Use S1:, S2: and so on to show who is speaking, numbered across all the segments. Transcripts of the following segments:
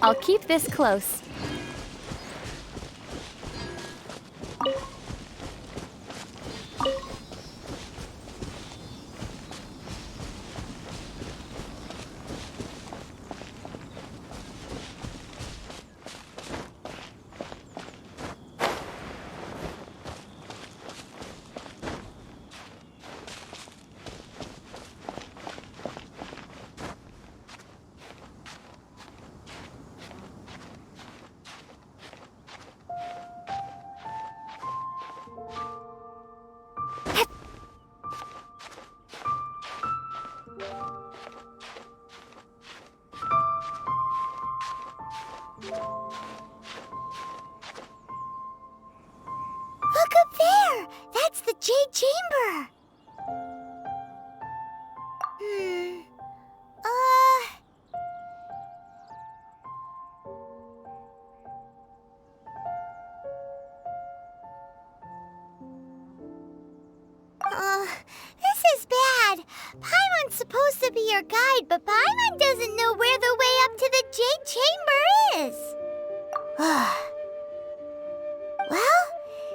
S1: I'll keep this close.
S2: Look up there! That's the Jade Chamber! This is bad. Paimon's supposed to be your guide, but Paimon doesn't know where the way up to the Jade Chamber is. Well,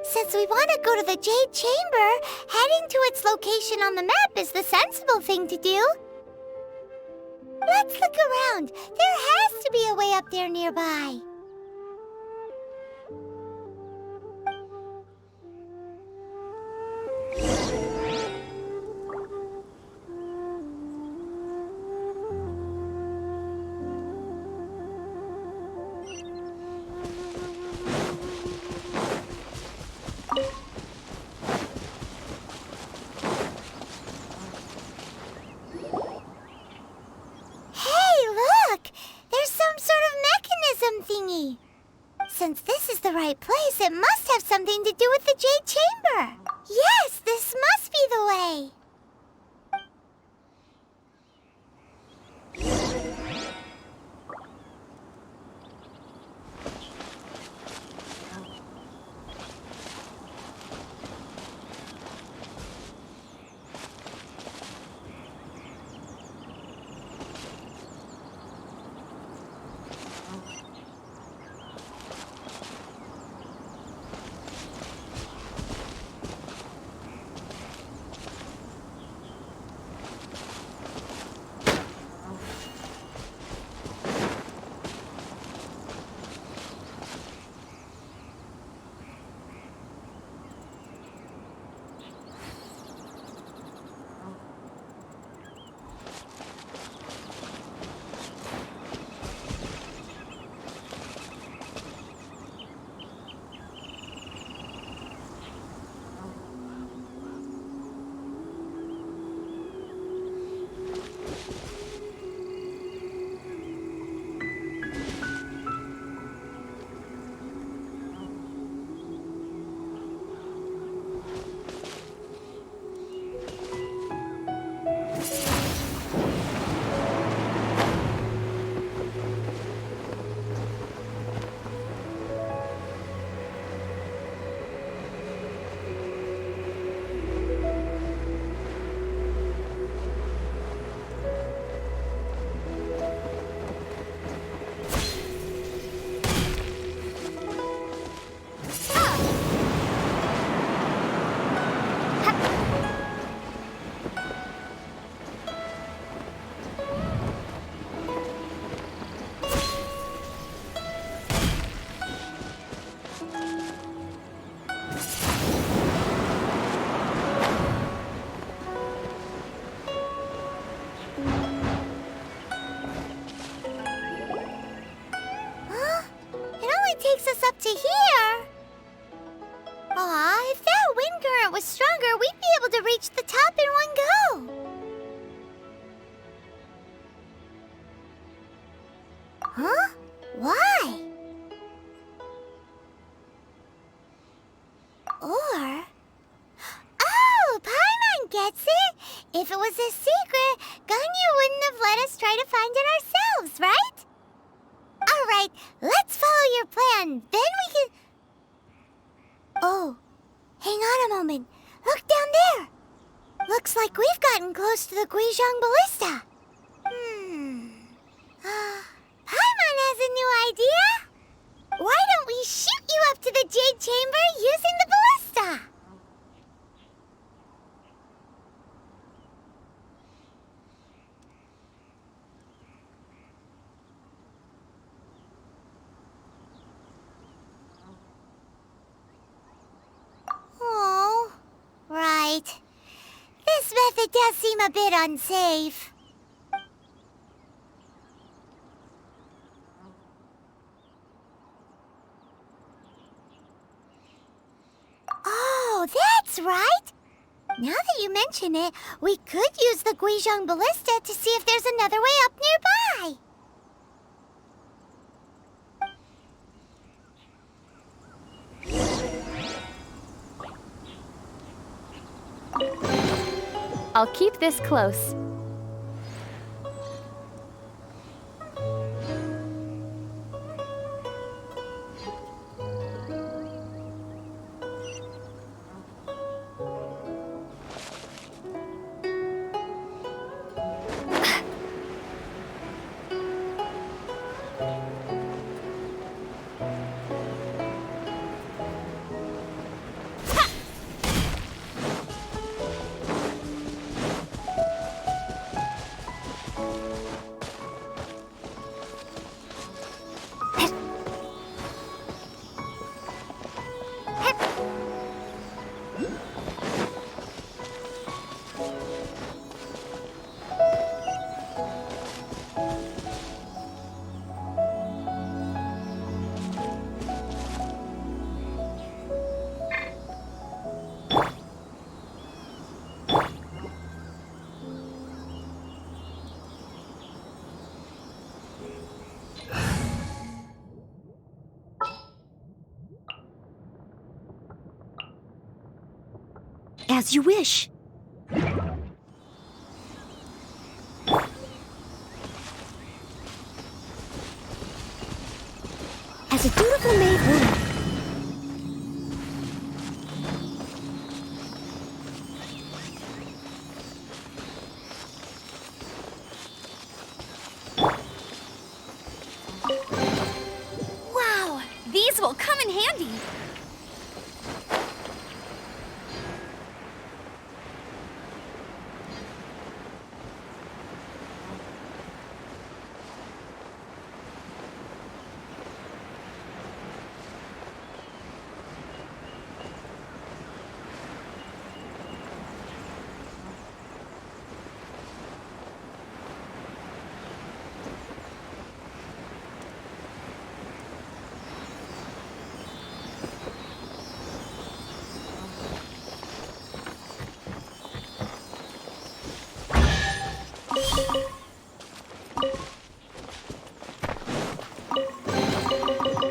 S2: since we want to go to the Jade Chamber, heading to its location on the map is the sensible thing to do. Let's look around. There has to be a way up there nearby. Thingy. Since this is the right place, it must have something to do with the Jade Chamber. Yes, this must be the way. Takes us up to here. Aw, if that wind current was stronger, we'd be able to reach the top in one go. Huh? Why? Or... Oh, Paimon gets it! If it was a secret, Ganyu wouldn't have let us try to find it ourselves, right? Alright, let's follow your plan. Then we can... Oh, hang on a moment. Look down there. Looks like we've gotten close to the Guizhong Ballista. Paimon has a new idea! Why don't we shoot you up to the Jade Chamber using the ballista? Oh, right. This method does seem a bit unsafe. Oh, that's right! Now that you mention it, we could use the Guizhong Ballista to see if there's another way up nearby.
S1: I'll keep this close.
S3: As you wish. As a dutiful maid would.
S1: Wow, these will come in handy.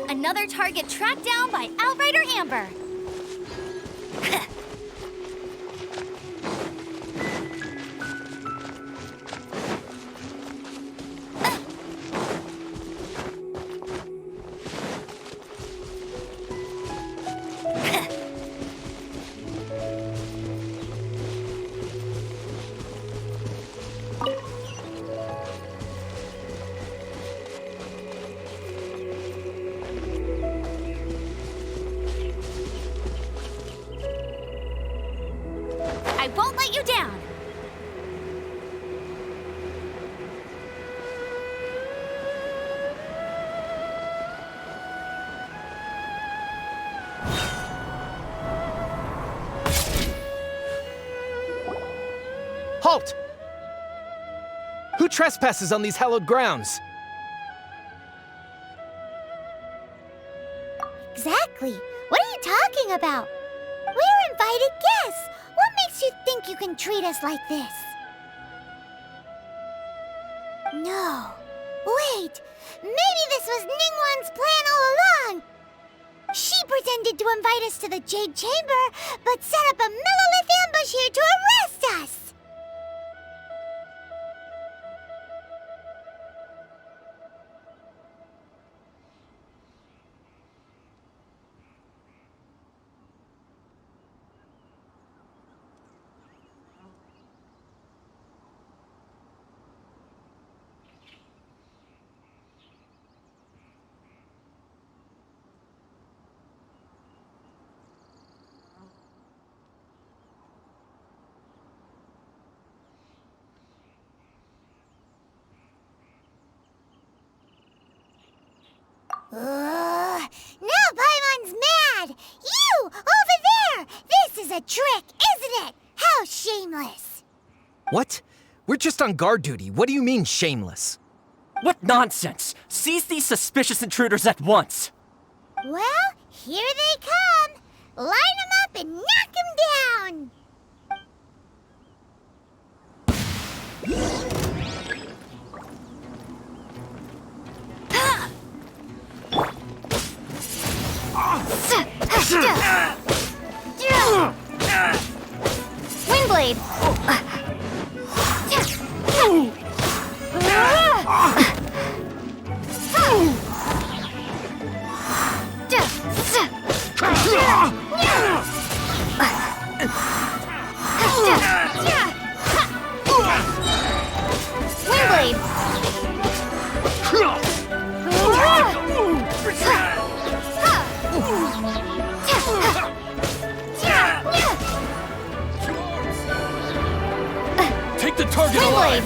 S1: Another target tracked down by Outrider Amber. I won't let you down.
S4: Halt! Who trespasses on these hallowed grounds?
S2: Exactly. What are you talking about? We're invited guests. What makes you think you can treat us like this? No. Wait. Maybe this was Ningguang's plan all along. She pretended to invite us to the Jade Chamber, but set up a Millilith ambush here to arrest us. Now Paimon's mad! You! Over there! This is a trick, isn't it? How shameless!
S4: What? We're just on guard duty. What do you mean, shameless?
S5: What nonsense! Seize these suspicious intruders at once!
S2: Well, here they come! Line them up and knock them down!
S1: Windblade!
S4: Take the target alive!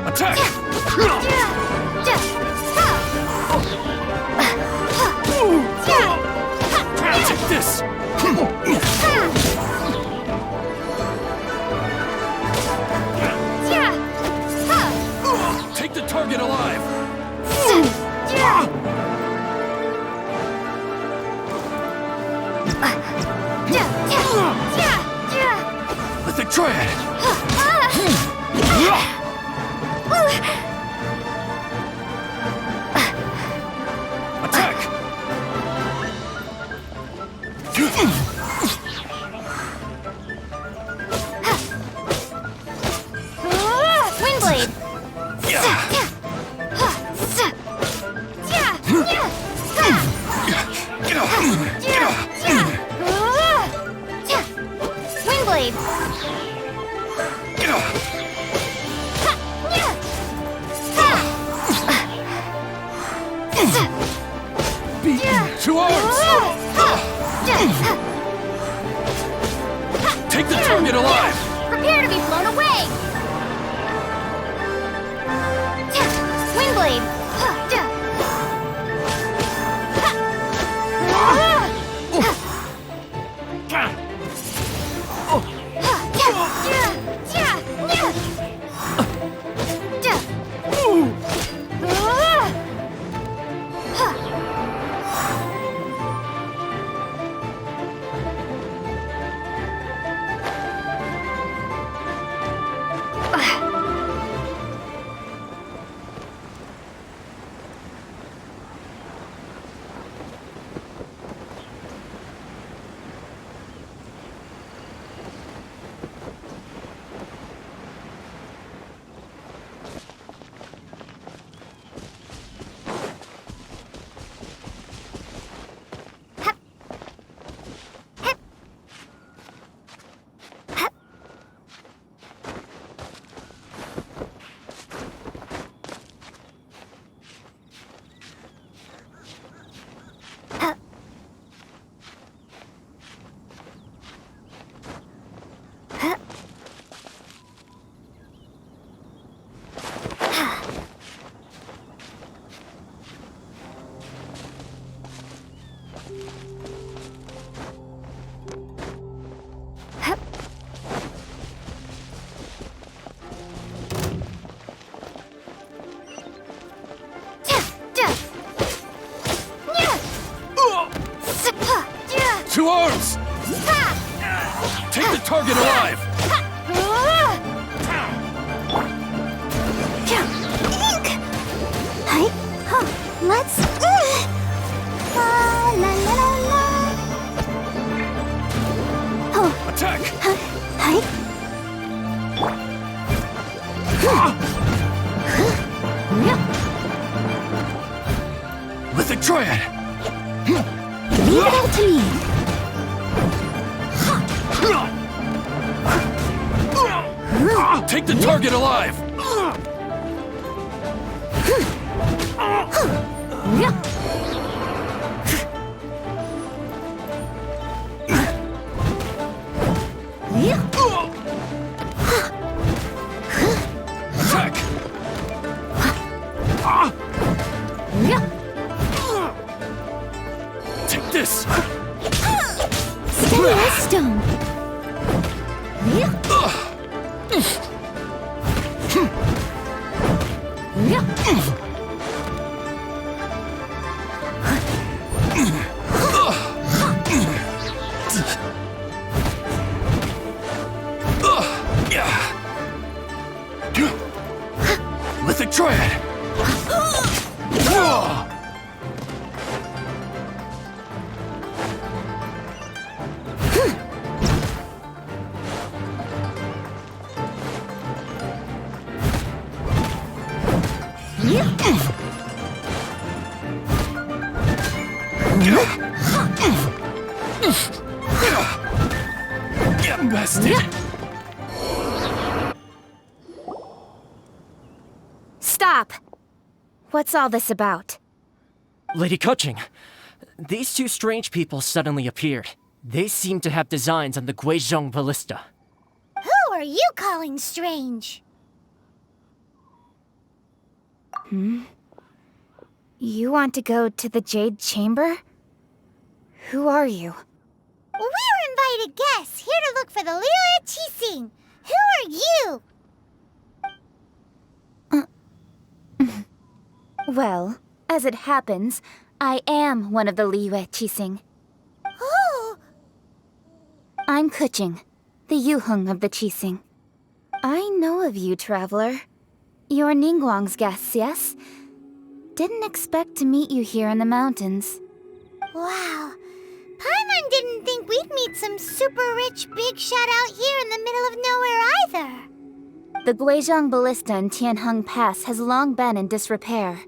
S4: Attack! Take this! Take the target alive! With the triad! Attack!
S1: Windblade! Windblade!
S4: Beaten! 2 arms! Take the target alive!
S1: Prepare to be blown away! Windblade!
S4: Two arms! Take the target alive!
S2: Let's... La, la, la, la. Oh.
S4: Attack!
S2: Hi.
S4: With the triad!
S3: Leave it all to me.
S4: Take the target alive! Attack!
S5: Take this!
S3: Steady as stone.
S5: Lithic Triad! Get bested!
S3: Stop! What's all this about?
S5: Lady Kuching, these two strange people suddenly appeared. They seem to have designs on the Guizhong Ballista.
S2: Who are you calling strange?
S3: You want to go to the Jade Chamber? Who are you?
S2: We're invited guests here to look for the Liyue Qixing. Who are you?
S3: Well, as it happens, I am one of the Liyue Qixing.
S2: Oh,
S3: I'm Kuching, the Yuheng of the Qixing. I know of you, traveler. You're Ningguang's guests, yes? Didn't expect to meet you here in the mountains.
S2: wow. Paimon didn't think we'd meet some super rich big shot out here in the middle of nowhere either.
S3: The Guizhong Ballista in Tianheng Pass has long been in disrepair,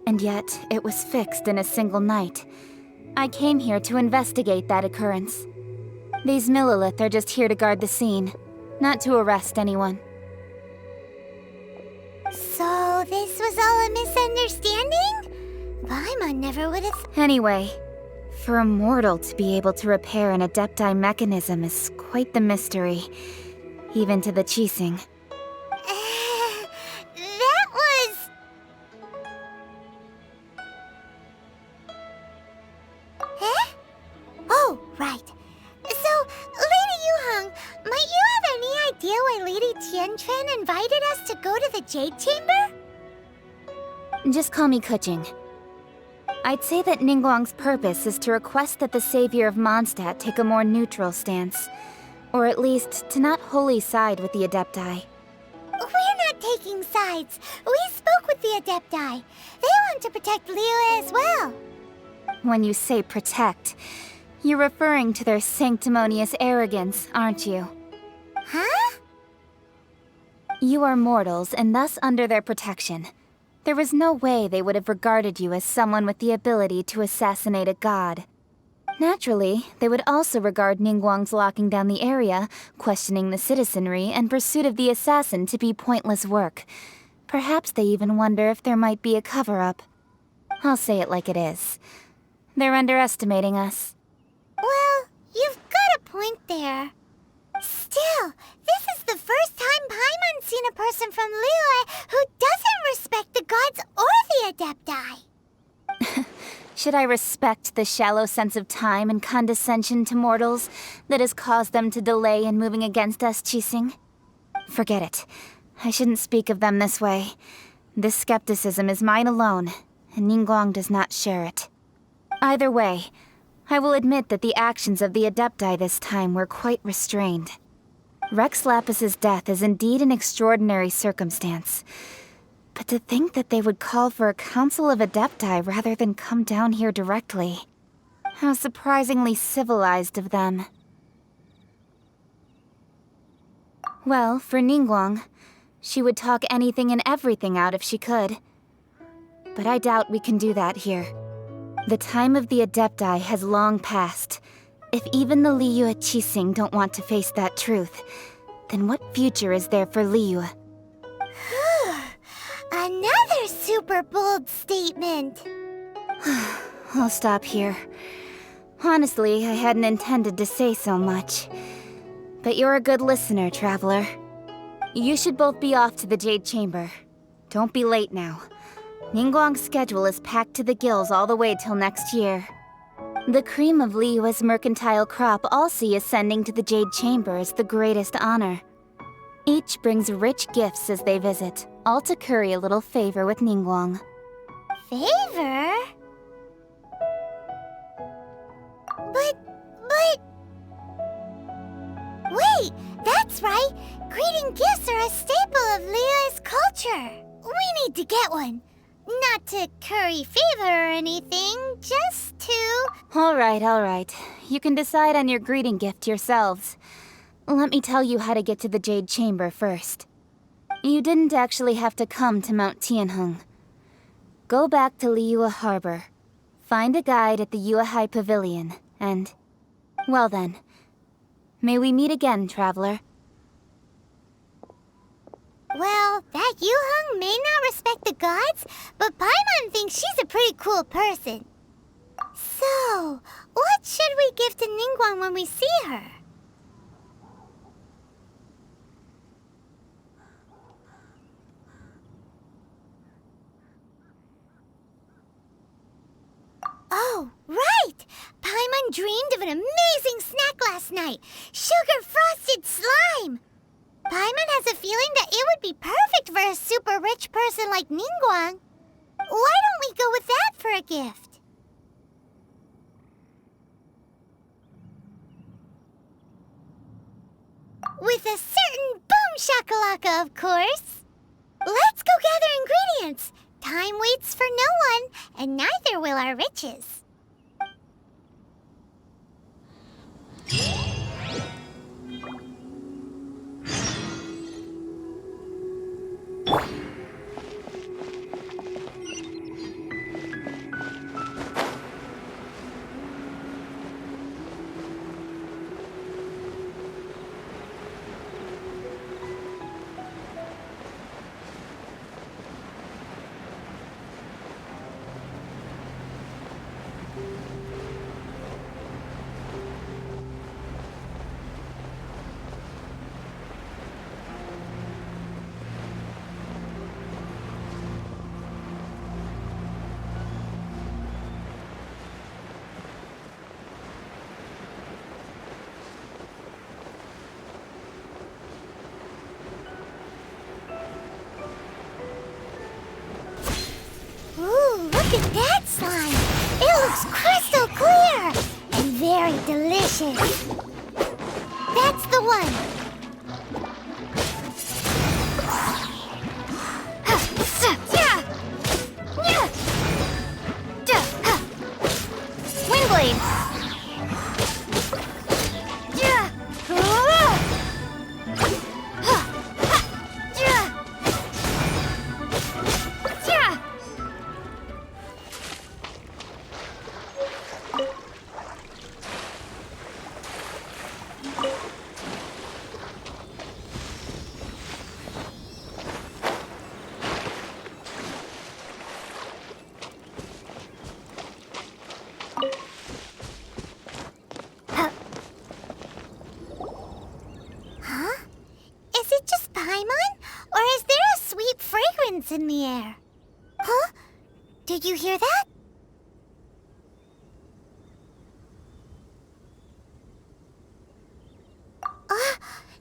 S3: and yet it was fixed in a single night. I came here to investigate that occurrence. These Millilith are just here to guard the scene, not to arrest anyone.
S2: So this was all a misunderstanding? Paimon never would have...
S3: Anyway, for a mortal to be able to repair an Adepti mechanism is quite the mystery, even to the Qixing.
S2: that was... Eh? Oh, right. So, Lady Yuheng, might you have any idea why Lady Tianquan invited us to go to the Jade Chamber?
S3: Just call me Kuching. I'd say that Ningguang's purpose is to request that the savior of Mondstadt take a more neutral stance. Or at least, to not wholly side with the Adepti.
S2: We're not taking sides. We spoke with the Adepti. They want to protect Liyue as well.
S3: When you say protect, you're referring to their sanctimonious arrogance, aren't you?
S2: Huh?
S3: You are mortals, and thus under their protection. There was no way they would have regarded you as someone with the ability to assassinate a god. Naturally, they would also regard Ningguang's locking down the area, questioning the citizenry, and pursuit of the assassin to be pointless work. Perhaps they even wonder if there might be a cover-up. I'll say it like it is. They're underestimating us.
S2: Well, you've got a point there. Still, this is the first time Paimon's seen a person from Liyue who doesn't respect the gods or the Adepti.
S3: Should I respect the shallow sense of time and condescension to mortals that has caused them to delay in moving against us, Qixing? Forget it. I shouldn't speak of them this way. This skepticism is mine alone, and Ningguang does not share it. Either way, I will admit that the actions of the Adepti this time were quite restrained. Rex Lapis's death is indeed an extraordinary circumstance. But to think that they would call for a council of Adepti rather than come down here directly. How surprisingly civilized of them. Well, for Ningguang, she would talk anything and everything out if she could. But I doubt we can do that here. The time of the Adepti has long passed. If even the Liyue Qixing don't want to face that truth, then what future is there for Liyue?
S2: Another super bold statement.
S3: I'll stop here. Honestly, I hadn't intended to say so much. But you're a good listener, Traveler. You should both be off to the Jade Chamber. Don't be late now. Ningguang's schedule is packed to the gills all the way till next year. The cream of Liyue's mercantile crop all see ascending to the Jade Chamber as the greatest honor. Each brings rich gifts as they visit, all to curry a little favor with Ningguang.
S2: Favor? But... Wait, that's right! Greeting gifts are a staple of Liyue's culture! We need to get one! Not to curry favor or anything, just to...
S3: Alright. You can decide on your greeting gift yourselves. Let me tell you how to get to the Jade Chamber first. You didn't actually have to come to Mount Tianheng. Go back to Liyue Harbor. Find a guide at the Yuehai Pavilion, and... well then. May we meet again, Traveler.
S2: Well, that Yuheng may not respect the gods, but Paimon thinks she's a pretty cool person. So, what should we give to Ningguang when we see her? Oh, right! Paimon dreamed of an amazing snack last night! Sugar-frosted slime! Paimon has a feeling that it would be perfect for a super rich person like Ningguang. Why don't we go with that for a gift? With a certain boom shakalaka, of course. Let's go gather ingredients. Time waits for no one, and neither will our riches. Look at that slime! It looks crystal clear! And very delicious! That's the one!
S3: Windblade!
S2: In the air. Huh? Did you hear that?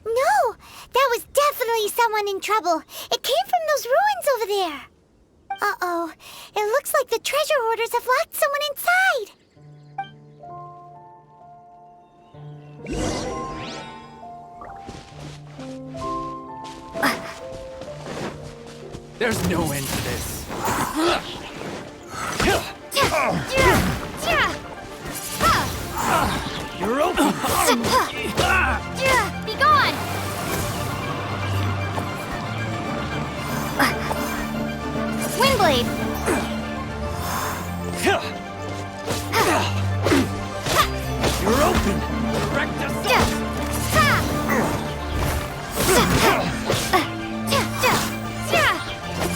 S2: No! That was definitely someone in trouble. It came from those ruins over there. Uh-oh. It looks like the treasure hoarders have locked someone inside.
S4: There's no end to this. You're open!
S3: Be gone! Windblade!
S4: You're open! Direct assault!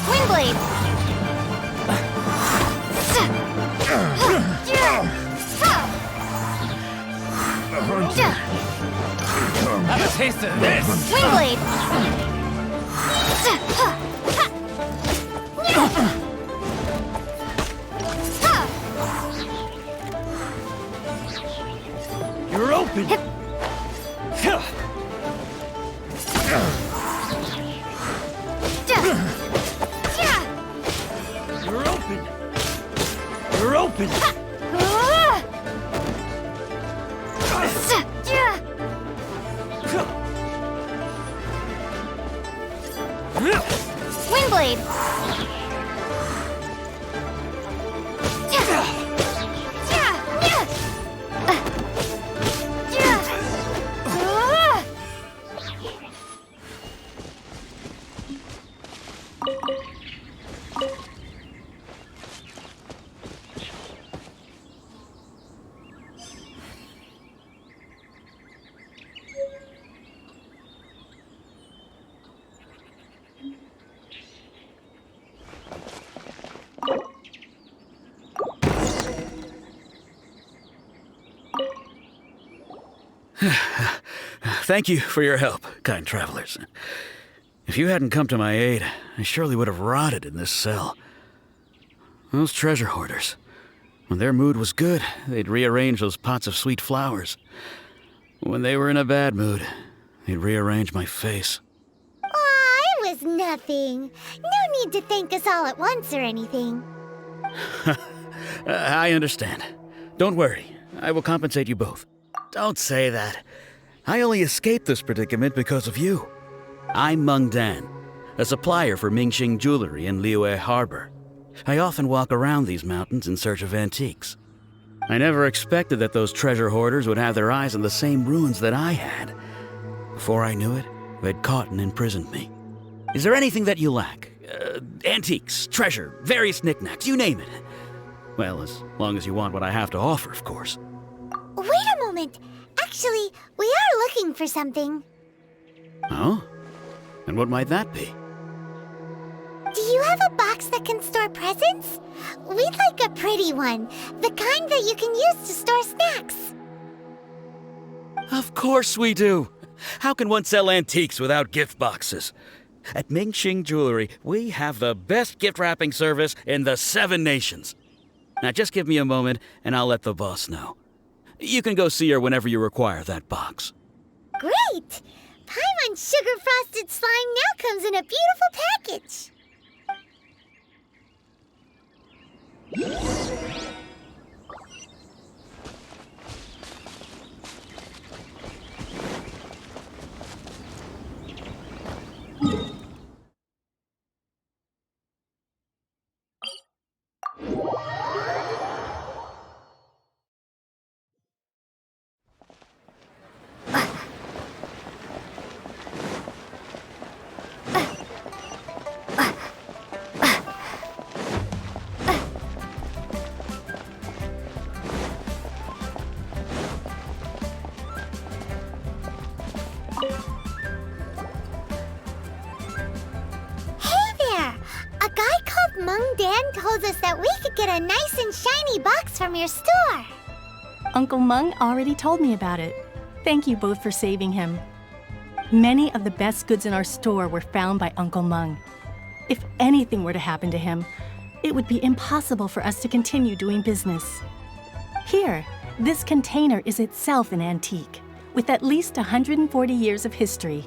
S3: Windblade!
S4: taste of this!
S3: Wing blade!
S5: You're open! You're open! You're open!
S3: Wing blade!
S6: Thank you for your help, kind travelers. If you hadn't come to my aid, I surely would have rotted in this cell. Those treasure hoarders, when their mood was good, they'd rearrange those pots of sweet flowers. When they were in a bad mood, they'd rearrange my face.
S2: Aw, it was nothing. No need to thank us all at once or anything.
S6: I understand. Don't worry, I will compensate you both. Don't say that. I only escaped this predicament because of you. I'm Meng Dan, a supplier for Mingxing Jewelry in Liyue Harbor. I often walk around these mountains in search of antiques. I never expected that those treasure hoarders would have their eyes on the same ruins that I had. Before I knew it, they'd caught and imprisoned me. Is there anything that you lack? Antiques, treasure, various knickknacks, you name it. Well, as long as you want what I have to offer, of course.
S2: Wait a moment. Actually, we are looking for something.
S6: Oh? And what might that be?
S2: Do you have a box that can store presents? We'd like a pretty one. The kind that you can use to store snacks.
S6: Of course we do. How can one sell antiques without gift boxes? At Mingxing Jewelry, we have the best gift wrapping service in the 7 nations. Now just give me a moment and I'll let the boss know. You can go see her whenever you require that box.
S2: Great! Paimon Sugar Frosted Slime now comes in a beautiful package. Meng Dan told us that we could get a nice and shiny box from your store.
S7: Uncle Meng already told me about it. Thank you both for saving him. Many of the best goods in our store were found by Uncle Meng. If anything were to happen to him, it would be impossible for us to continue doing business. Here, this container is itself an antique, with at least 140 years of history.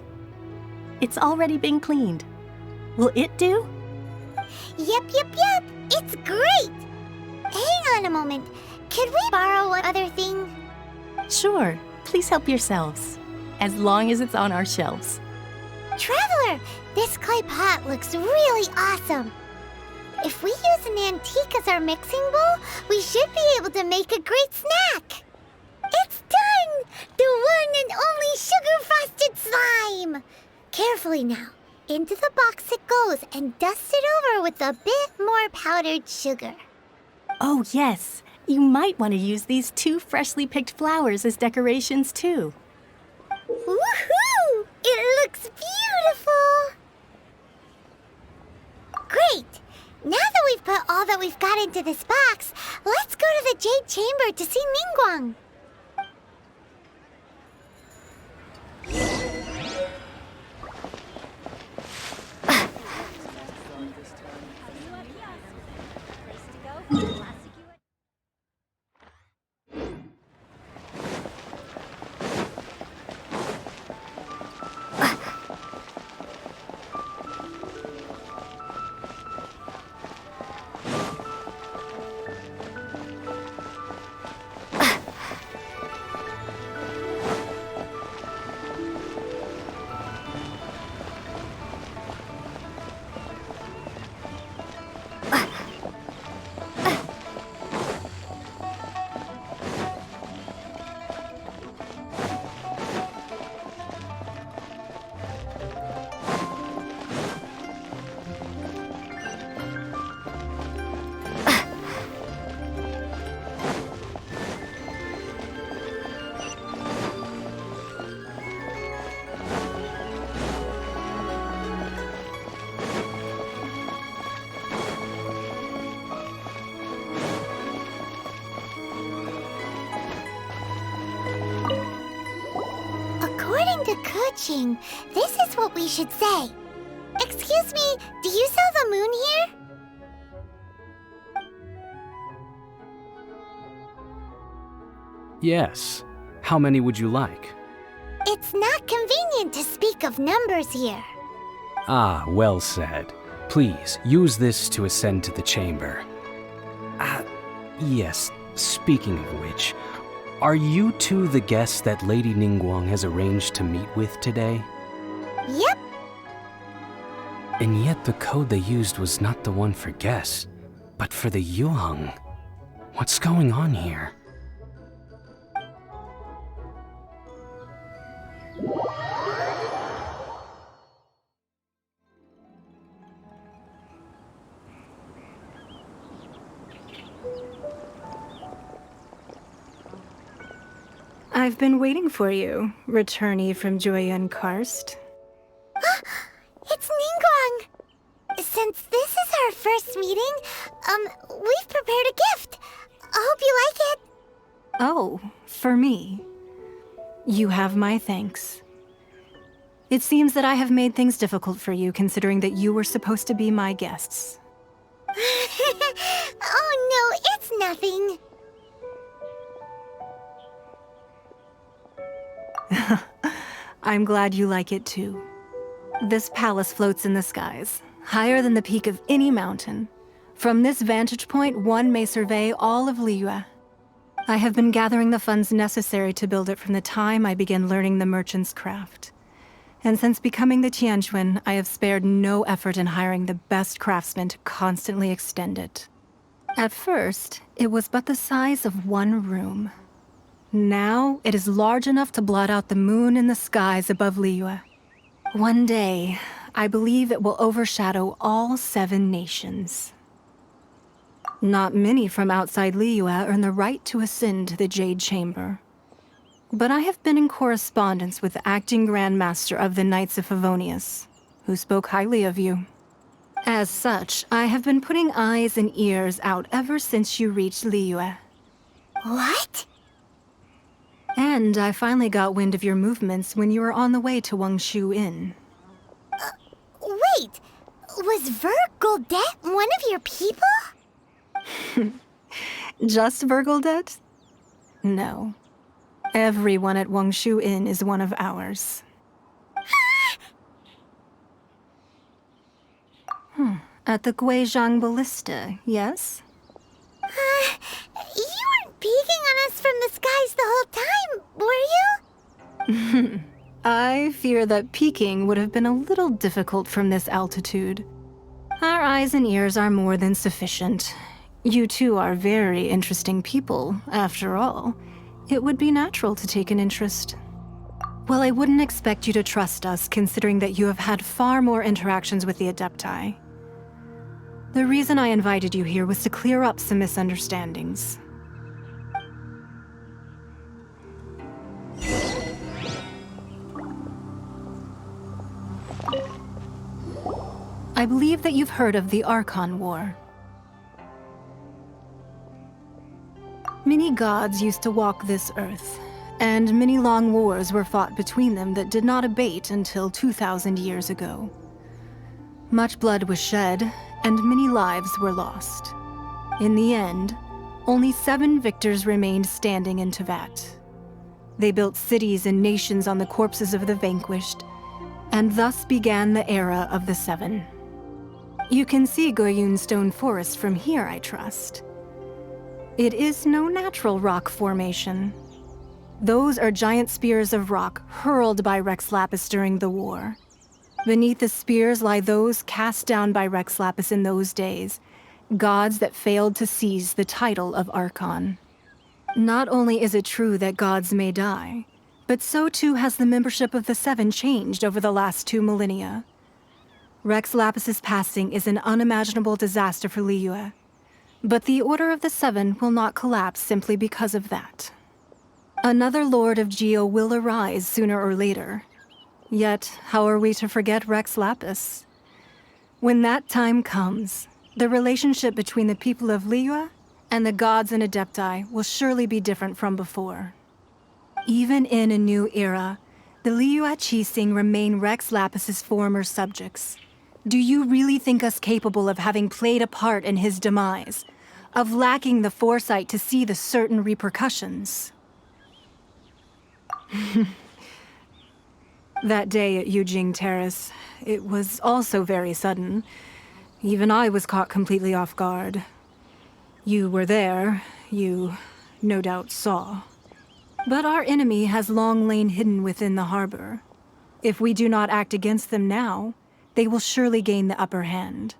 S7: It's already been cleaned. Will it do?
S2: Yep. It's great. Hang on a moment. Could we borrow one other thing?
S7: Sure. Please help yourselves, as long as it's on our shelves.
S2: Traveler, this clay pot looks really awesome. If we use an antique as our mixing bowl, we should be able to make a great snack. It's done! The one and only sugar-frosted slime! Carefully now. Into the box it goes and dust it over with a bit more powdered sugar.
S7: Oh, yes. You might want to use these 2 freshly picked flowers as decorations, too.
S2: Woohoo! It looks beautiful! Great! Now that we've put all that we've got into this box, let's go to the Jade Chamber to see Ningguang. to Kuching, this is what we should say. Excuse me, do you sell the moon here?
S8: Yes. How many would you like?
S2: It's not convenient to speak of numbers here.
S8: Ah, well said. Please, use this to ascend to the chamber. Yes, speaking of which, are you two the guests that Lady Ningguang has arranged to meet with today?
S2: Yep.
S8: And yet the code they used was not the one for guests, but for the Yuheng. What's going on here?
S9: I've been waiting for you, returnee from Joyun Karst.
S2: It's Ningguang! Since this is our first meeting, we've prepared a gift. I hope you like it.
S9: Oh, for me. You have my thanks. It seems that I have made things difficult for you, considering that you were supposed to be my guests.
S2: Oh no, it's nothing.
S9: I'm glad you like it too. This palace floats in the skies, higher than the peak of any mountain. From this vantage point, one may survey all of Liyue. I have been gathering the funds necessary to build it from the time I began learning the merchant's craft. And since becoming the Tianquan, I have spared no effort in hiring the best craftsmen to constantly extend it. At first, it was but the size of one room. Now, it is large enough to blot out the moon in the skies above Liyue. One day, I believe it will overshadow all 7 nations. Not many from outside Liyue earn the right to ascend to the Jade Chamber. But I have been in correspondence with the acting Grand Master of the Knights of Favonius, who spoke highly of you. As such, I have been putting eyes and ears out ever since you reached Liyue.
S2: What?
S9: And I finally got wind of your movements when you were on the way to Wangshu Inn.
S2: Wait, was Vergoldet one of your people?
S9: Just Vergoldet? No. Everyone at Wangshu Inn is one of ours. At the Guizhang Ballista, yes?
S2: You weren't peeking on us from the skies the whole time, were you?
S9: I fear that peeking would have been a little difficult from this altitude. Our eyes and ears are more than sufficient. You two are very interesting people, after all. It would be natural to take an interest. Well, I wouldn't expect you to trust us, considering that you have had far more interactions with the Adepti. The reason I invited you here was to clear up some misunderstandings. I believe that you've heard of the Archon War. Many gods used to walk this earth, and many long wars were fought between them that did not abate until 2,000 years ago. Much blood was shed, and many lives were lost. In the end, only 7 victors remained standing in Tevat. They built cities and nations on the corpses of the vanquished, and thus began the era of the 7. You can see Goyun Stone Forest from here, I trust. It is no natural rock formation. Those are giant spears of rock hurled by Rex Lapis during the war. Beneath the spears lie those cast down by Rex Lapis in those days, gods that failed to seize the title of Archon. Not only is it true that gods may die, but so too has the membership of the 7 changed over the last 2 millennia. Rex Lapis's passing is an unimaginable disaster for Liyue, but the Order of the 7 will not collapse simply because of that. Another Lord of Geo will arise sooner or later. Yet, how are we to forget Rex Lapis? When that time comes, the relationship between the people of Liyue and the gods and Adepti will surely be different from before. Even in a new era, The Liyue Qixing remain Rex Lapis's former subjects. Do you really think us capable of having played a part in his demise? Of lacking the foresight to see the certain repercussions? That day at Yujing Terrace, it was also very sudden. Even I was caught completely off guard. You were there, you no doubt saw. But our enemy has long lain hidden within the harbor. If we do not act against them now, they will surely gain the upper hand.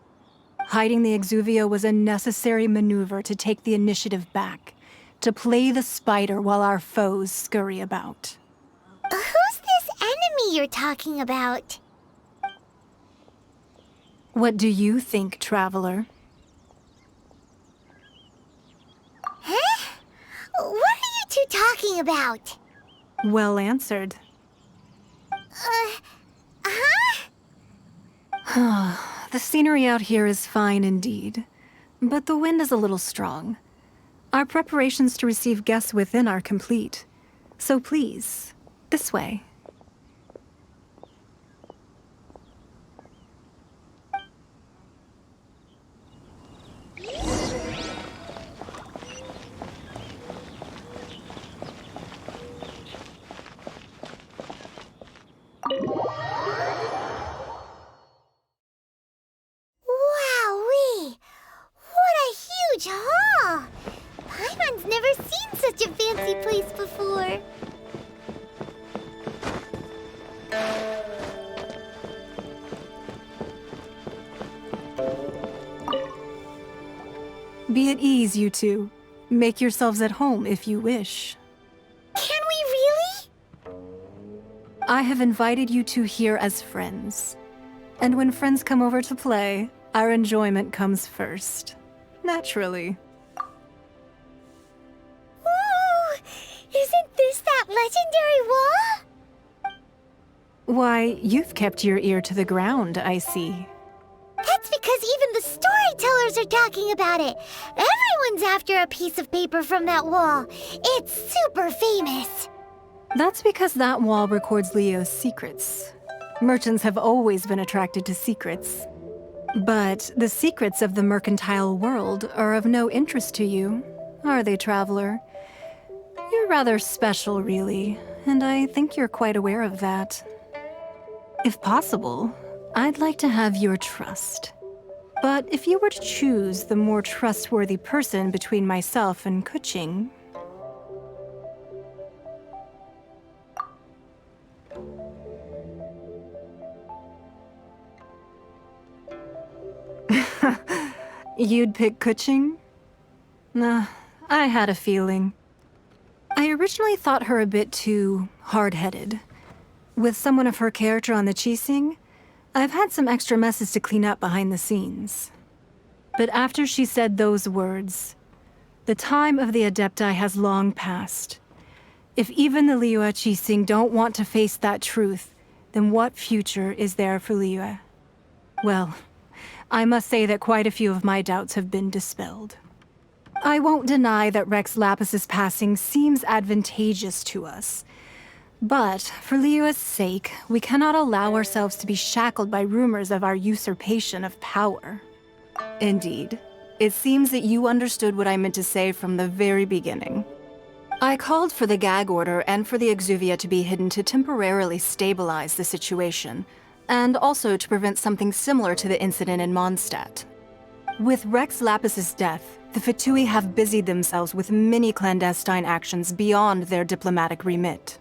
S9: Hiding the Exuvia was a necessary maneuver to take the initiative back, to play the spider while our foes scurry about.
S2: Who's this enemy you're talking about?
S9: What do you think, traveler?
S2: Huh? What are you two talking about?
S9: Well answered. The scenery out here is fine indeed, but the wind is a little strong. Our preparations to receive guests within are complete. So please, this way.
S2: Wowee! What a huge hall! Paimon's never seen such a fancy place before.
S9: Be at ease, you two. Make yourselves at home if you wish.
S2: Can we really?
S9: I have invited you two here as friends. And when friends come over to play, our enjoyment comes first. Naturally.
S2: Ooh! Isn't this that legendary wall?
S9: Why, you've kept your ear to the ground, I see.
S2: That's because even the storytellers are talking about it. Everyone's after a piece of paper from that wall. It's super famous.
S9: That's because that wall records Leo's secrets. Merchants have always been attracted to secrets. But the secrets of the mercantile world are of no interest to you, are they, traveler? You're rather special, really, and I think you're quite aware of that. If possible, I'd like to have your trust. But if you were to choose the more trustworthy person between myself and Kuching... You'd pick Kuching? Nah, I had a feeling. I originally thought her a bit too hard-headed. With someone of her character on the Qixing, I've had some extra messes to clean up behind the scenes. But after she said those words, the time of the Adepti has long passed. If even the Liyue Qixing don't want to face that truth, then what future is there for Liyue? Well, I must say that quite a few of my doubts have been dispelled. I won't deny that Rex Lapis's passing seems advantageous to us. But, for Liyue's sake, we cannot allow ourselves to be shackled by rumors of our usurpation of power. Indeed, it seems that you understood what I meant to say from the very beginning. I called for the gag order and for the Exuvia to be hidden to temporarily stabilize the situation, and also to prevent something similar to the incident in Mondstadt. With Rex Lapis's death, the Fatui have busied themselves with many clandestine actions beyond their diplomatic remit.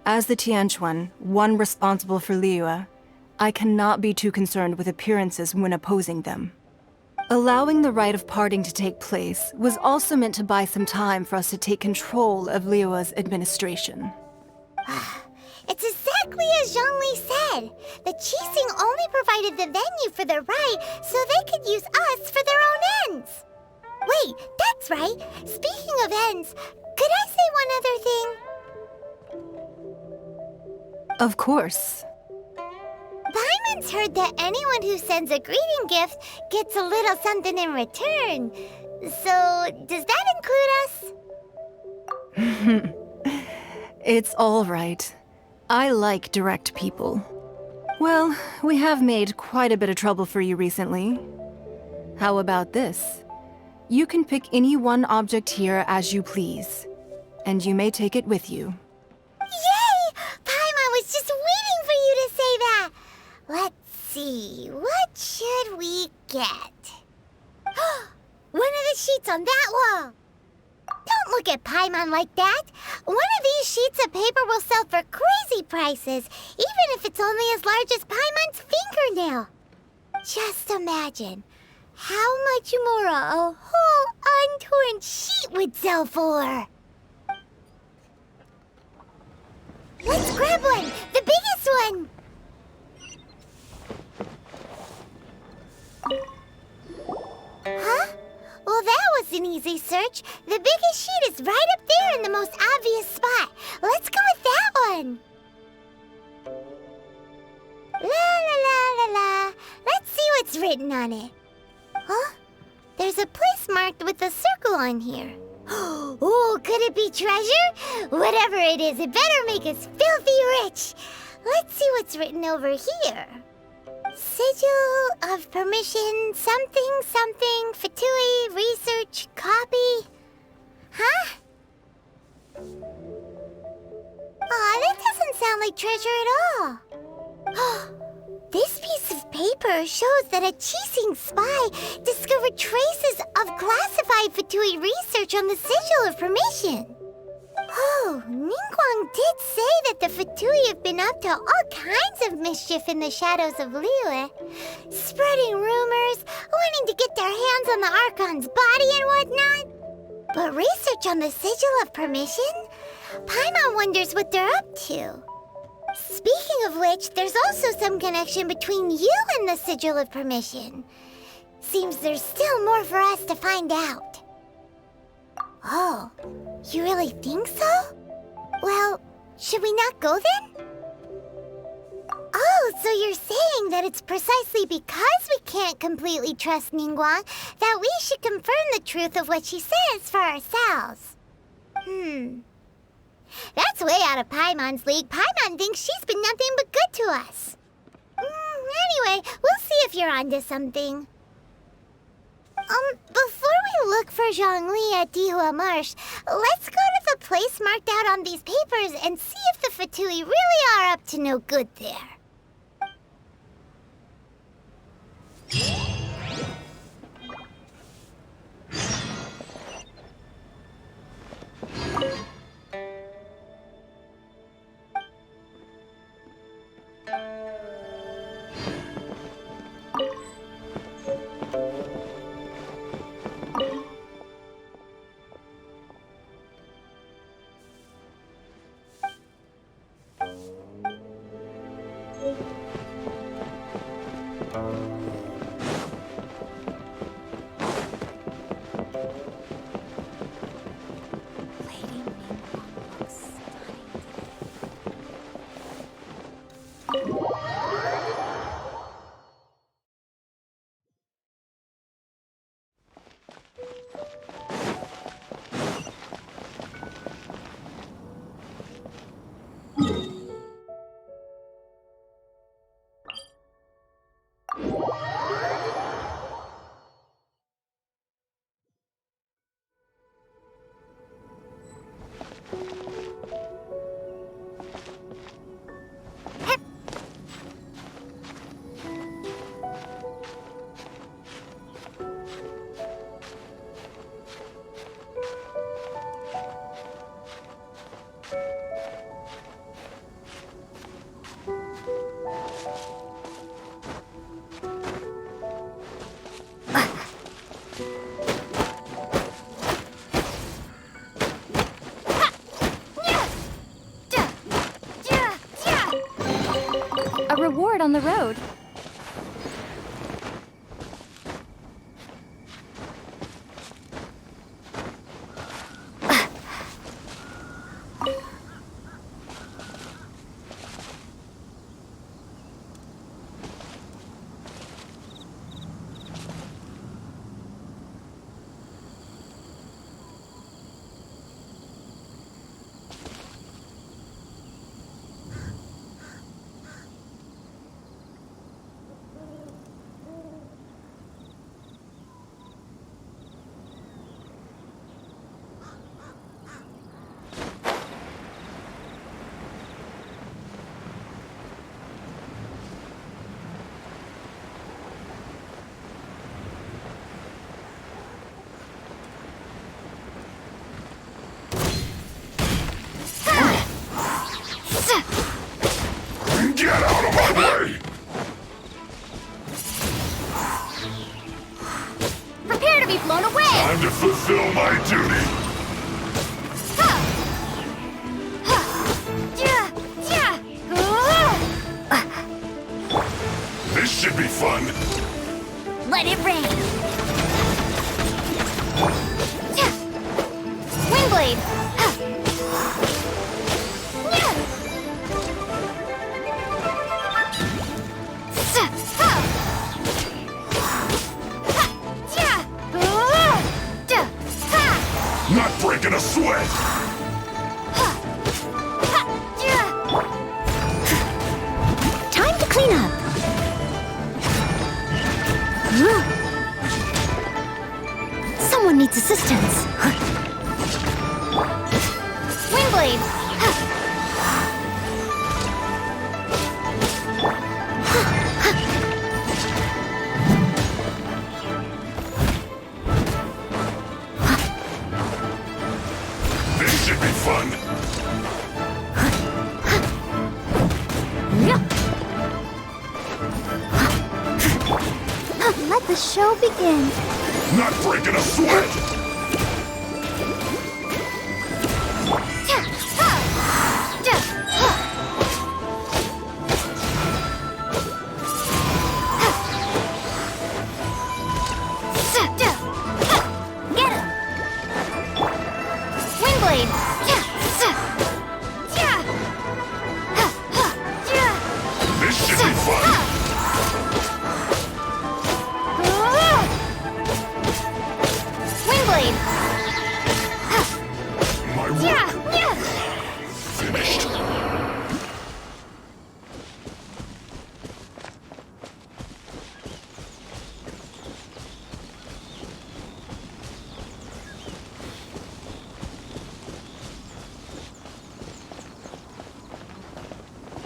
S9: As the Tianquan, one responsible for Liyue, I cannot be too concerned with appearances when opposing them. Allowing the rite of parting to take place was also meant to buy some time for us to take control of Liyue's administration.
S2: It's exactly as Zhongli said. The Qixing only provided the venue for their rite so they could use us for their own ends. Wait, that's right. Speaking of ends, could I say one other thing?
S9: Of course.
S2: Paimon's heard that anyone who sends a greeting gift gets a little something in return. So, does that include us?
S9: It's all right. I like direct people. Well, we have made quite a bit of trouble for you recently. How about this? You can pick any one object here as you please, and you may take it with you.
S2: Yay! Paimon was just waiting for you to say that! Let's see, what should we get? One of the sheets on that wall! Don't look at Paimon like that! One of these sheets of paper will sell for crazy prices, even if it's only as large as Paimon's fingernail. Just imagine how much more a whole untorn sheet would sell for. Let's grab one! The biggest one! Huh? Well, that was an easy search. The biggest sheet is right up there in the most obvious spot. Let's go with that one. La la la la la. Let's see what's written on it. Huh? There's a place marked with a circle on here. Oh, could it be treasure? Whatever it is, it better make us filthy rich. Let's see what's written over here. Sigil of permission, something, something, Fatui, research, copy. Huh? Aw, that doesn't sound like treasure at all. This piece of paper shows that a Qixing spy discovered traces of classified Fatui research on the Sigil of Permission. Oh, Ningguang did say that the Fatui have been up to all kinds of mischief in the shadows of Liyue, spreading rumors, wanting to get their hands on the Archon's body and whatnot. But research on the Sigil of Permission? Paimon wonders what they're up to. Speaking of which, there's also some connection between you and the Sigil of Permission. Seems there's still more for us to find out. Oh, you really think so? Well, should we not go then? Oh, so you're saying that it's precisely because we can't completely trust Ningguang that we should confirm the truth of what she says for ourselves. That's way out of Paimon's league. Paimon thinks she's been nothing but good to us. Anyway, we'll see if you're onto something. Before we look for Zhongli at Dihua Marsh, let's go to the place marked out on these papers and see if the Fatui really are up to no good there.
S3: A reward on the road.
S10: fun.
S1: Let it rain. Yeah. Windblade. Ha. Yeah. Ha. Ha. Yeah. Da. Ha.
S10: Not breaking a sweat.
S1: Ha. Ha. Yeah.
S2: Time to clean up. Someone needs assistance.
S1: Windblade. Ha.
S10: This should be fun.
S2: Let the show begin.
S10: Not breaking a sweat.
S1: Yeah. Ha. Da. Ha. Ha. Da. Ha. Get him. Windblade. Yeah. Sa. Yeah. Ha. Ha. Yeah.
S10: This should be fun.
S1: Windblade.
S10: My work
S1: Yeah. Yeah.
S10: finished.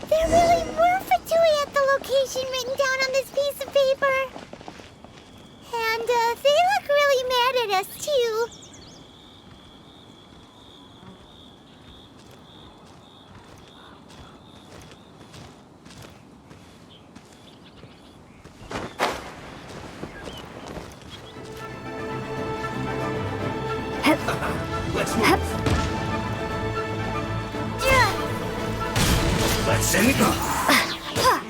S2: There really were Fatui at the location written down on this piece of paper. And they look really mad at us, too.
S10: Let's move.
S1: Yeah.
S10: Let's end it.
S1: Ha.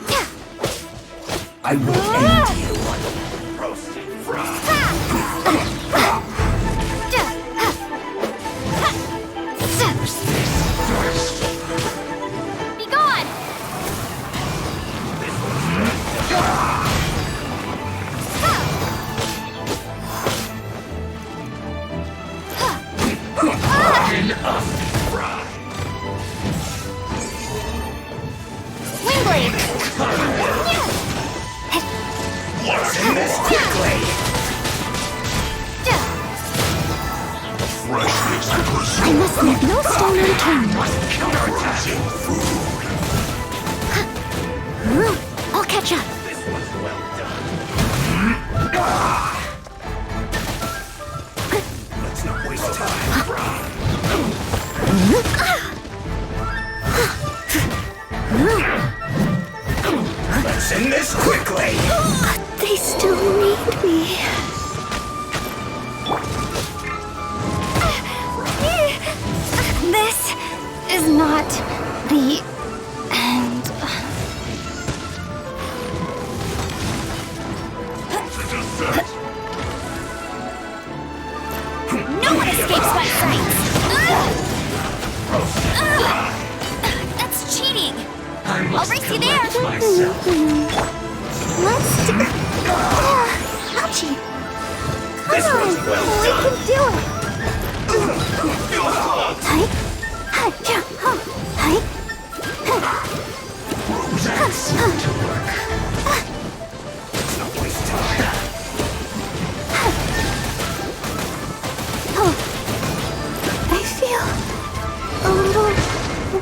S1: Yeah.
S10: I will end you. Roasted fried.
S1: Da. Ha. Ha. Sa. Be gone. Windblade. Yeah.
S10: Let's end this quickly.
S1: Da.
S10: Fresh makes the pursuit.
S2: I must leave no stone unturned.
S10: Frozen food.
S2: I'll catch up.
S10: Let's not waste time. Let's end this quickly.
S2: They still need me.
S3: This is not the end.
S1: No one escapes my sight. That's cheating. I'll race you there.
S2: Let's do... Ouchie. Come on, we can do it. Hi. Hi. Yeah. Huh. Hi.
S10: Let's not waste time.
S2: Oh. I feel a little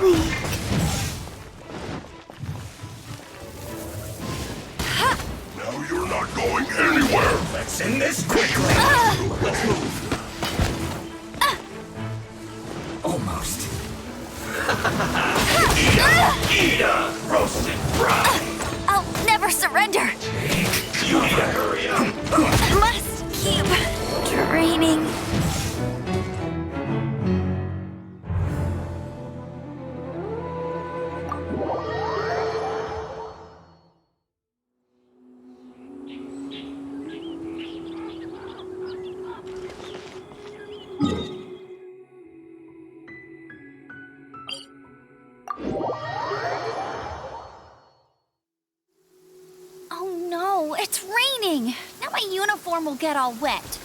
S2: weak.
S10: Now you're not going anywhere. Let's end this quickly. Let's move. Almost. Eat a roasted fried.
S1: I'll never surrender.
S10: You need to hurry up.
S1: Must keep training. raining. Now my uniform will get all wet.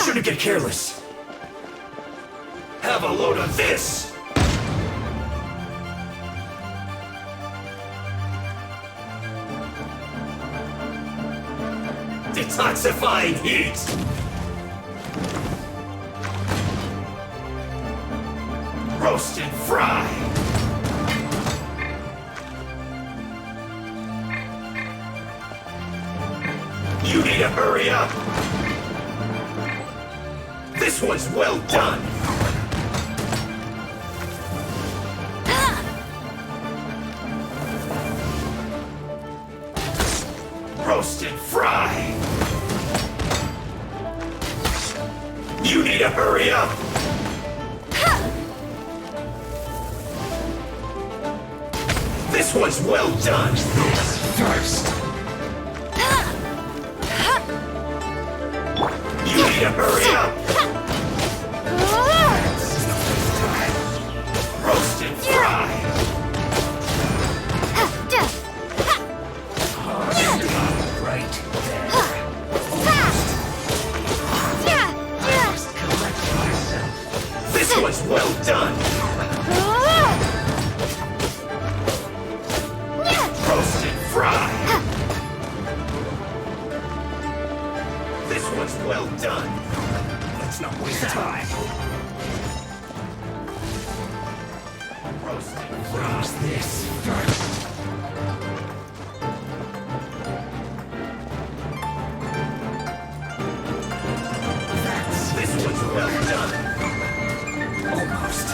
S10: Shouldn't get careless. Have a load of this! Detoxifying heat! Roast and fry! You need to hurry up! This was well done! Roast and fry! You need to hurry up! This was well done! This first! You need to hurry up! Roast and fry! Right there. Just collect myself. This was well done! Roast and fry! This was well done! Let's not waste time! Roast and fry! This first! This was well done! Almost.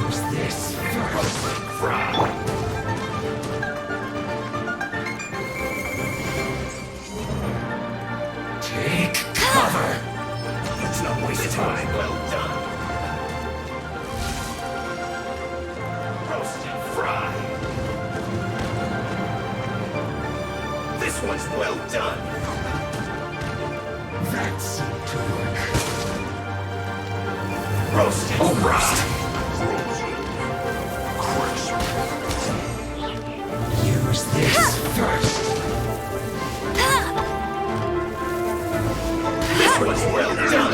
S10: Use this first. Fry. Take cover. Let's not waste time. Well done. Roast and fry. This was well done. That seemed to work. Roast and fry. Use this first. This was well done.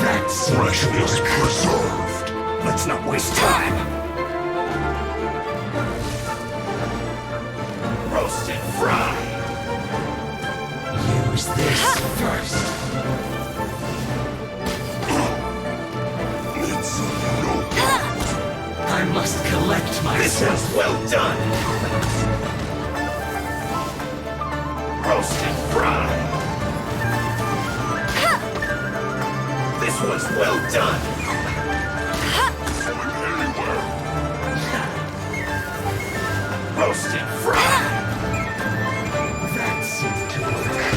S10: That freshness preserved. Let's not waste time. Roast and fry. Use this first. It's no doubt. I must collect myself. This was well done. Roast and fry. This was well done. Going anywhere. Roasted fry. That seemed to work.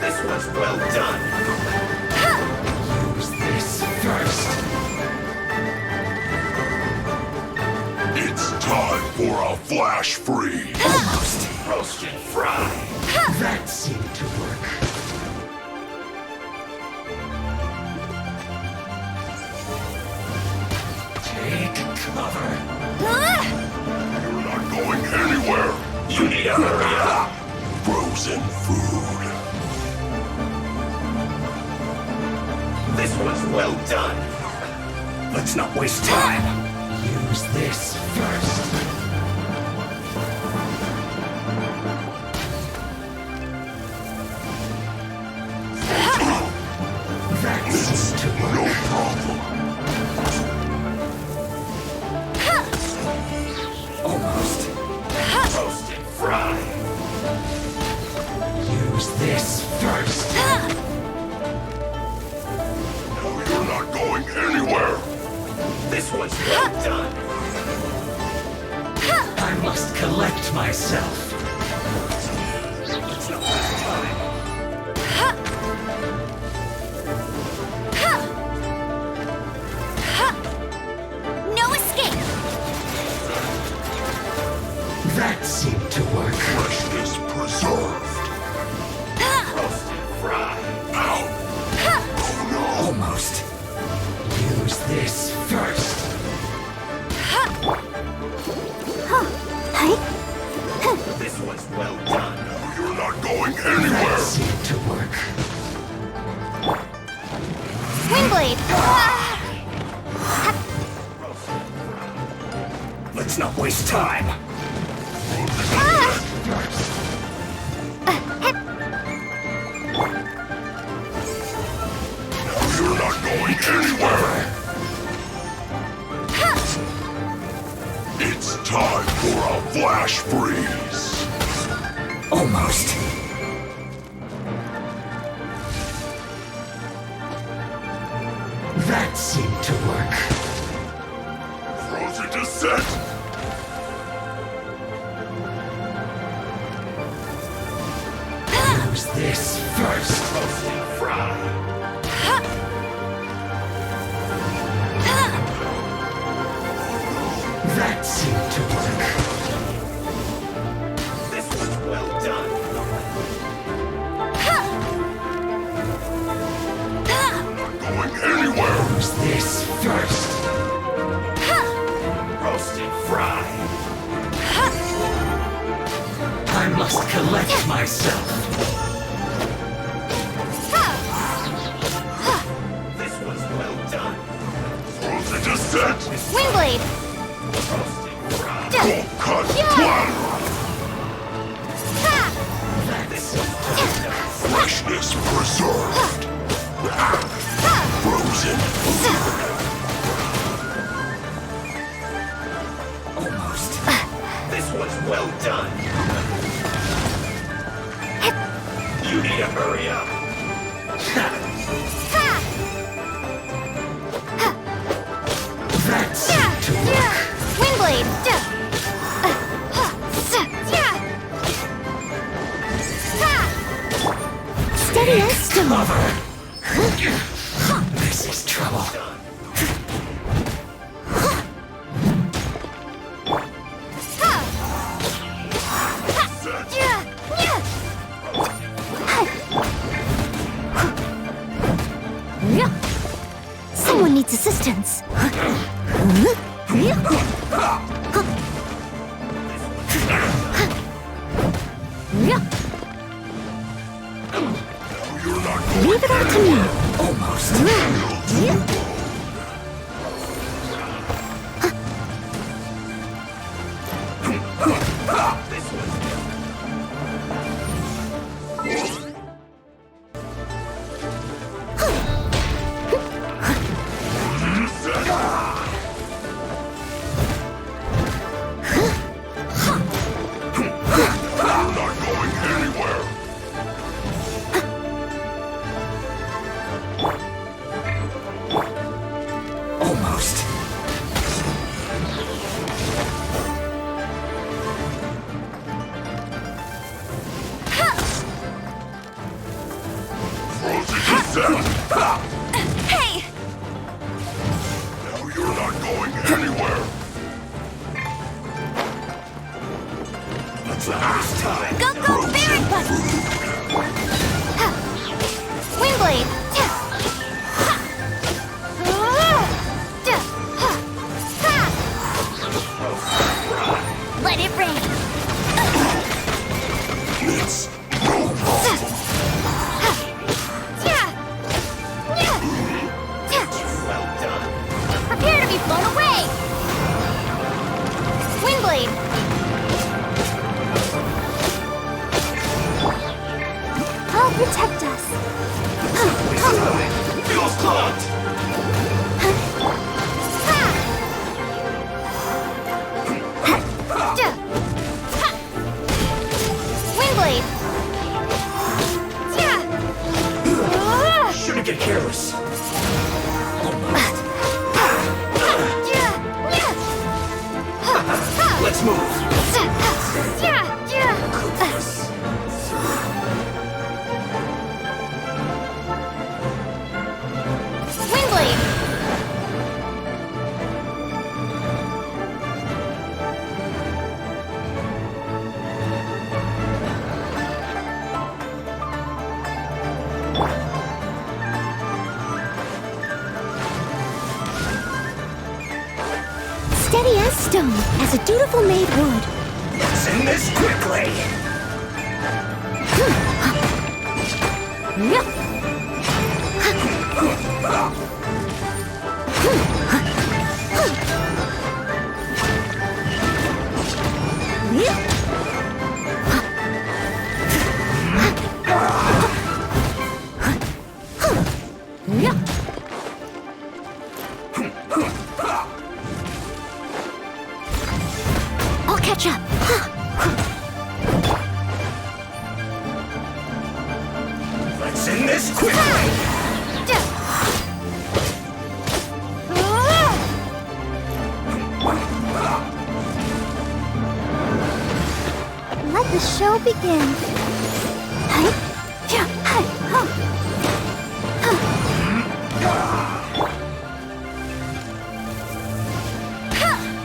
S10: This was well done. Use this first. It's time for a flash freeze. Almost. Roasted fry. That seemed to work. Take cover. You're not going anywhere. You need to hurry up. Frozen food. This was well done. Let's not waste time. Use this first. That's no problem. Almost. Roasted fry. Use this first. No, you're not going anywhere. This was well done. I must collect myself. Let's not waste time.
S1: No escape!
S10: That seemed to work. Freshness preserved. Roasted fry. Ow! Oh no! Almost. Use this first. This was well done. No, you're not going anywhere. That seemed to work.
S1: Swing blade!
S10: Let's not waste time. You're not going anywhere. It's time for a flash freeze. Almost. That seemed to work. Frozen descent. Use this first. Roasted fry. That seemed to work. This was well done. Not going anywhere. Use this first. Roasted fry. I must collect myself. This was well done. Frozen descent.
S1: Swing blade!
S10: Don't cut blood. Freshness preserved. Frozen food. Almost. This was well done. You need to hurry up. That seemed to work.
S1: Swing blade!
S2: Steady as stone.
S10: Cover. This is trouble.
S2: Someone needs assistance.
S10: You're not
S2: Leave it all to me.
S10: almost.
S1: Go, go, Spirit Button! Windblade! Let it rain!
S10: It's no problem.
S1: Prepare to be blown away! Windblade! I'll protect us.
S10: Feels clogged.
S1: Windblade!
S10: Shouldn't get careless. Let's move.
S1: Windblade!
S2: Steady as stone, as a dutiful maid would.
S10: Let's end this quickly.
S2: I'll catch up.
S10: Let's end this quickly.
S2: Let the show begin.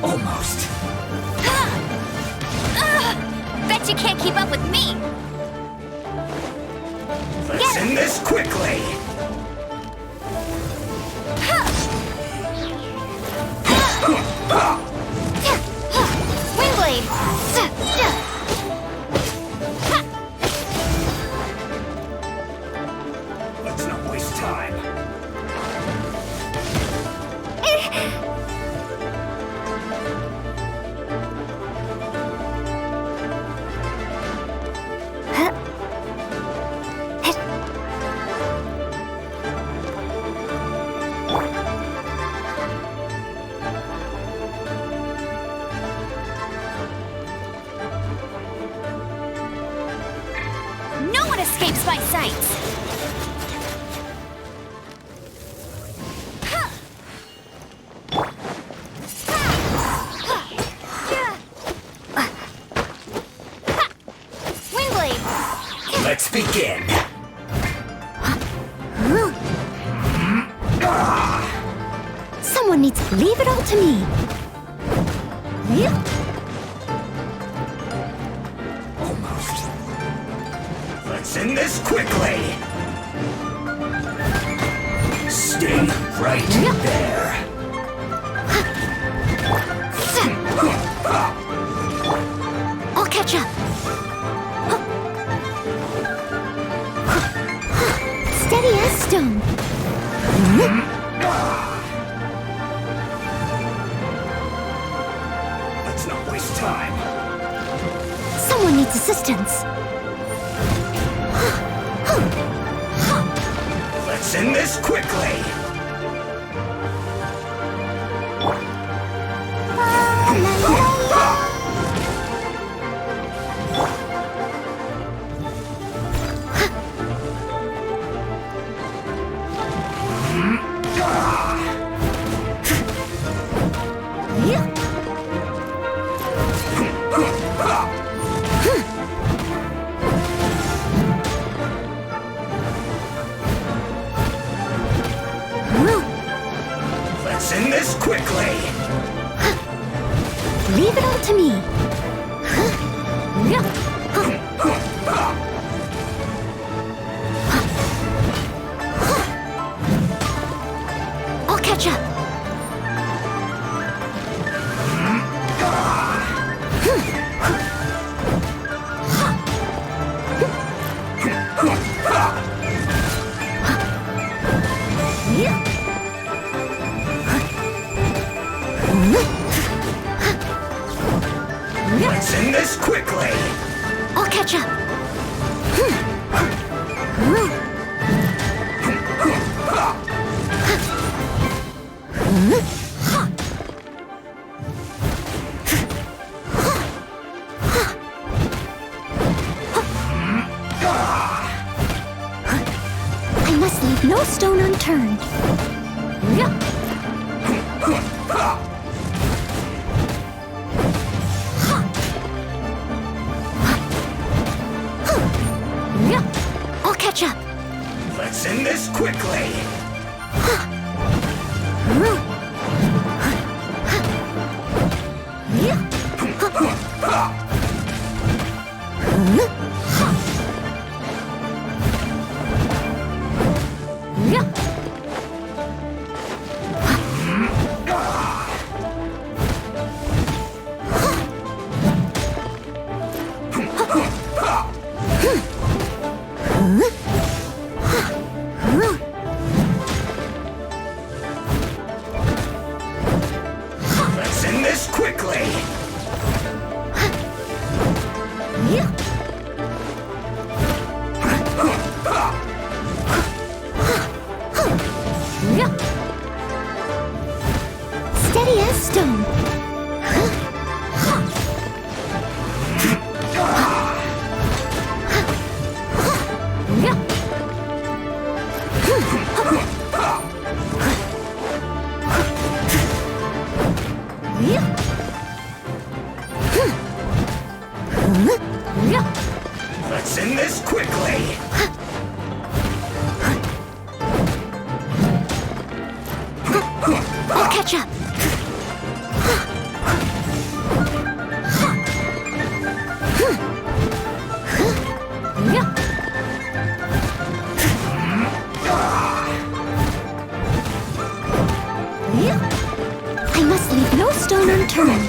S10: Almost.
S1: Bet you can't keep up with me!
S10: Let's end this quickly.
S1: Windblade!
S10: Let's not waste time.
S1: No one escapes my sights! Windblade!
S10: Let's begin.
S2: Someone needs to leave it all to me.
S10: Almost. Let's end this quickly. Stay right there.
S2: I'll catch up. Steady as stone.
S10: Let's not waste time.
S2: Someone needs assistance.
S10: Let's end this quickly. Let's end this quickly.
S2: Leave it all to me. I'll catch up.
S10: Let's end this quickly!
S2: I'll catch up. I must leave no stone unturned. I'll catch up.
S10: Let's end this quickly! Let's end this quickly!
S2: Steady as stone.
S10: Let's end this quickly!
S2: I'll catch up. I must leave no stone unturned.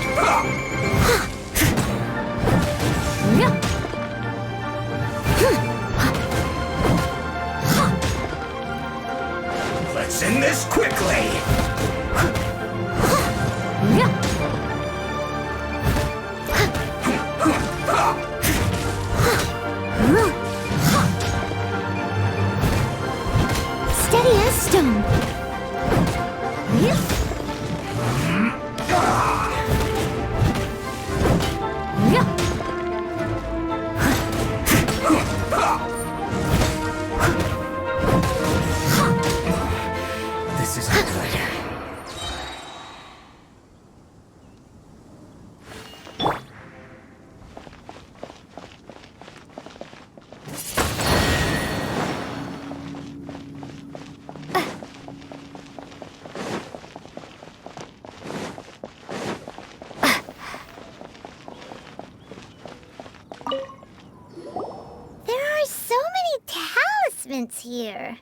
S10: Let's end this quickly!
S2: Steady as stone.
S10: This isn't good.
S2: There are so many talismans here.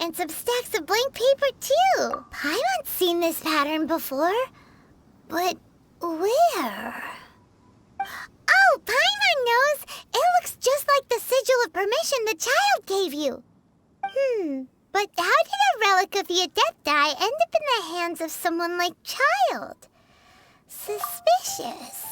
S2: And some stacks of blank paper, too. Paimon's seen this pattern before. But where? Oh, Paimon knows! It looks just like the sigil of permission the child gave you. But how did a relic of the Adepti end up in the hands of someone like Child? Suspicious.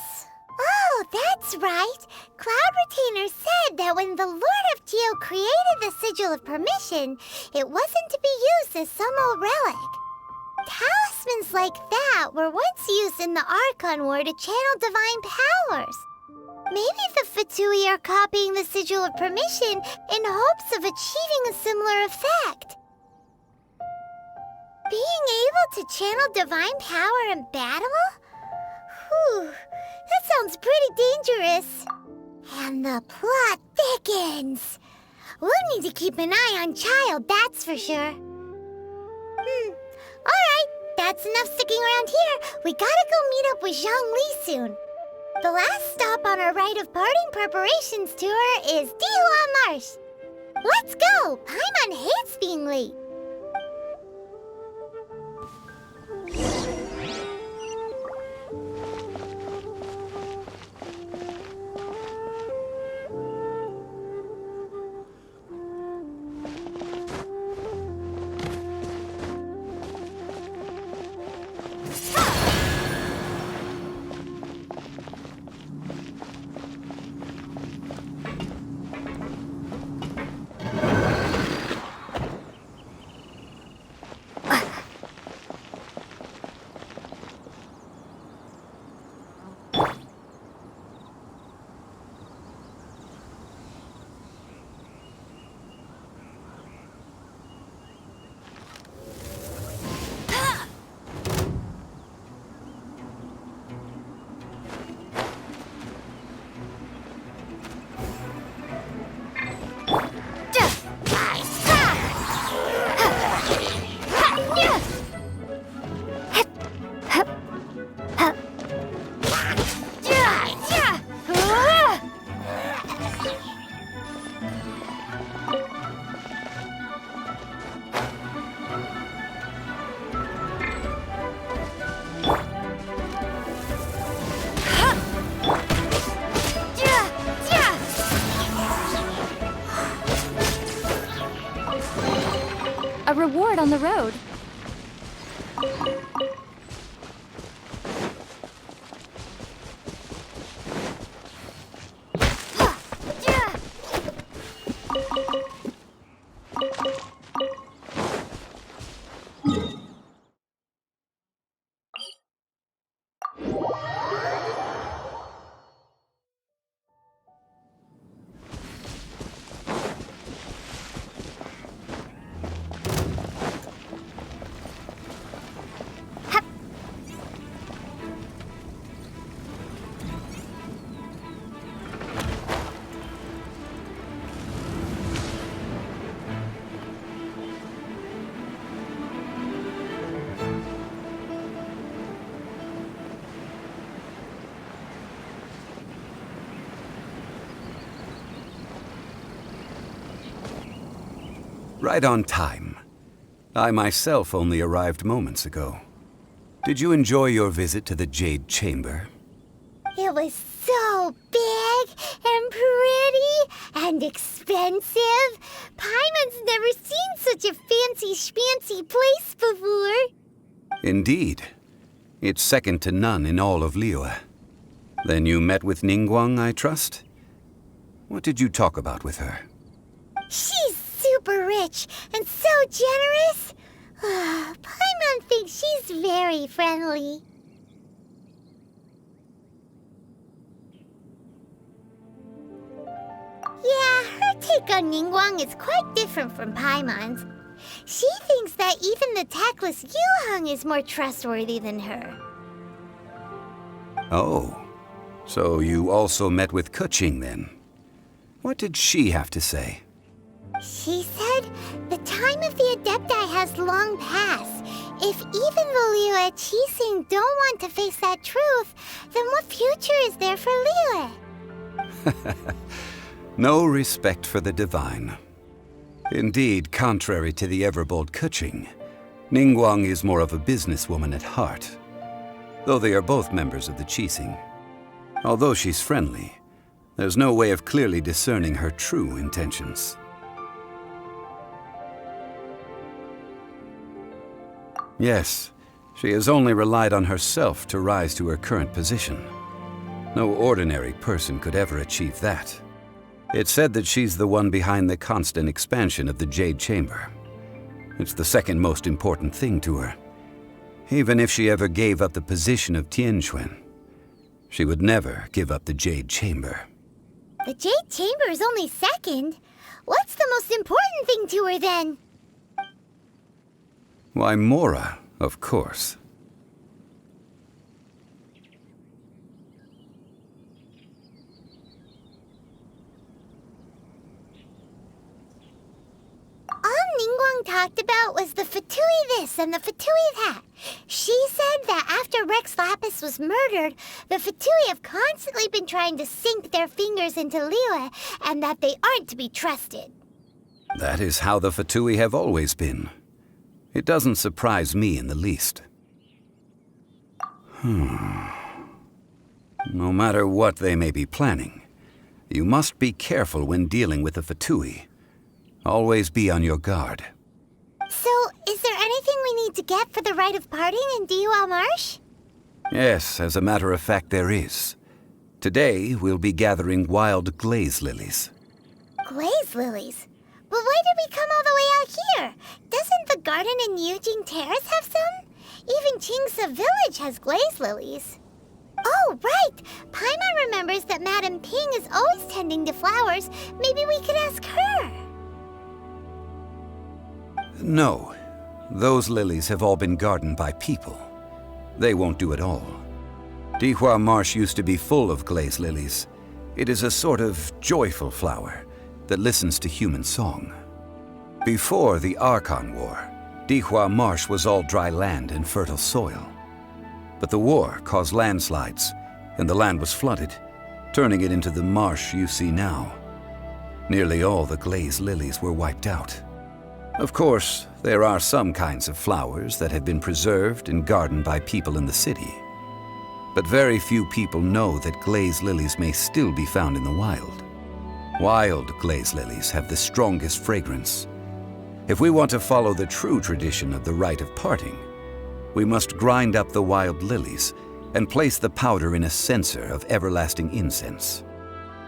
S2: Oh, that's right. Cloud Retainer said that when the Lord of Geo created the Sigil of Permission, it wasn't to be used as some old relic. Talismans like that were once used in the Archon War to channel divine powers. Maybe the Fatui are copying the Sigil of Permission in hopes of achieving a similar effect. Being able to channel divine power in battle? Whew, that sounds pretty dangerous. And the plot thickens. We'll need to keep an eye on Child, that's for sure. Alright, that's enough sticking around here. We gotta go meet up with Zhang Li soon. The last stop on our rite of parting preparations tour is Dihua Marsh. Let's go! Paimon hates being late.
S3: A reward on the road.
S11: Right on time. I myself only arrived moments ago. Did you enjoy your visit to the Jade Chamber?
S2: It was so big and pretty and expensive. Paimon's never seen such a fancy schmancy place before.
S11: Indeed. It's second to none in all of Liyue. Then you met with Ningguang, I trust? What did you talk about with her?
S2: She's super rich and so generous. Paimon thinks she's very friendly. Yeah, her take on Ningguang is quite different from Paimon's. She thinks that even the tactless Yuheng is more trustworthy than her.
S11: Oh, so you also met with Keqing then? What did she have to say?
S2: She said the time of the Adepti has long passed. If even the Liyue Qixing don't want to face that truth, then what future is there for Liyue?
S11: No respect for the divine. Indeed, contrary to the ever-bold Keqing, Ningguang is more of a businesswoman at heart, though they are both members of the Qixing. Although she's friendly, there's no way of clearly discerning her true intentions. Yes, she has only relied on herself to rise to her current position. No ordinary person could ever achieve that. It's said that she's the one behind the constant expansion of the Jade Chamber. It's the second most important thing to her. Even if she ever gave up the position of Tianquan, she would never give up the Jade Chamber.
S2: The Jade Chamber is only second. What's the most important thing to her then?
S11: Why, Mora, of course.
S2: All Ningguang talked about was the Fatui this and the Fatui that. She said that after Rex Lapis was murdered, the Fatui have constantly been trying to sink their fingers into Liyue, and that they aren't to be trusted.
S11: That is how the Fatui have always been. It doesn't surprise me in the least. No matter what they may be planning, you must be careful when dealing with the Fatui. Always be on your guard.
S2: So, is there anything we need to get for the rite of parting in Dihua Marsh?
S11: Yes, as a matter of fact, there is. Today, we'll be gathering wild glaze lilies.
S2: Glaze lilies? But why did we come all the way out here? Doesn't the garden in Yujing Terrace have some? Even Qingse Village has glaze lilies. Oh, right! Paimon remembers that Madame Ping is always tending to flowers. Maybe we could ask her.
S11: No. Those lilies have all been gardened by people. They won't do it all. Dihua Marsh used to be full of glaze lilies. It is a sort of joyful flower that listens to human song. Before the Archon War, Dihua Marsh was all dry land and fertile soil. But the war caused landslides, and the land was flooded, turning it into the marsh you see now. Nearly all the glaze lilies were wiped out. Of course, there are some kinds of flowers that have been preserved and gardened by people in the city. But very few people know that glaze lilies may still be found in the wild. Wild glaze lilies have the strongest fragrance. If we want to follow the true tradition of the rite of parting, we must grind up the wild lilies and place the powder in a censer of everlasting incense.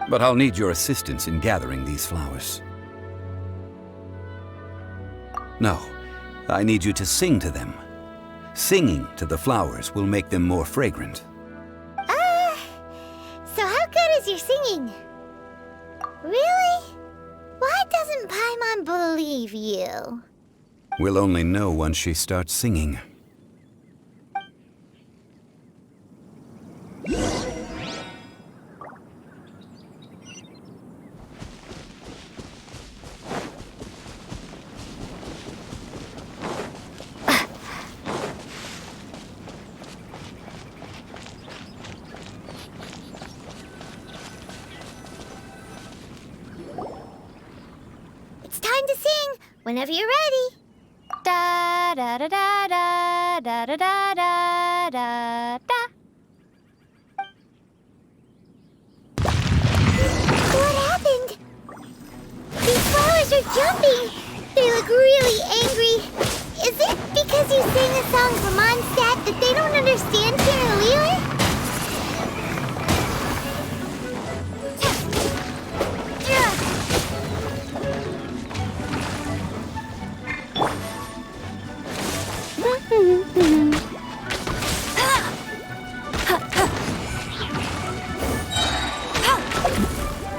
S11: But I'll need your assistance in gathering these flowers. No, I need you to sing to them. Singing to the flowers will make them more fragrant.
S2: So how good is your singing? Really? Why doesn't Paimon believe you?
S11: We'll only know once she starts singing.
S2: It's time to sing, whenever you're ready.
S1: Da da da da da da da da da da da.
S2: What happened? These flowers are jumping. They look really angry. Is it because you sang a song for Mondstadt that they don't understand here in Liyue?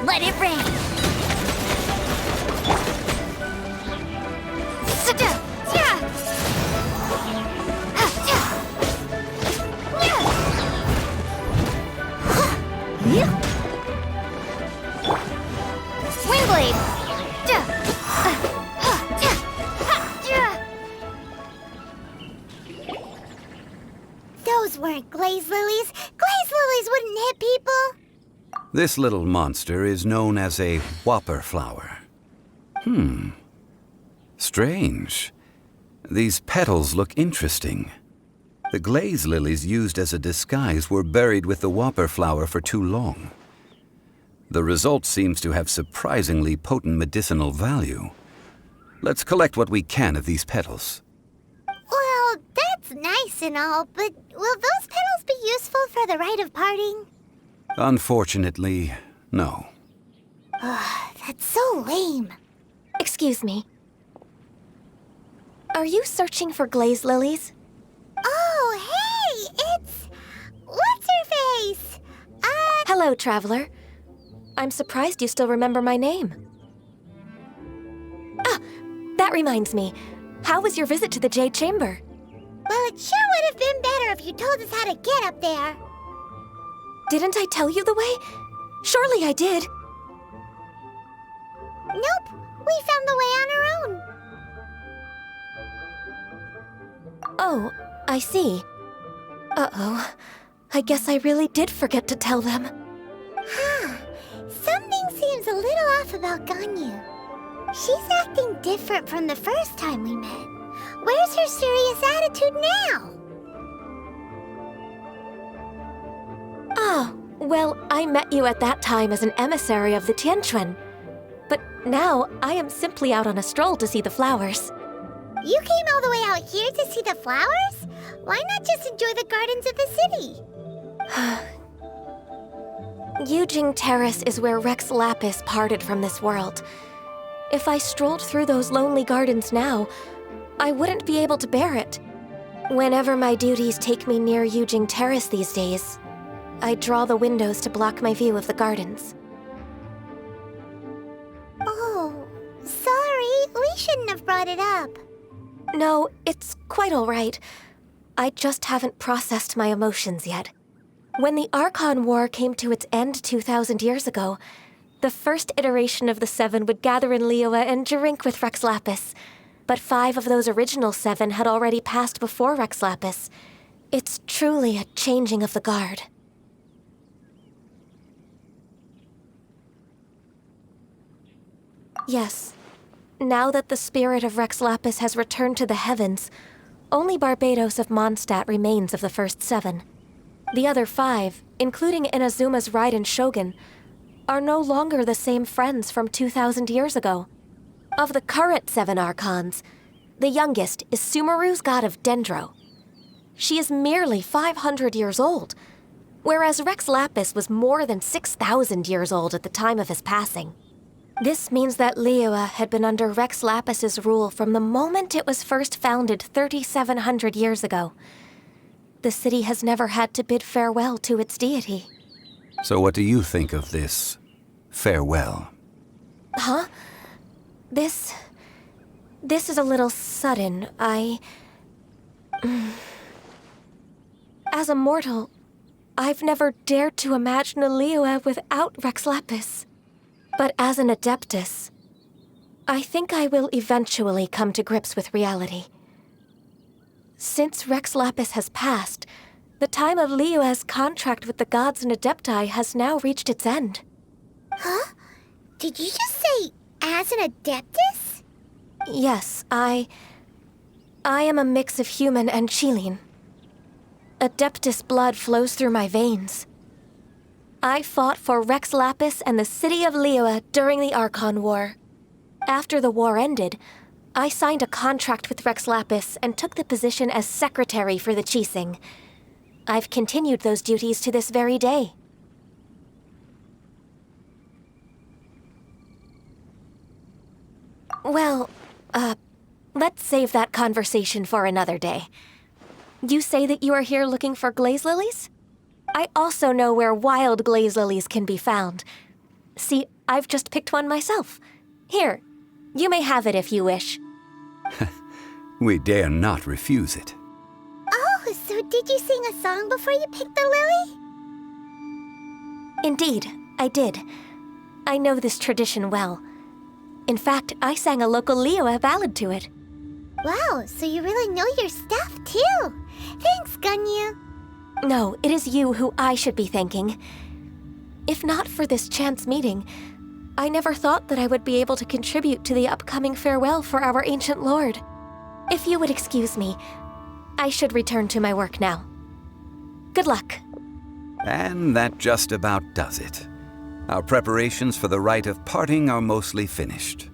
S1: Let it rain. Windblade.
S2: Those weren't glaze lilies. Glaze lilies wouldn't hit people.
S11: This little monster is known as a whopper flower. Strange. These petals look interesting. The glaze lilies used as a disguise were buried with the whopper flower for too long. The result seems to have surprisingly potent medicinal value. Let's collect what we can of these petals.
S2: Well, that's nice and all, but will those petals be useful for the rite of parting?
S11: Unfortunately, no.
S2: That's so lame.
S12: Excuse me. Are you searching for glaze lilies?
S2: Oh, hey, it's... What's-her-face?
S12: Hello, traveler. I'm surprised you still remember my name. Ah, that reminds me. How was your visit to the Jade Chamber?
S2: Well, it sure would have been better if you told us how to get up there.
S12: Didn't I tell you the way? Surely I did.
S2: Nope, we found the way on our own.
S12: Oh, I see. Uh-oh. I guess I really did forget to tell them.
S2: Huh. Something seems a little off about Ganyu. She's acting different from the first time we met. Where's her serious attitude now?
S12: Ah, well, I met you at that time as an emissary of the Tianquan. But now, I am simply out on a stroll to see the flowers.
S2: You came all the way out here to see the flowers? Why not just enjoy the gardens of the city?
S12: Yujing Terrace is where Rex Lapis parted from this world. If I strolled through those lonely gardens now, I wouldn't be able to bear it. Whenever my duties take me near Yujing Terrace these days, I draw the windows to block my view of the gardens.
S2: Oh, sorry. We shouldn't have brought it up.
S12: No, it's quite all right. I just haven't processed my emotions yet. When the Archon War came to its end 2,000 years ago, the first iteration of the Seven would gather in Liyue and drink with Rex Lapis. But 5 of those original 7 had already passed before Rex Lapis. It's truly a changing of the guard. Yes. Now that the spirit of Rex Lapis has returned to the heavens, only Barbados of Mondstadt remains of the first 7. The other 5, including Inazuma's Raiden Shogun, are no longer the same friends from 2,000 years ago. Of the current 7 Archons, the youngest is Sumeru's god of Dendro. She is merely 500 years old, whereas Rex Lapis was more than 6,000 years old at the time of his passing. This means that Liyue had been under Rex Lapis's rule from the moment it was first founded 3,700 years ago. The city has never had to bid farewell to its deity.
S11: So what do you think of this farewell?
S12: Huh? This is a little sudden. As a mortal, I've never dared to imagine a Liyue without Rex Lapis. But as an Adeptus, I think I will eventually come to grips with reality. Since Rex Lapis has passed, the time of Liyue's contract with the gods and Adepti has now reached its end.
S2: Huh? Did you just say, as an Adeptus?
S12: Yes, I am a mix of human and Qilin. Adeptus blood flows through my veins. I fought for Rex Lapis and the city of Liyue during the Archon War. After the war ended, I signed a contract with Rex Lapis and took the position as secretary for the Qixing. I've continued those duties to this very day. Well, let's save that conversation for another day. You say that you are here looking for glaze lilies? I also know where wild glaze lilies can be found. See, I've just picked one myself. Here, you may have it if you wish.
S11: We dare not refuse it.
S2: Oh, so did you sing a song before you picked the lily?
S12: Indeed, I did. I know this tradition well. In fact, I sang a local Liyue ballad to it.
S2: Wow, so you really know your stuff, too. Thanks, Ganyu.
S12: No, it is you who I should be thanking. If not for this chance meeting, I never thought that I would be able to contribute to the upcoming farewell for our ancient lord. If you would excuse me, I should return to my work now. Good luck.
S11: And that just about does it. Our preparations for the rite of parting are mostly finished.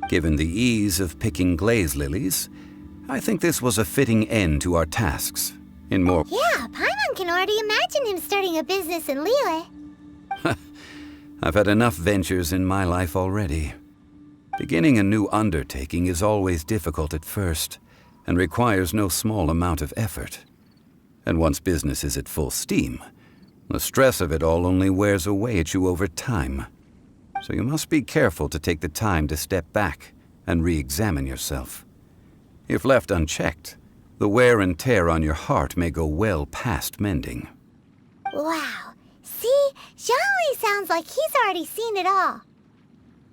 S11: Given the ease of picking glaze lilies, I think this was a fitting end to our tasks. In more...
S2: Yeah, Paimon can already imagine him starting a business in Liyue.
S11: I've had enough ventures in my life already. Beginning a new undertaking is always difficult at first, and requires no small amount of effort. And once business is at full steam, the stress of it all only wears away at you over time. So you must be careful to take the time to step back and re-examine yourself. If left unchecked, the wear and tear on your heart may go well past mending.
S2: Wow. See? Zhongli sounds like he's already seen it all.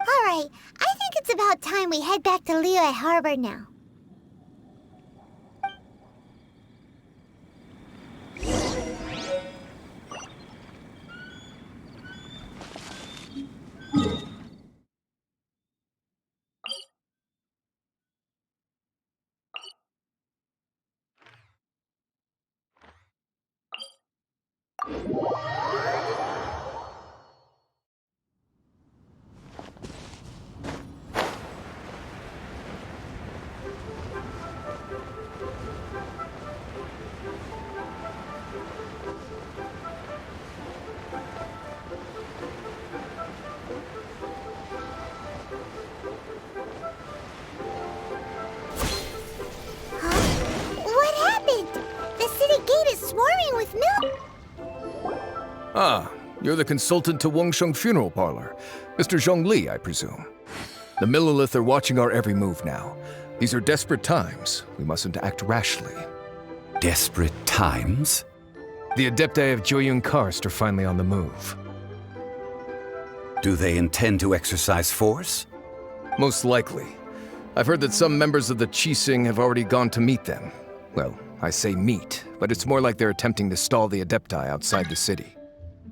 S2: All right, I think it's about time we head back to Liyue Harbor now. What happened? The city gate is swarming with milk.
S4: Ah, you're the consultant to Wangsheng Funeral Parlor. Mr. Zhongli, I presume. The Millilith are watching our every move now. These are desperate times. We mustn't act rashly.
S11: Desperate times?
S4: The Adepti of Joyun Karst are finally on the move.
S11: Do they intend to exercise force?
S4: Most likely. I've heard that some members of the Qixing have already gone to meet them. Well, I say meet, but it's more like they're attempting to stall the Adepti outside the city.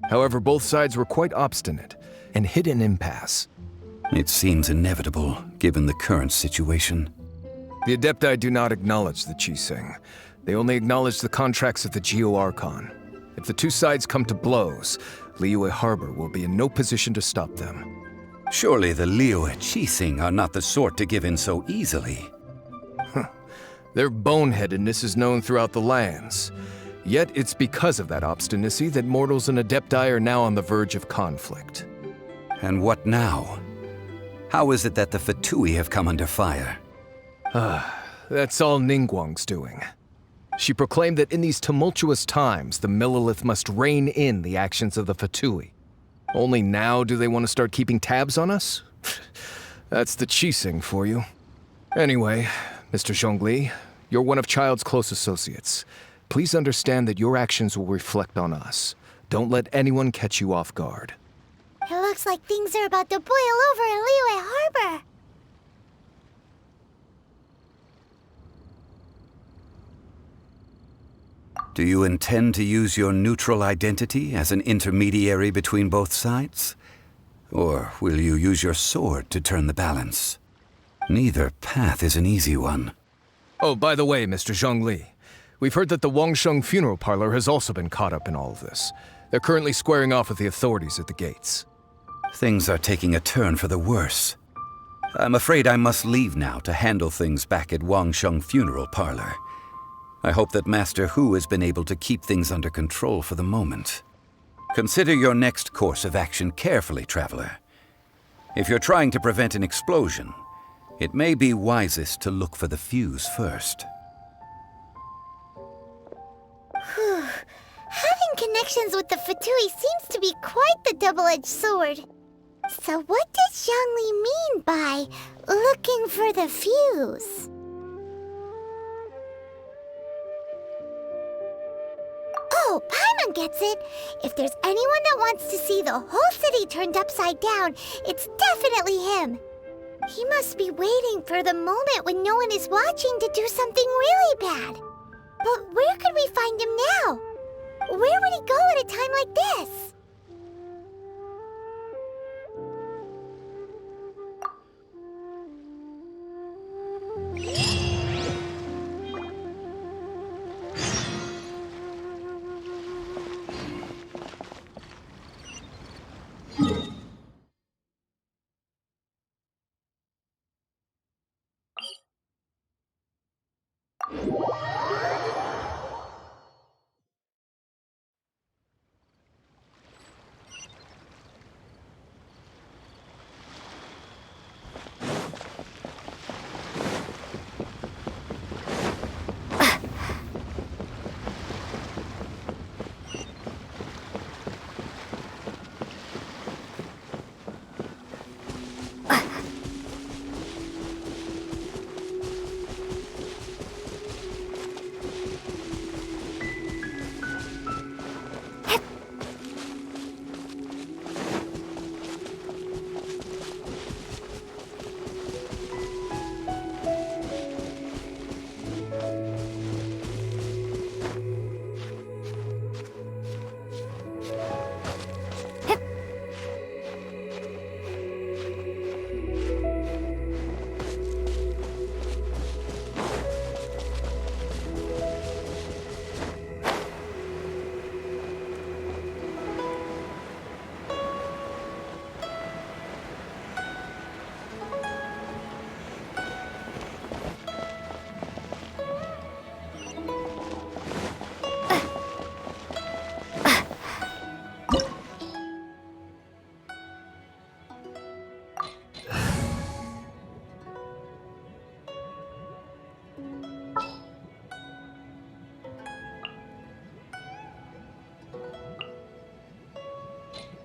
S4: However, both sides were quite obstinate and hit an impasse.
S11: It seems inevitable, given the current situation.
S4: The Adepti do not acknowledge the Qixing. They only acknowledge the contracts of the Geo-Archon. If the two sides come to blows, Liyue Harbor will be in no position to stop them.
S11: Surely the Liyue Qixing are not the sort to give in so easily.
S4: Their boneheadedness is known throughout the lands. Yet it's because of that obstinacy that mortals and Adepti are now on the verge of conflict.
S11: And what now? How is it that the Fatui have come under fire?
S4: That's all Ningguang's doing. She proclaimed that in these tumultuous times, the Millilith must rein in the actions of the Fatui. Only now do they want to start keeping tabs on us? That's the Qixing for you. Anyway, Mr. Zhongli, you're one of Child's close associates. Please understand that your actions will reflect on us. Don't let anyone catch you off guard.
S2: It looks like things are about to boil over in Liyue Harbor.
S11: Do you intend to use your neutral identity as an intermediary between both sides? Or will you use your sword to turn the balance? Neither path is an easy one.
S4: Oh, by the way, Mr. Zhongli, we've heard that the Wangsheng Funeral Parlor has also been caught up in all of this. They're currently squaring off with the authorities at the gates.
S11: Things are taking a turn for the worse. I'm afraid I must leave now to handle things back at Wangsheng Funeral Parlor. I hope that Master Hu has been able to keep things under control for the moment. Consider your next course of action carefully, Traveler. If you're trying to prevent an explosion, it may be wisest to look for the fuse first.
S2: Having connections with the Fatui seems to be quite the double-edged sword. So what does Zhongli mean by looking for the fuse? Oh, Paimon gets it. If there's anyone that wants to see the whole city turned upside down, it's definitely him. He must be waiting for the moment when no one is watching to do something really bad. But where could we find him now? Where would he go at a time like this?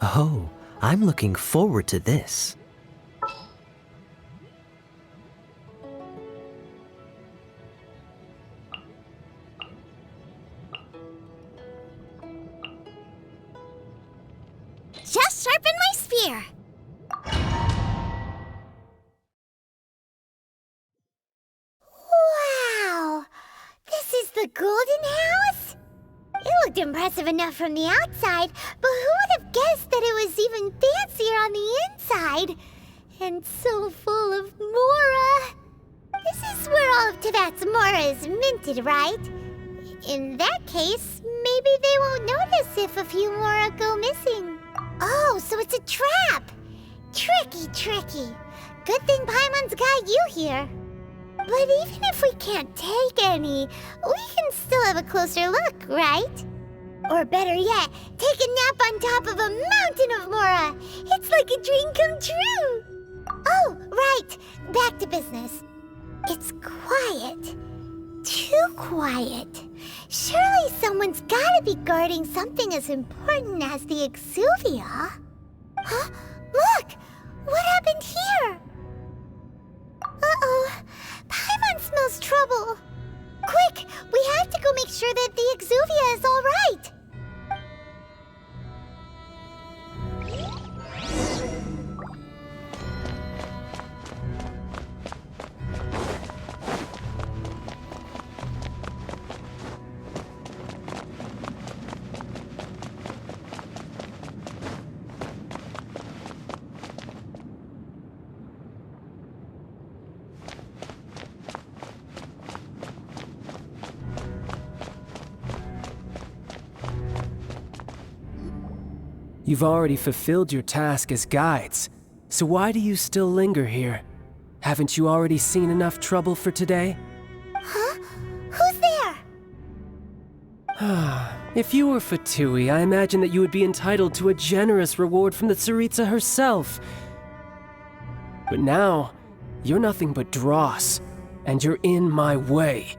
S13: Oh, I'm looking forward to this.
S2: Just sharpen my spear. Wow! This is the Golden House? It looked impressive enough from the outside, but who would have guessed that it was even fancier on the inside? And so full of Mora. This is where all of Teyvat's Mora is minted, right? In that case, maybe they won't notice if a few Mora go missing. Oh, so it's a trap! Tricky, tricky. Good thing Paimon's got you here. But even if we can't take any, we can still have a closer look, right? Or better yet, take a nap on top of a mountain of Mora. It's like a dream come true. Oh, right. Back to business. It's quiet. Too quiet. Surely someone's gotta be guarding something as important as the Exuvia. Huh? Look! What happened here? Uh-oh. Paimon smells trouble. Quick! We have to go make sure that the Exuvia is all right.
S14: You've already fulfilled your task as guides, so why do you still linger here? Haven't you already seen enough trouble for today?
S2: Huh? Who's there?
S14: If you were Fatui, I imagine that you would be entitled to a generous reward from the Tsaritsa herself. But now, you're nothing but dross, and you're in my way.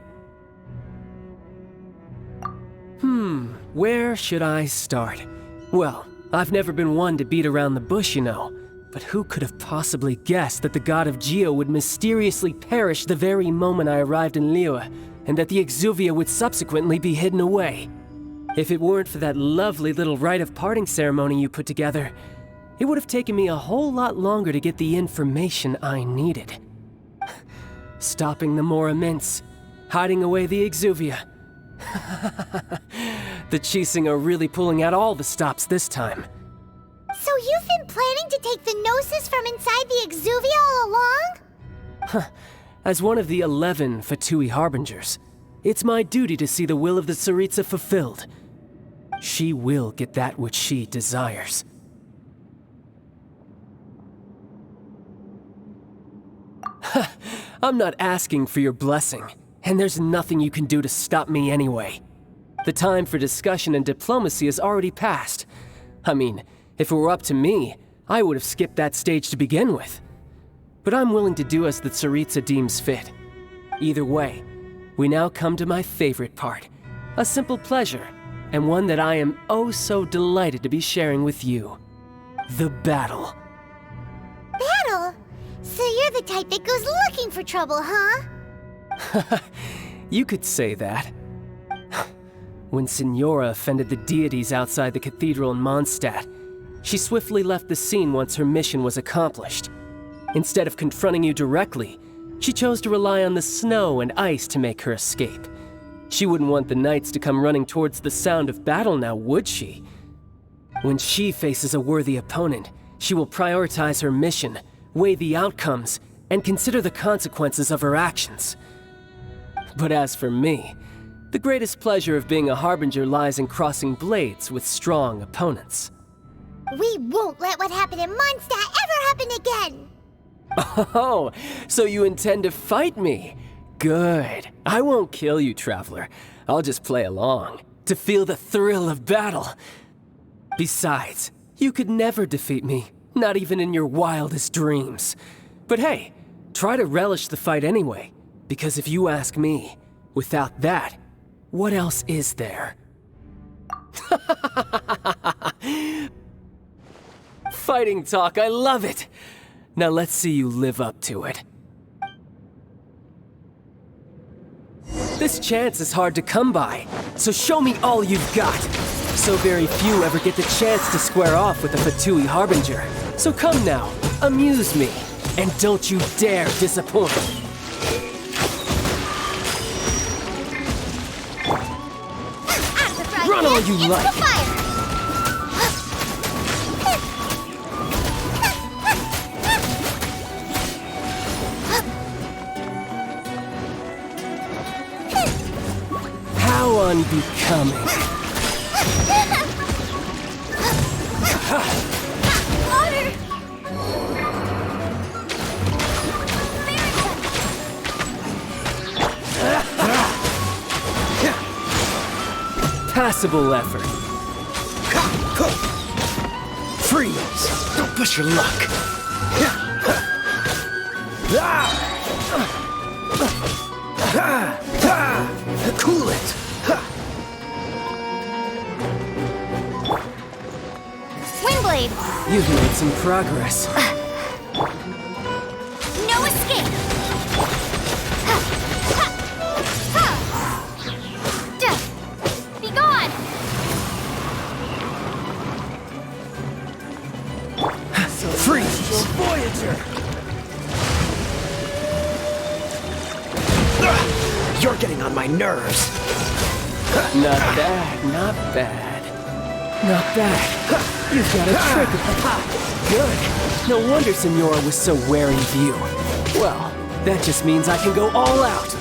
S14: Where should I start? Well, I've never been one to beat around the bush, you know. But who could have possibly guessed that the god of Geo would mysteriously perish the very moment I arrived in Liyue, and that the Exuvia would subsequently be hidden away? If it weren't for that lovely little rite of parting ceremony you put together, it would have taken me a whole lot longer to get the information I needed. Stopping the Mora Mints, hiding away the Exuvia. The Qixing are really pulling out all the stops this time.
S2: So you've been planning to take the Gnosis from inside the Exuvia all along?
S14: As one of the 11 Fatui Harbingers, it's my duty to see the will of the Tsaritsa fulfilled. She will get that which she desires. I'm not asking for your blessing, and there's nothing you can do to stop me anyway. The time for discussion and diplomacy has already passed. I mean, if it were up to me, I would have skipped that stage to begin with. But I'm willing to do as the Tsaritsa deems fit. Either way, we now come to my favorite part. A simple pleasure, and one that I am oh so delighted to be sharing with you. The battle.
S2: Battle? So you're the type that goes looking for trouble, huh?
S14: You could say that. When Signora offended the deities outside the cathedral in Mondstadt, she swiftly left the scene once her mission was accomplished. Instead of confronting you directly, she chose to rely on the snow and ice to make her escape. She wouldn't want the knights to come running towards the sound of battle now, would she? When she faces a worthy opponent, she will prioritize her mission, weigh the outcomes, and consider the consequences of her actions. But as for me, the greatest pleasure of being a Harbinger lies in crossing blades with strong opponents.
S2: We won't let what happened in Mondstadt ever happen again!
S14: Oh, so you intend to fight me? Good. I won't kill you, Traveler. I'll just play along, to feel the thrill of battle. Besides, you could never defeat me, not even in your wildest dreams. But hey, try to relish the fight anyway, because if you ask me, without that, what else is there? Fighting talk, I love it! Now let's see you live up to it. This chance is hard to come by, so show me all you've got. So very few ever get the chance to square off with the Fatui Harbinger. So come now, amuse me, and don't you dare disappoint. Run all you like! How unbecoming. Passable effort. Freeze! Don't push your luck. Cool it.
S1: Wingblade!
S14: You've made some progress.
S1: No escape! Be gone!
S14: Freeze! Voyager!
S13: You're getting on my nerves.
S14: Not bad, not bad. Not bad. You've got a trick of the pot. Good. No wonder Senora was so wary of you. Well, that just means I can go all out.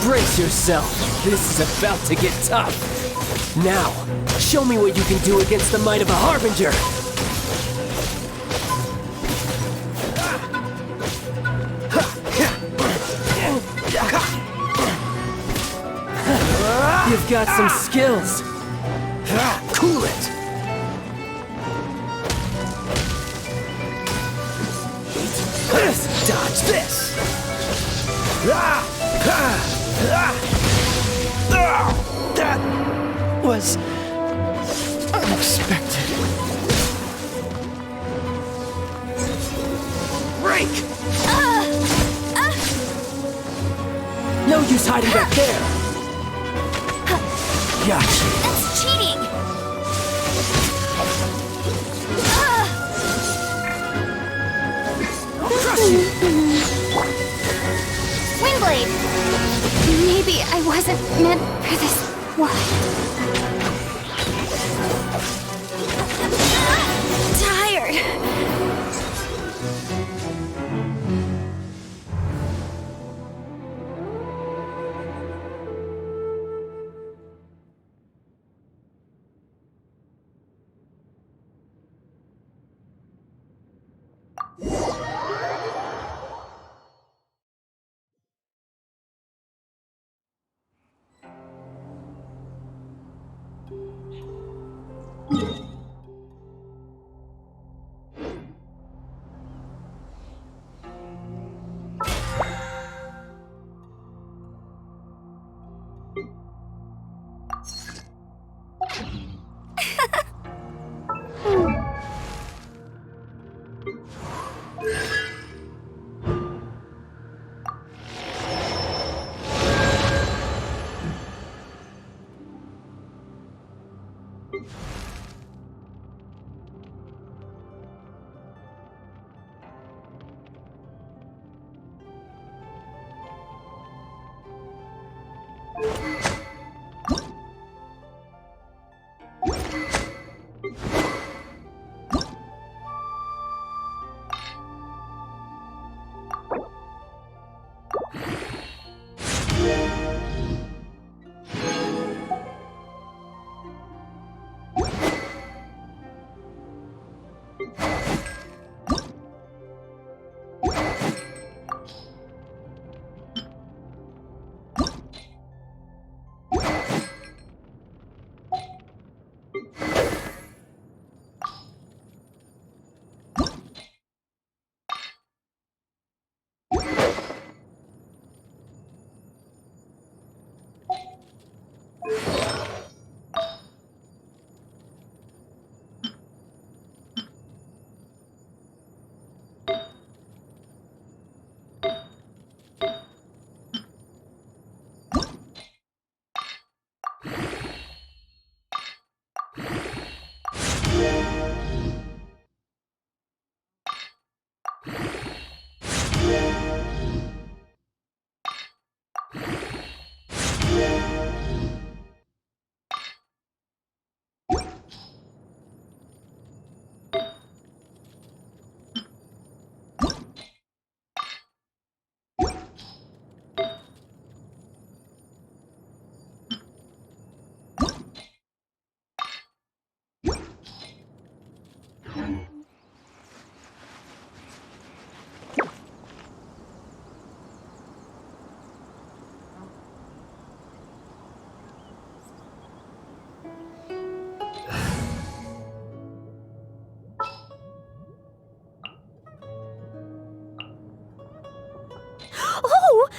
S14: Brace yourself. This is about to get tough. Now, show me what you can do against the might of a Harbinger. You've got some skills.
S13: Cool it. Dodge this. That was unexpected. Break.
S14: No use hiding back there. Gotcha.
S1: That's cheating!
S14: Crush you.
S1: Windblade! Maybe I wasn't meant for this. What? Tired.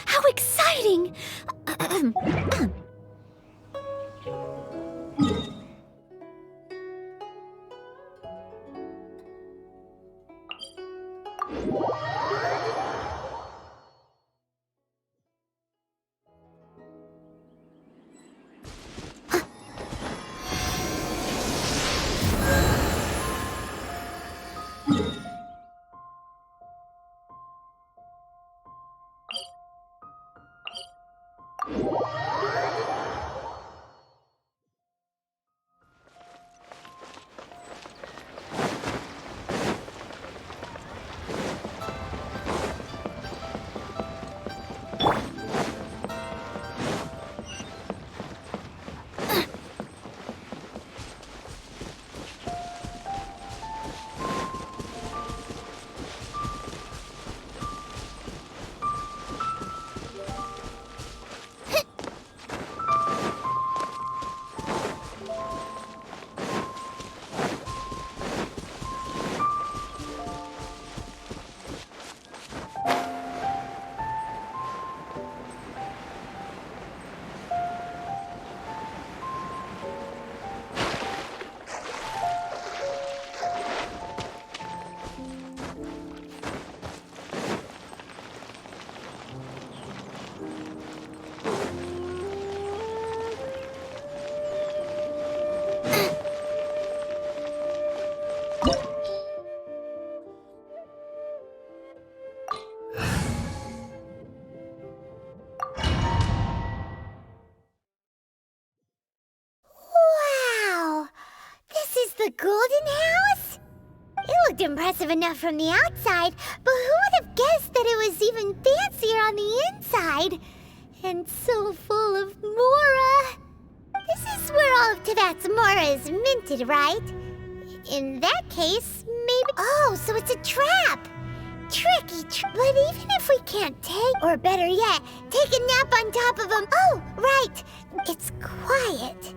S3: How exciting!
S2: Wow! This is the Golden House? It looked impressive enough from the outside, but who would have guessed that it was even fancier on the inside? And so full of Mora. This is where all of Teyvat's Mora is minted, right? In that case, maybe... Oh, so it's a trap! Tricky, but even if we can't take, or better yet, take a nap on top of them... Oh, right! It's quiet.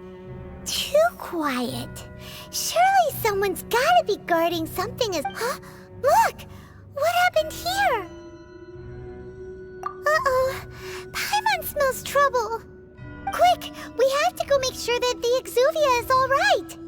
S2: Too quiet. Surely someone's gotta be guarding something as... Huh? Look! What happened here? Uh-oh. Paimon smells trouble. Quick! We have to go make sure that the Exuvia is all right.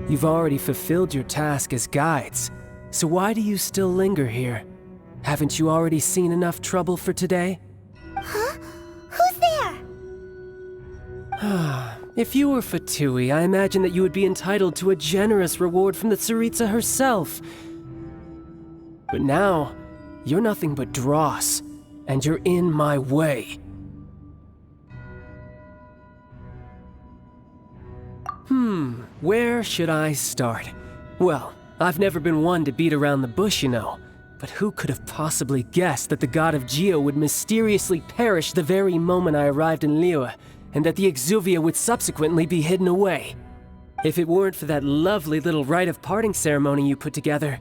S14: You've already fulfilled your task as guides, so why do you still linger here? Haven't you already seen enough trouble for today?
S2: Huh? Who's there?
S14: If you were Fatui, I imagine that you would be entitled to a generous reward from the Tsaritsa herself. But now, you're nothing but dross, and you're in my way. Where should I start? Well, I've never been one to beat around the bush, you know. But who could have possibly guessed that the god of Geo would mysteriously perish the very moment I arrived in Liyue, and that the Exuvia would subsequently be hidden away? If it weren't for that lovely little rite of parting ceremony you put together,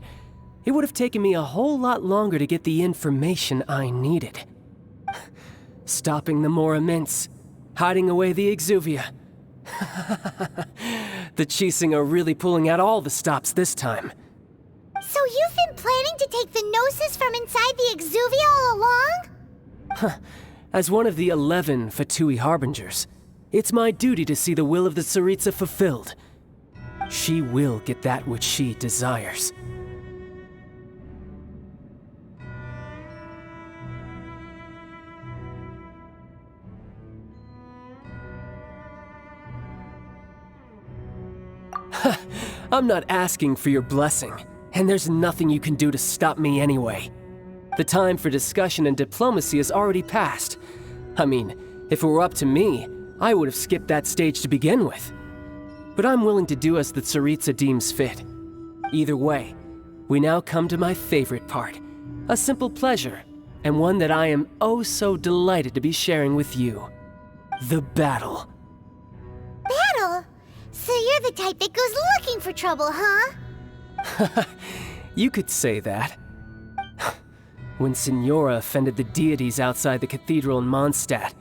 S14: it would have taken me a whole lot longer to get the information I needed. Stopping the Mora mints, hiding away the Exuvia. The Qixing are really pulling out all the stops this time.
S2: So you've been planning to take the Gnosis from inside the Exuvia all along?
S14: As one of the 11 Fatui Harbingers, it's my duty to see the will of the Tsaritsa fulfilled. She will get that which she desires. I'm not asking for your blessing. And there's nothing you can do to stop me anyway. The time for discussion and diplomacy has already passed. I mean, if it were up to me, I would have skipped that stage to begin with. But I'm willing to do as the Tsaritsa deems fit. Either way, we now come to my favorite part. A simple pleasure, and one that I am oh so delighted to be sharing with you. The battle.
S2: Battle? So you're the type that goes looking for trouble, huh?
S14: You could say that. When Signora offended the deities outside the cathedral in Mondstadt,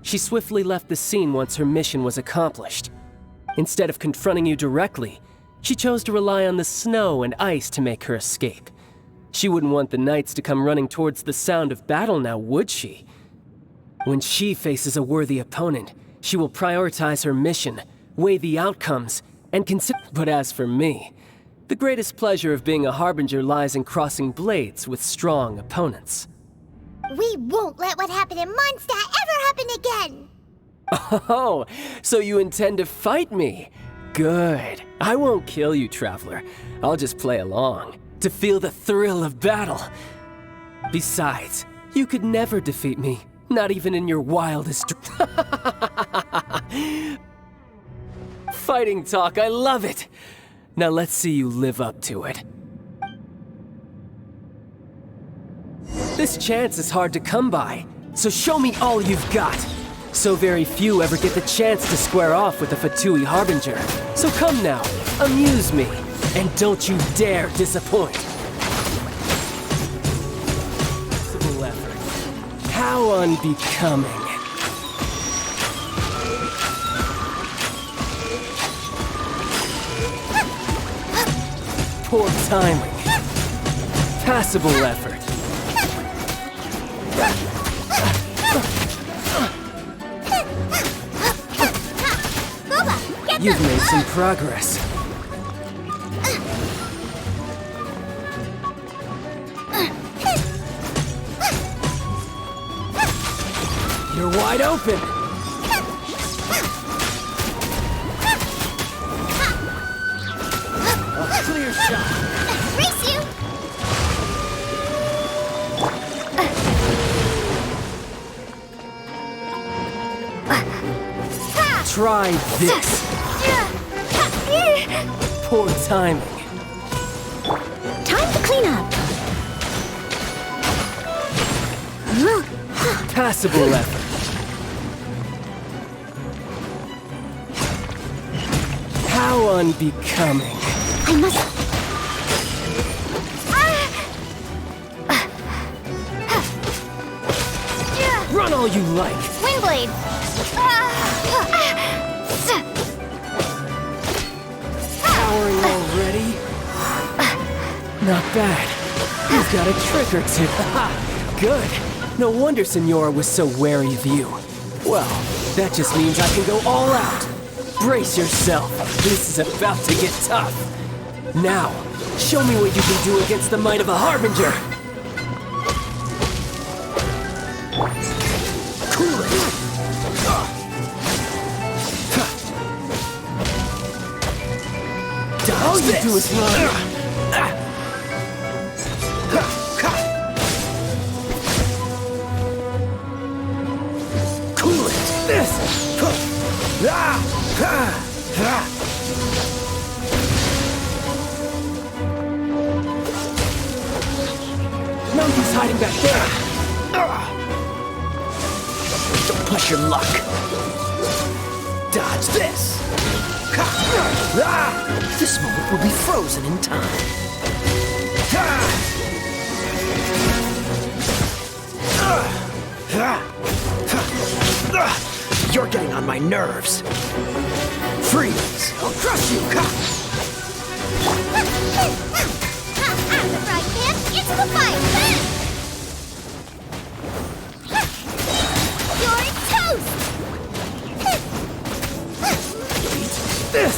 S14: she swiftly left the scene once her mission was accomplished. Instead of confronting you directly, she chose to rely on the snow and ice to make her escape. She wouldn't want the knights to come running towards the sound of battle now, would she? When she faces a worthy opponent, she will prioritize her mission, weigh the outcomes, and consider. But as for me, the greatest pleasure of being a harbinger lies in crossing blades with strong opponents.
S2: We won't let what happened in Mondstadt ever happen again!
S14: Oh, so you intend to fight me? Good. I won't kill you, Traveler. I'll just play along, to feel the thrill of battle. Besides, you could never defeat me, not even in your wildest Fighting talk, I love it! Now let's see you live up to it. This chance is hard to come by, so show me all you've got. So very few ever get the chance to square off with a Fatui Harbinger. So come now, amuse me, and don't you dare disappoint. Possible effort. How unbecoming. Poor timing. Passable effort. You've made some progress. You're wide open. A clear shot.
S2: Race you!
S14: Try this. Poor timing.
S2: Time to clean up.
S14: Passable effort. How unbecoming.
S2: I must...
S14: Run all you like.
S2: Windblade!
S14: Powering already? Not bad. You've got a trick or two. Good. No wonder Signora was so wary of you. Well, that just means I can go all out. Brace yourself. This is about to get tough. Now, show me what you can do against the might of a Harbinger. Cool it. All you do is run. Cool it. This. No use hiding back there. Don't push your luck. Dodge this. This moment will be frozen in time. You're getting on my nerves. Freeze! I'll crush you!
S2: Out the frying pan, into the fire! You're toast!
S14: Eat this!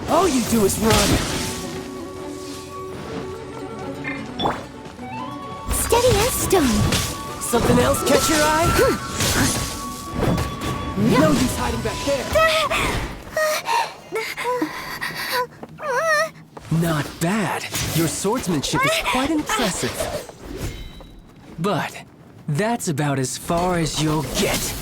S14: All you do is run.
S2: Steady as stone.
S14: Something else catch your eye? No use hiding back there. Not bad. Your swordsmanship is quite impressive. But that's about as far as you'll get.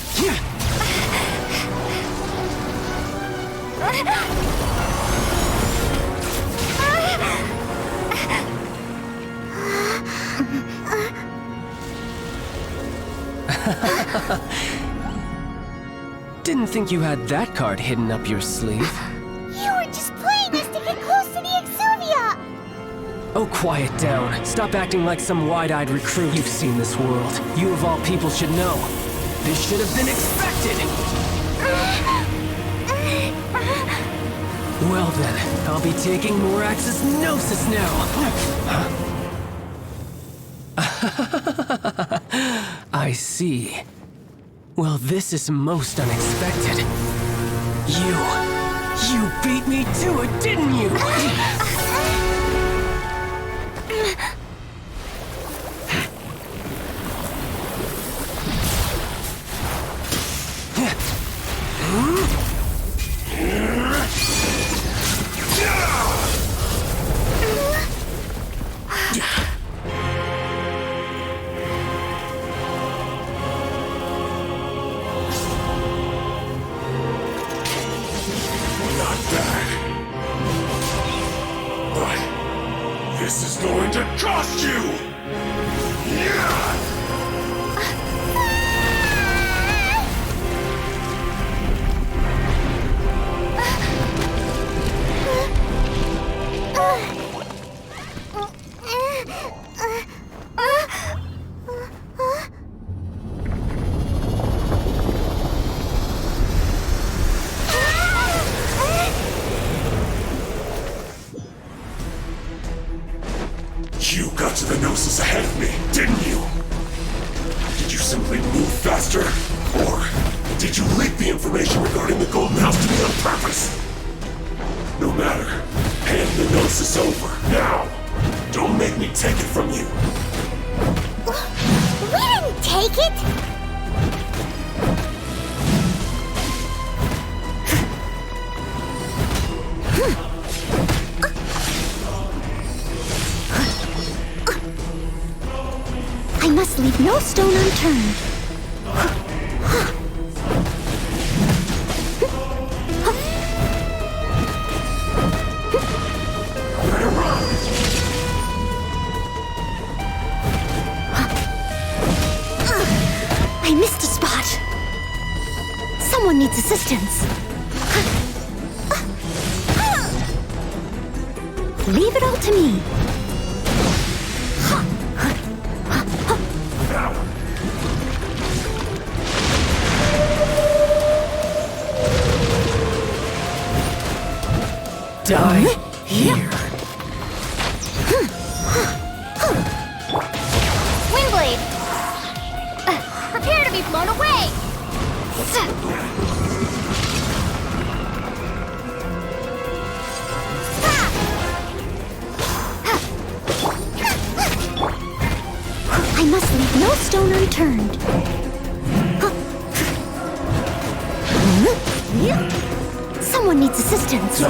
S14: Didn't think you had that card hidden up your sleeve.
S2: You were just playing us to get close to the Exuvia!
S14: Oh, quiet down. Stop acting like some wide-eyed recruit. You've seen this world. You of all people should know. This should have been expected! Well then, I'll be taking Morax's Gnosis now! I see. Well, this is most unexpected. You beat me to it, didn't you?
S10: This is going to cost you! You got to the Gnosis ahead of me, didn't you? Did you simply move faster? Or did you leak the information regarding the Golden House to me on purpose? No matter. Hand the Gnosis over, now! Don't make me take it from you!
S2: We didn't take it! I must leave no stone unturned. I missed a spot. Someone needs assistance. Leave it all to me.
S14: Die here.
S1: Windblade! Prepare to be blown away!
S2: I must leave no stone unturned. Someone needs assistance.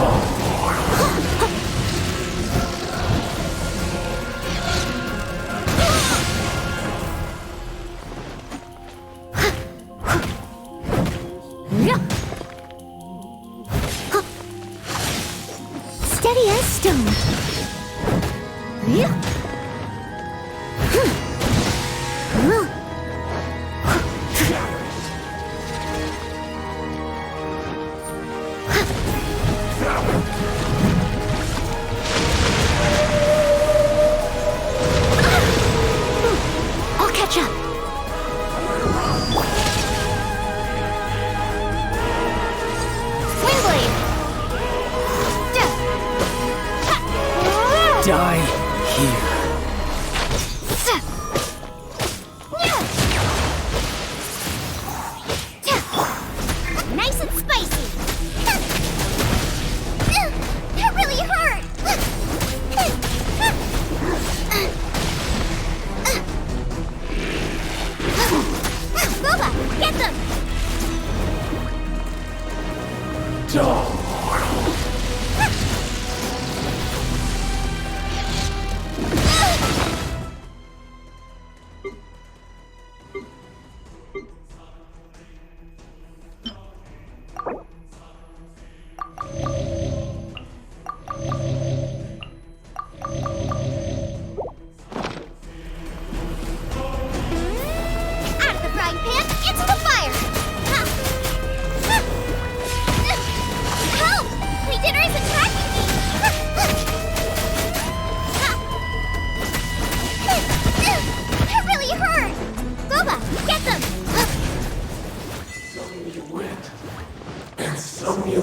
S2: Steady as stone. I'll catch up.
S1: Windblade!
S14: Die here.
S2: Nice and spicy. That really hurt. Boba, get them.
S10: Don't.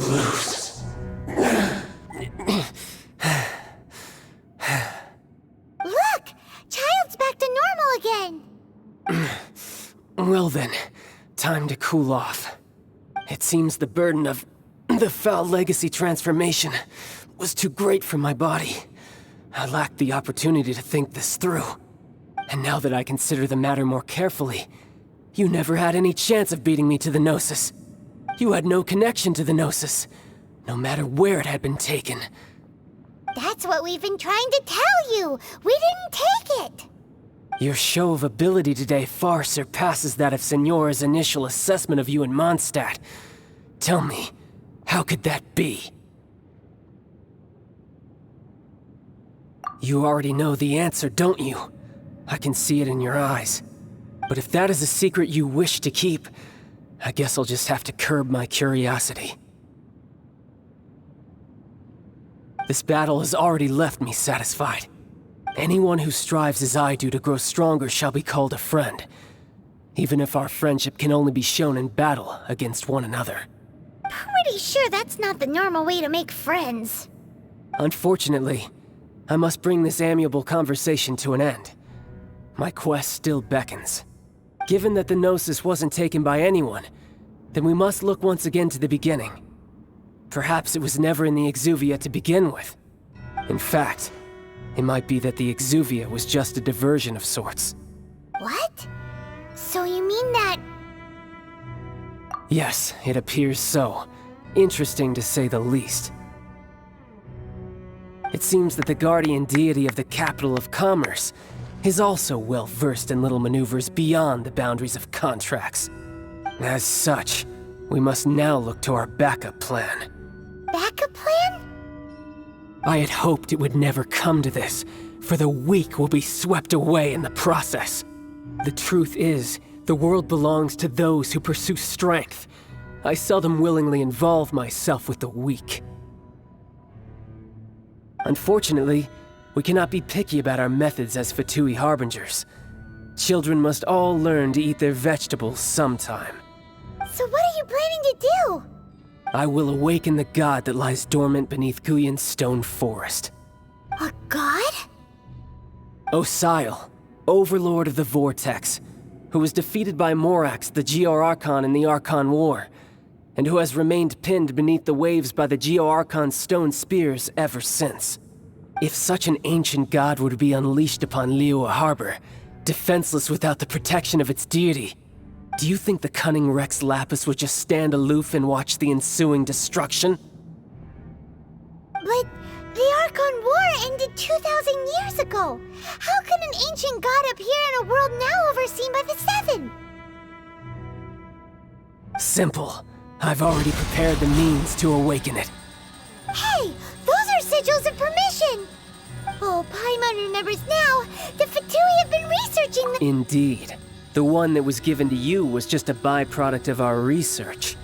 S10: lose.
S2: Look! Child's back to normal again!
S14: Well then, time to cool off. It seems the burden of the foul legacy transformation was too great for my body. I lacked the opportunity to think this through. And now that I consider the matter more carefully, you never had any chance of beating me to the Gnosis. You had no connection to the Gnosis, no matter where it had been taken.
S2: That's what we've been trying to tell you! We didn't take it!
S14: Your show of ability today far surpasses that of Signora's initial assessment of you in Mondstadt. Tell me, how could that be? You already know the answer, don't you? I can see it in your eyes. But if that is a secret you wish to keep, I guess I'll just have to curb my curiosity. This battle has already left me satisfied. Anyone who strives as I do to grow stronger shall be called a friend, even if our friendship can only be shown in battle against one another.
S2: Pretty sure that's not the normal way to make friends.
S14: Unfortunately, I must bring this amiable conversation to an end. My quest still beckons. Given that the Gnosis wasn't taken by anyone, then we must look once again to the beginning. Perhaps it was never in the Exuvia to begin with. In fact, it might be that the Exuvia was just a diversion of sorts.
S2: What? So you mean that...
S14: Yes, it appears so. Interesting to say the least. It seems that the guardian deity of the capital of commerce is also well versed in little maneuvers beyond the boundaries of contracts. As such, we must now look to our backup plan.
S2: Backup plan?
S14: I had hoped it would never come to this, for the weak will be swept away in the process. The truth is, the world belongs to those who pursue strength. I seldom willingly involve myself with the weak. Unfortunately, we cannot be picky about our methods as Fatui Harbingers. Children must all learn to eat their vegetables sometime.
S2: So what are you planning to do?
S14: I will awaken the god that lies dormant beneath Guyon's stone forest.
S2: A god?
S14: Osile, overlord of the Vortex, who was defeated by Morax, the Geo-Archon in the Archon War, and who has remained pinned beneath the waves by the Geo-Archon's stone spears ever since. If such an ancient god were to be unleashed upon Liyue Harbor, defenseless without the protection of its deity, do you think the cunning Rex Lapis would just stand aloof and watch the ensuing destruction?
S2: But the Archon War ended 2,000 years ago. How can an ancient god appear in a world now overseen by the Seven?
S14: Simple. I've already prepared the means to awaken it.
S2: Hey, those are sigils of permission! Oh, Paimon remembers now. The Fatui have been researching the—
S14: Indeed. The one that was given to you was just a byproduct of our research.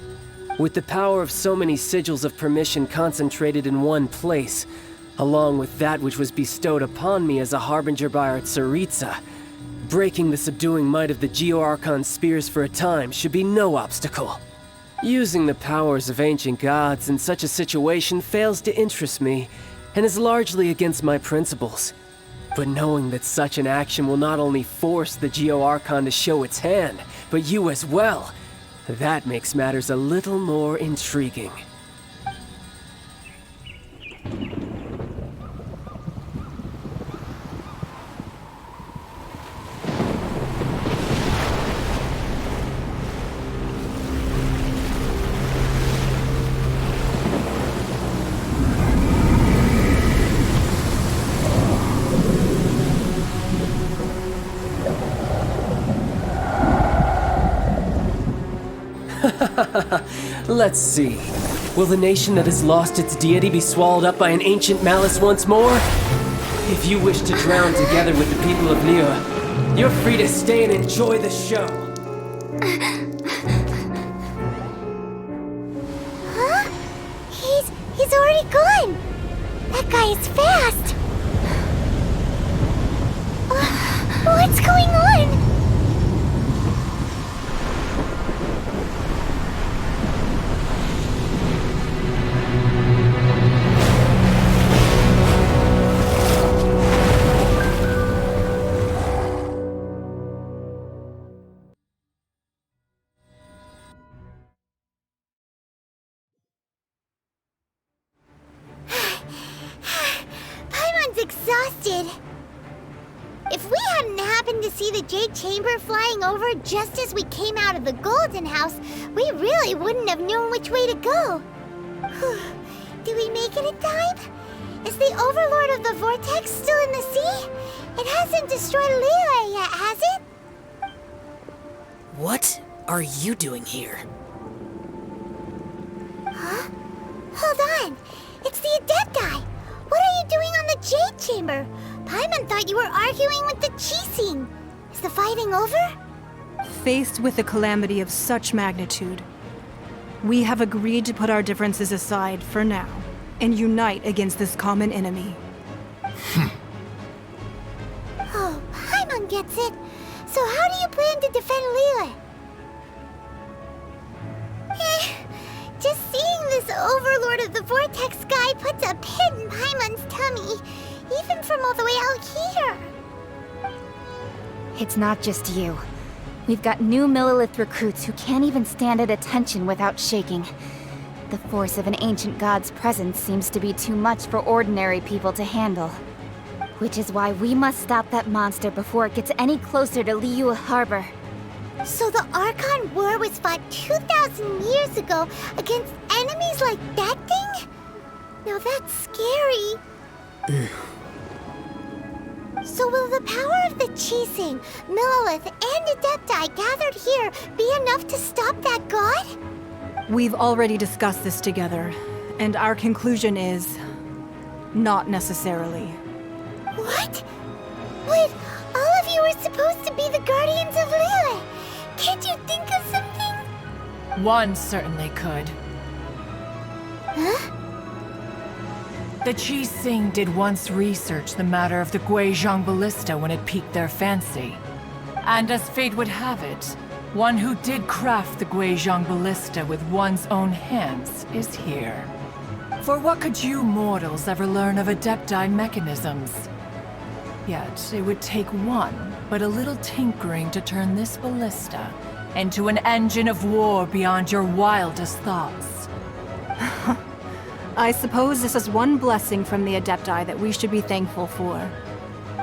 S14: With the power of so many sigils of permission concentrated in one place, along with that which was bestowed upon me as a harbinger by our Tsaritsa, breaking the subduing might of the Geo-Archon spears for a time should be no obstacle. Using the powers of ancient gods in such a situation fails to interest me, and is largely against my principles. But knowing that such an action will not only force the Geo-Archon to show its hand, but you as well, that makes matters a little more intriguing. Let's see. Will the nation that has lost its deity be swallowed up by an ancient malice once more? If you wish to drown together with the people of Liyue, you're free to stay and enjoy the show.
S2: Huh? He's already gone! That guy is fast! What's going on? did. If we hadn't happened to see the Jade Chamber flying over just as we came out of the Golden House, we really wouldn't have known which way to go. Did we make it in time? Is the Overlord of the Vortex still in the sea? It hasn't destroyed Liyue yet, has it?
S13: What are you doing here?
S2: Huh? Hold on. It's the Adepti. What are you doing on the Jade Chamber? Paimon thought you were arguing with the Qixing. Is the fighting over?
S9: Faced with a calamity of such magnitude, we have agreed to put our differences aside for now and unite against this common enemy.
S2: Oh, Paimon gets it. So how do you plan to defend Liyue? Just seeing this Overlord of the Vortex guy puts a pit in Paimon's tummy, even from all the way out here.
S3: It's not just you. We've got new Millelith recruits who can't even stand at attention without shaking. The force of an ancient god's presence seems to be too much for ordinary people to handle. Which is why we must stop that monster before it gets any closer to Liyue Harbor.
S2: So the Archon War was fought 2,000 years ago against enemies like that thing? Now that's scary. So will the power of the Qixing, Millelith, and Adepti gathered here be enough to stop that god?
S9: We've already discussed this together, and our conclusion is not necessarily.
S2: What? Wait, all of you were supposed to be the guardians of Liyue. Can't you think of something?
S15: One certainly could.
S2: Huh?
S15: The Qixing did once research the matter of the Guizhong Ballista when it piqued their fancy. And as fate would have it, one who did craft the Guizhong Ballista with one's own hands is here. For what could you mortals ever learn of Adepti mechanisms? Yet, it would take one, but a little tinkering to turn this ballista into an engine of war beyond your wildest thoughts.
S9: I suppose this is one blessing from the Adepti that we should be thankful for.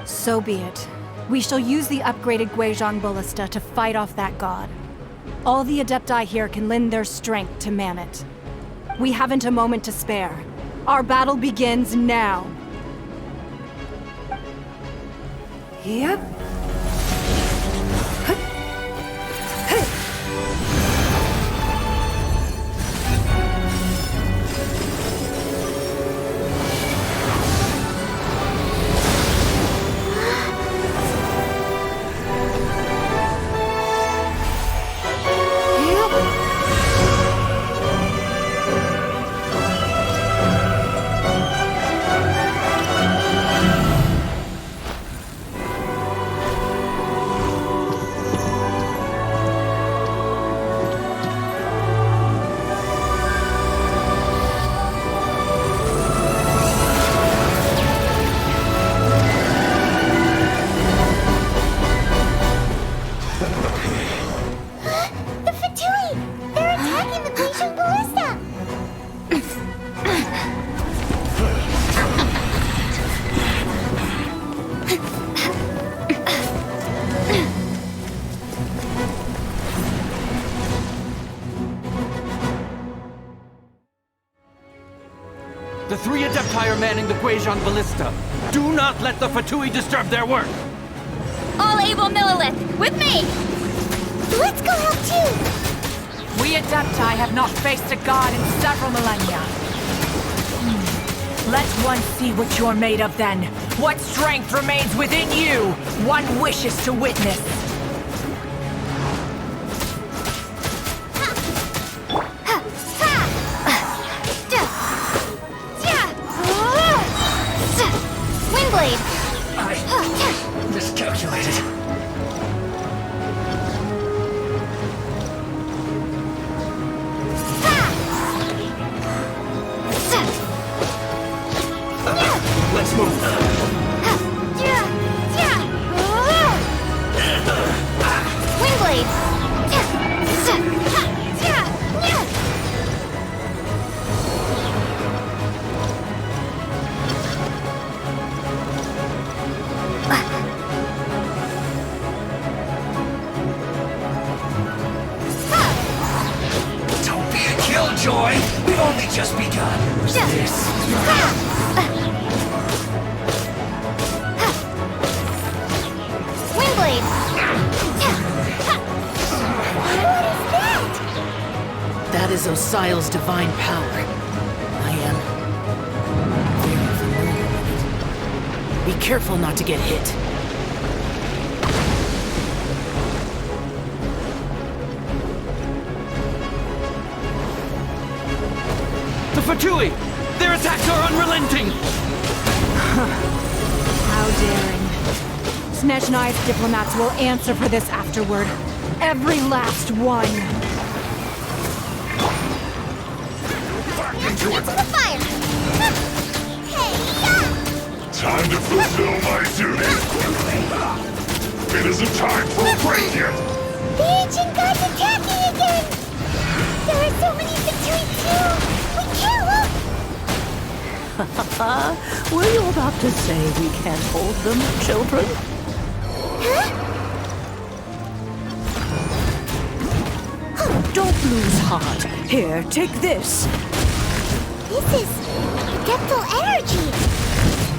S9: So be it. We shall use the upgraded Guizhong Ballista to fight off that god. All the Adepti here can lend their strength to man it. We haven't a moment to spare. Our battle begins now.
S15: Yep.
S16: The three Adepti are manning the Guizhong Ballista. Do not let the Fatui disturb their work!
S3: All able Millelith, with me!
S2: Let's go help too!
S15: We Adepti have not faced a god in several millennia. Let one see what you're made of then. What strength remains within you, one wishes to witness.
S3: Windblade!
S16: I miscalculated. Let's move.
S17: joy. We've only just begun. This.
S2: Windblade! What is that?
S13: That is Osial's divine power. I am very familiar with it. Be careful not to get hit.
S16: The Fatui! Their attacks are unrelenting!
S9: How daring. Snezhnai's diplomats will answer for this afterward. Every last one.
S10: Into it!
S2: The fire! Hey,
S10: Time to fulfill my duty! It isn't time for a break yet!
S2: the ancient god's attacking again! There are so many between two! We can't look!
S18: Were you about to say we can't hold them, children?
S2: Huh?
S18: Don't lose heart. Here, take this.
S2: This is depthal energy!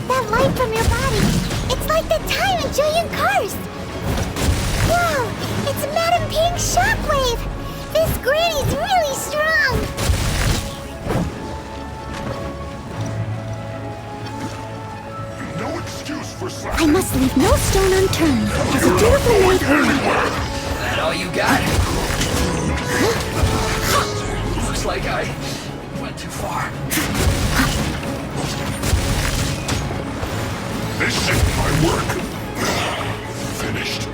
S2: That light from your body! It's like the time in Julian Karst! Wow! It's Madame Ping's shockwave! This granny's really strong!
S10: No excuse for slack.
S2: I must leave no stone unturned as a dutiful maid holy.
S17: That all you got? Looks like I went too far.
S10: This isn't my work. Finished.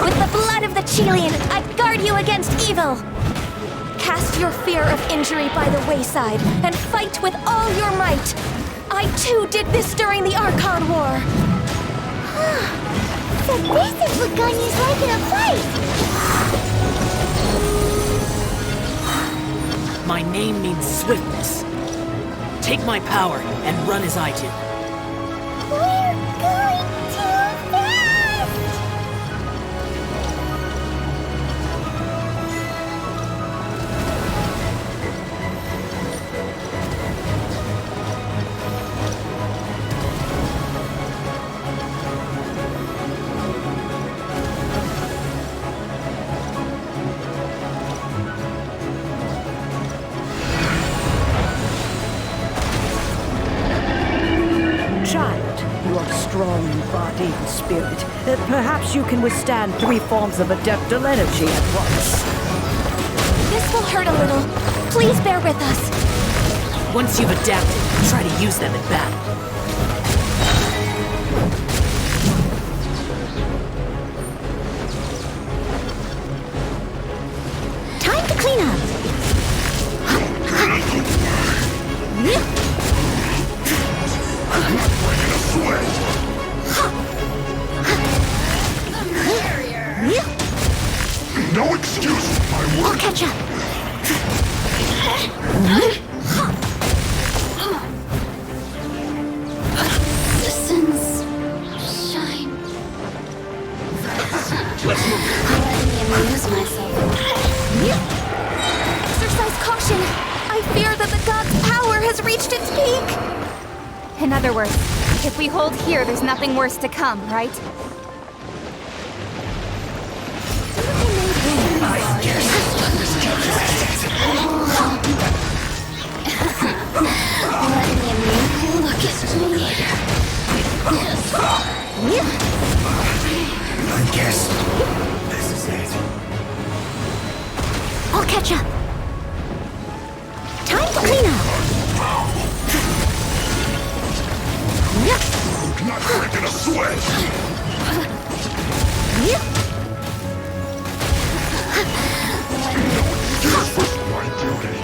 S12: With the blood of the Chilean, I guard you against evil! Cast your fear of injury by the wayside, and fight with all your might! I too did this during the Archon War!
S2: So this is what Ganyu's like in a fight!
S13: My name means swiftness. Take my power and run as I do.
S2: We're going too fast!
S18: Child, you are strong in body and spirit. Perhaps you can withstand 3 forms of adeptal energy at once.
S12: This will hurt a little. Please bear with us.
S13: Once you've adapted, try to use them in battle.
S2: Time to clean up!
S10: No excuse for my
S2: I'll
S10: work.
S2: catch up! Citizens, shine.
S17: Let's move.
S2: Let me amuse myself.
S12: Exercise caution! I fear that the god's power has reached its peak!
S3: In other words, if we hold here, there's nothing worse to come, right?
S2: Look at me.
S17: I guess this is it.
S2: I'll catch up. Time to clean up.
S10: Not breaking a sweat. This was my duty.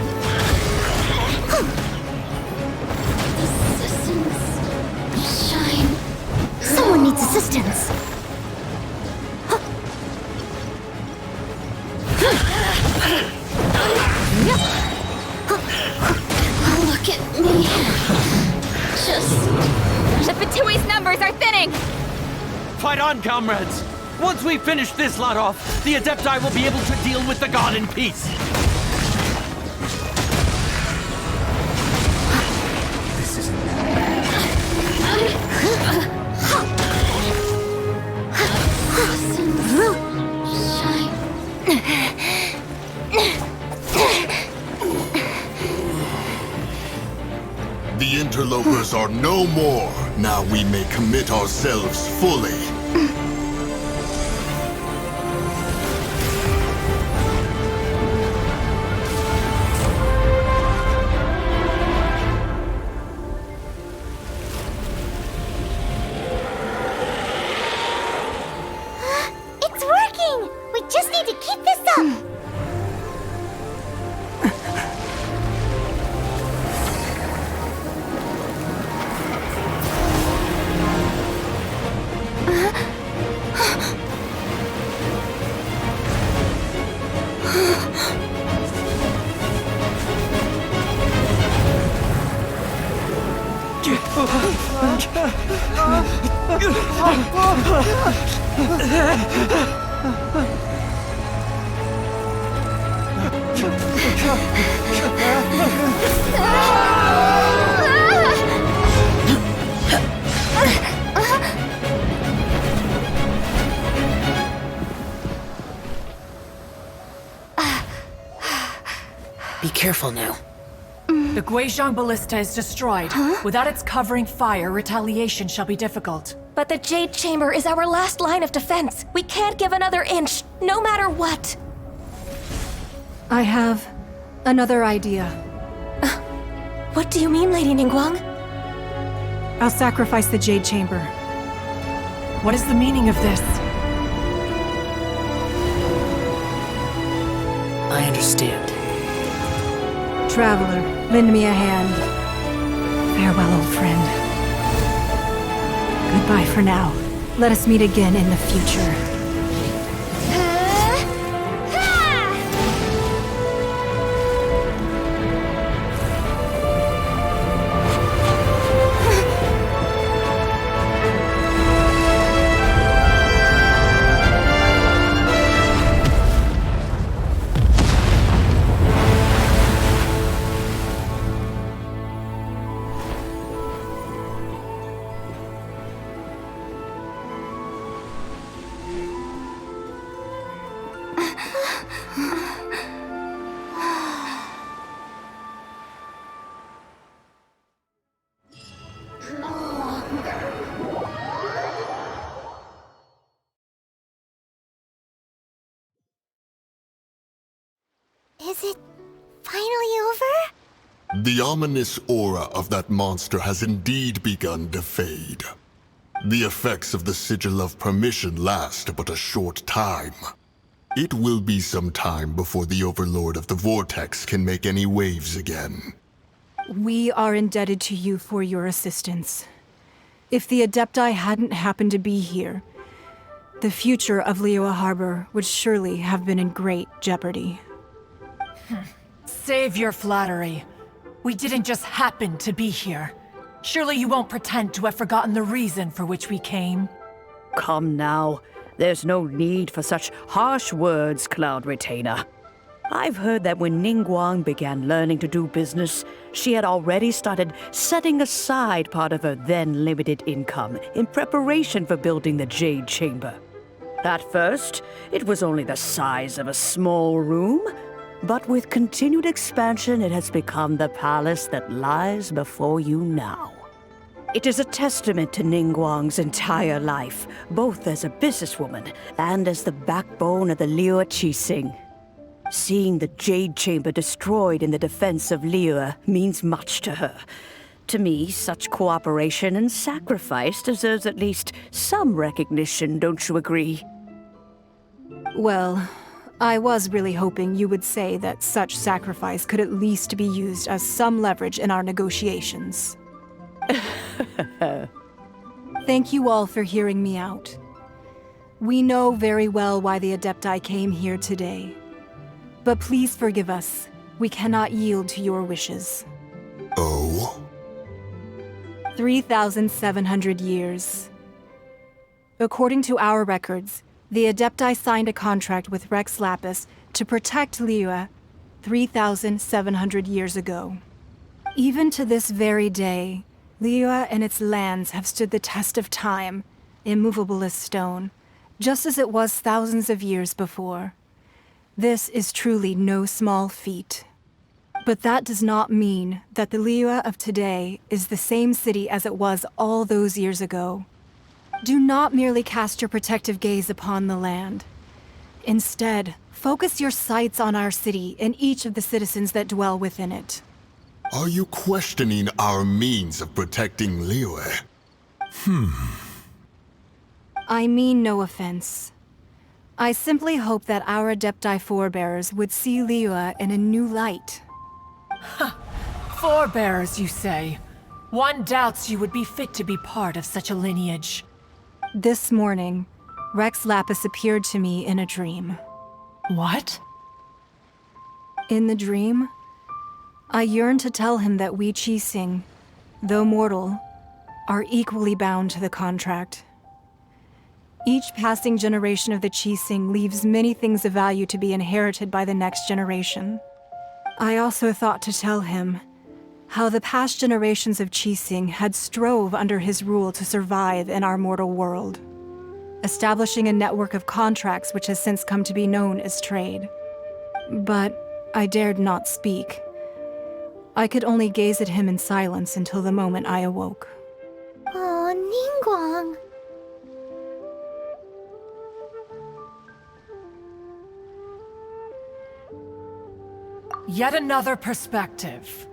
S2: Assistance. Shine. Someone needs assistance. Look at me. Just...
S3: The Fatui's numbers are thinning!
S16: Fight on, comrades! Once we finish this lot off, the Adepti will be able to deal with the god in peace.
S17: This is
S10: The interlopers are no more. Now we may commit ourselves fully.
S2: It's working! We just need to keep this up!
S13: Be careful now.
S15: The Guizhong Ballista is destroyed. Without its covering fire, retaliation shall be difficult.
S12: But the Jade Chamber is our last line of defense. We can't give another inch, no matter what.
S9: I have another idea.
S12: What do you mean, Lady Ningguang?
S9: I'll sacrifice the Jade Chamber.
S15: What is the meaning of this?
S13: I understand.
S9: Traveler, lend me a hand. Farewell, old friend. Goodbye for now. Let us meet again in the future.
S2: Is it finally over?
S10: The ominous aura of that monster has indeed begun to fade. The effects of the Sigil of Permission last but a short time. It will be some time before the Overlord of the Vortex can make any waves again.
S9: We are indebted to you for your assistance. If the Adepti hadn't happened to be here, the future of Liyue Harbor would surely have been in great jeopardy.
S15: Save your flattery. We didn't just happen to be here. Surely you won't pretend to have forgotten the reason for which we came.
S18: Come now. There's no need for such harsh words, Cloud Retainer. I've heard that when Ningguang began learning to do business, she had already started setting aside part of her then limited income in preparation for building the Jade Chamber. At first, it was only the size of a small room, but with continued expansion, it has become the palace that lies before you now. It is a testament to Ningguang's entire life, both as a businesswoman and as the backbone of the Liyue Qixing. Seeing the Jade Chamber destroyed in the defense of Liyue means much to her. To me, such cooperation and sacrifice deserves at least some recognition, don't you agree?
S9: Well, I was really hoping you would say that such sacrifice could at least be used as some leverage in our negotiations. Thank you all for hearing me out. We know very well why the Adepti came here today. But please forgive us. We cannot yield to your wishes.
S10: Oh?
S9: 3,700 years. According to our records, the Adepti signed a contract with Rex Lapis to protect Liyue 3,700 years ago. Even to this very day, Liyue and its lands have stood the test of time, immovable as stone, just as it was thousands of years before. This is truly no small feat. But that does not mean that the Liyue of today is the same city as it was all those years ago. Do not merely cast your protective gaze upon the land. Instead, focus your sights on our city and each of the citizens that dwell within it.
S10: Are you questioning our means of protecting Liyue?
S9: I mean no offense. I simply hope that our Adepti forebears would see Liyue in a new light.
S15: Forebearers, you say? One doubts you would be fit to be part of such a lineage.
S9: This morning, Rex Lapis appeared to me in a dream.
S15: What?
S9: In the dream, I yearned to tell him that we Qixing, though mortal, are equally bound to the contract. Each passing generation of the Qixing leaves many things of value to be inherited by the next generation. I also thought to tell him how the past generations of Qixing had strove under his rule to survive in our mortal world, establishing a network of contracts which has since come to be known as trade. But I dared not speak. I could only gaze at him in silence until the moment I awoke.
S2: Oh, Ningguang.
S15: Yet another perspective.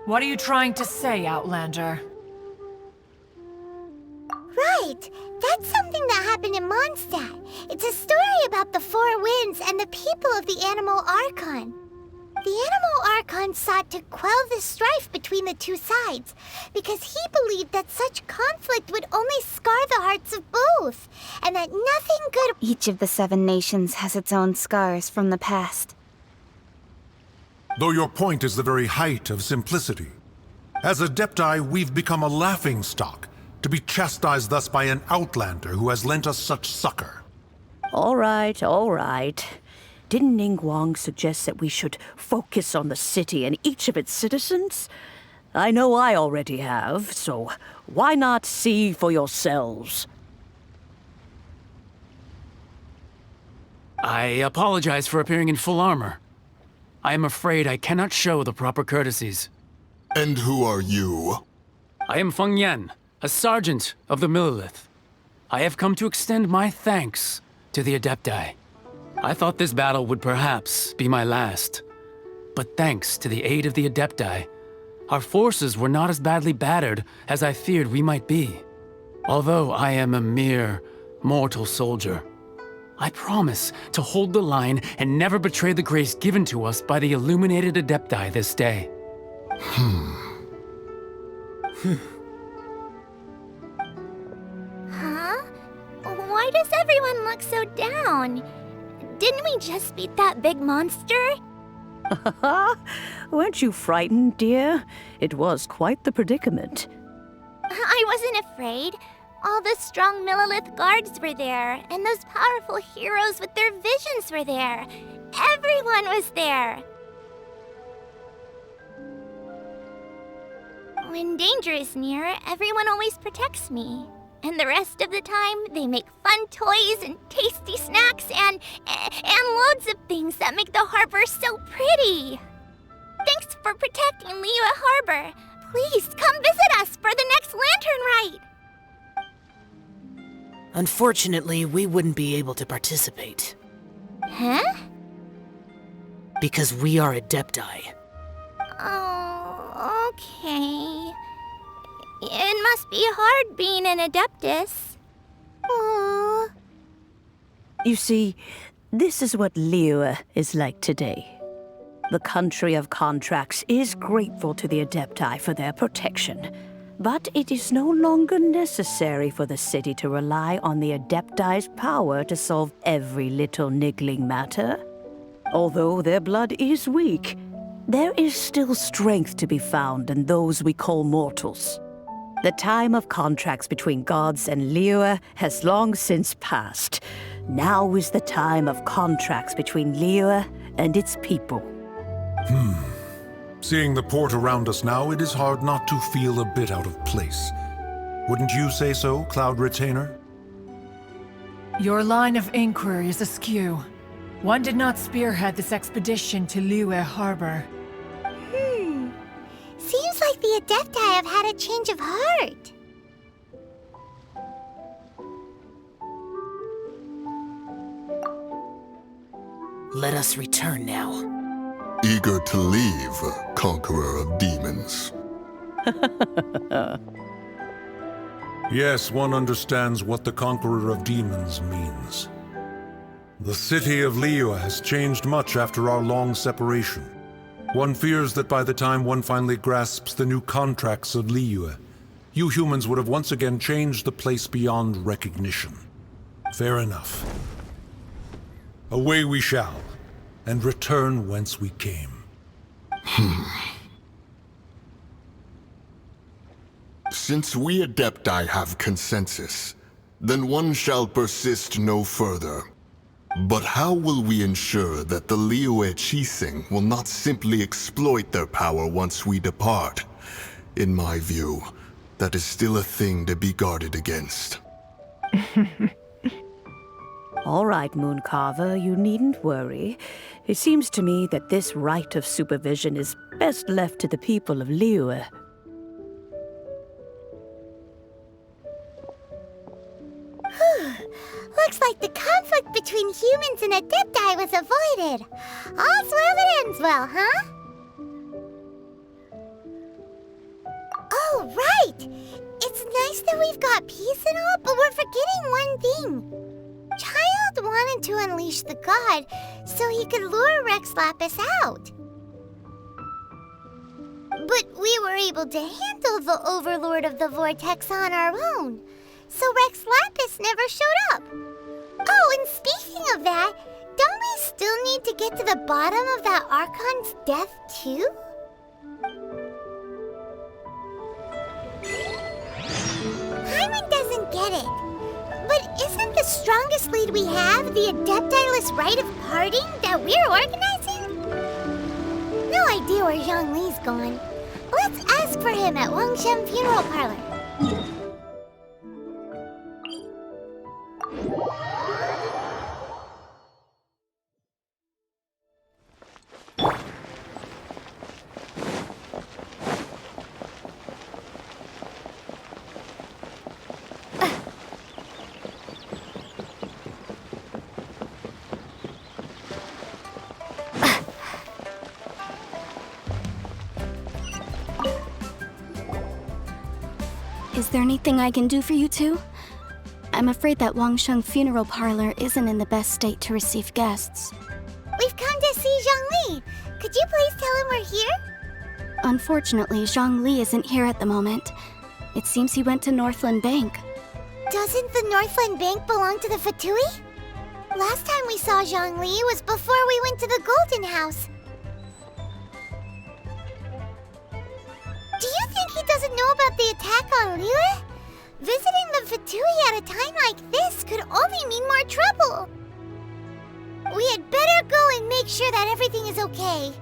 S15: What are you trying to say, Outlander?
S2: Right! That's something that happened in Mondstadt. It's a story about the Four Winds and the people of the Animal Archon. The Animal Archon sought to quell the strife between the two sides, because he believed that such conflict would only scar the hearts of both, and that nothing good...
S3: Each of the 7 nations has its own scars from the past.
S19: Though your point is the very height of simplicity. As Adepti, we've become a laughingstock, to be chastised thus by an outlander who has lent us such succor.
S18: All right, all right. Didn't Ningguang suggest that we should focus on the city and each of its citizens? I know I already have, so why not see for yourselves?
S16: I apologize for appearing in full armor. I am afraid I cannot show the proper courtesies.
S10: And who are you?
S16: I am Feng Yan, a sergeant of the Millelith. I have come to extend my thanks to the Adepti. I thought this battle would perhaps be my last. But thanks to the aid of the Adepti, our forces were not as badly battered as I feared we might be. Although I am a mere mortal soldier, I promise to hold the line and never betray the grace given to us by the illuminated Adepti this day.
S2: Huh? Why does everyone look so down? Didn't we just beat that big monster?
S18: Weren't you frightened, dear? It was quite the predicament.
S2: I wasn't afraid. All the strong Millelith guards were there, and those powerful heroes with their visions were there. Everyone was there. When danger is near, everyone always protects me. And the rest of the time, they make fun toys and tasty snacks and loads of things that make the harbor so pretty. Thanks for protecting Liyue Harbor. Please come visit us for the next lantern rite.
S13: Unfortunately, we wouldn't be able to participate.
S2: Huh?
S13: Because we are Adepti.
S2: Oh, okay. It must be hard being an Adeptus. Aww.
S18: You see, this is what Liyue is like today. The country of contracts is grateful to the Adepti for their protection. But it is no longer necessary for the city to rely on the Adepti's power to solve every little niggling matter. Although their blood is weak, there is still strength to be found in those we call mortals. The time of contracts between gods and Liyue has long since passed. Now is the time of contracts between Liyue and its people.
S19: Seeing the port around us now, it is hard not to feel a bit out of place. Wouldn't you say so, Cloud Retainer?
S15: Your line of inquiry is askew. One did not spearhead this expedition to Liyue Harbor.
S2: Seems like the Adepti have had a change of heart.
S13: Let us return now.
S10: Eager to leave, Conqueror of Demons.
S19: Yes, one understands what the Conqueror of Demons means. The city of Liyue has changed much after our long separation. One fears that by the time one finally grasps the new contracts of Liyue, you humans would have once again changed the place beyond recognition. Fair enough. Away we shall, and return whence we came.
S10: Since we Adepti have consensus, then one shall persist no further. But how will we ensure that the Liyue Qixing will not simply exploit their power once we depart? In my view, that is still a thing to be guarded against.
S18: All right, Mooncarver, you needn't worry. It seems to me that this right of supervision is best left to the people of Liyue.
S2: Looks like the conflict between humans and Adepti was avoided. All's well that ends well, huh? Oh, right! It's nice that we've got peace and all, but we're forgetting one thing. Child wanted to unleash the god so he could lure Rex Lapis out. But we were able to handle the Overlord of the Vortex on our own, so Rex Lapis never showed up. Oh, and speaking of that, don't we still need to get to the bottom of that Archon's death, too? Hyman doesn't get it. But isn't the strongest lead we have the Adepti-less rite of parting that we're organizing? No idea where Zhongli's gone. Let's ask for him at Wangshen Funeral Parlor.
S3: Is there anything I can do for you two? I'm afraid that Wangsheng Funeral Parlor isn't in the best state to receive guests.
S2: We've come to see Zhongli. Could you please tell him we're here?
S3: Unfortunately, Zhongli isn't here at the moment. It seems he went to Northland Bank.
S2: Doesn't the Northland Bank belong to the Fatui? Last time we saw Zhongli was before we went to the Golden House. Do you think he doesn't know about the attack on Liyue? Visiting the Fatui at a time like this could only mean more trouble. We had better go and make sure that everything is okay.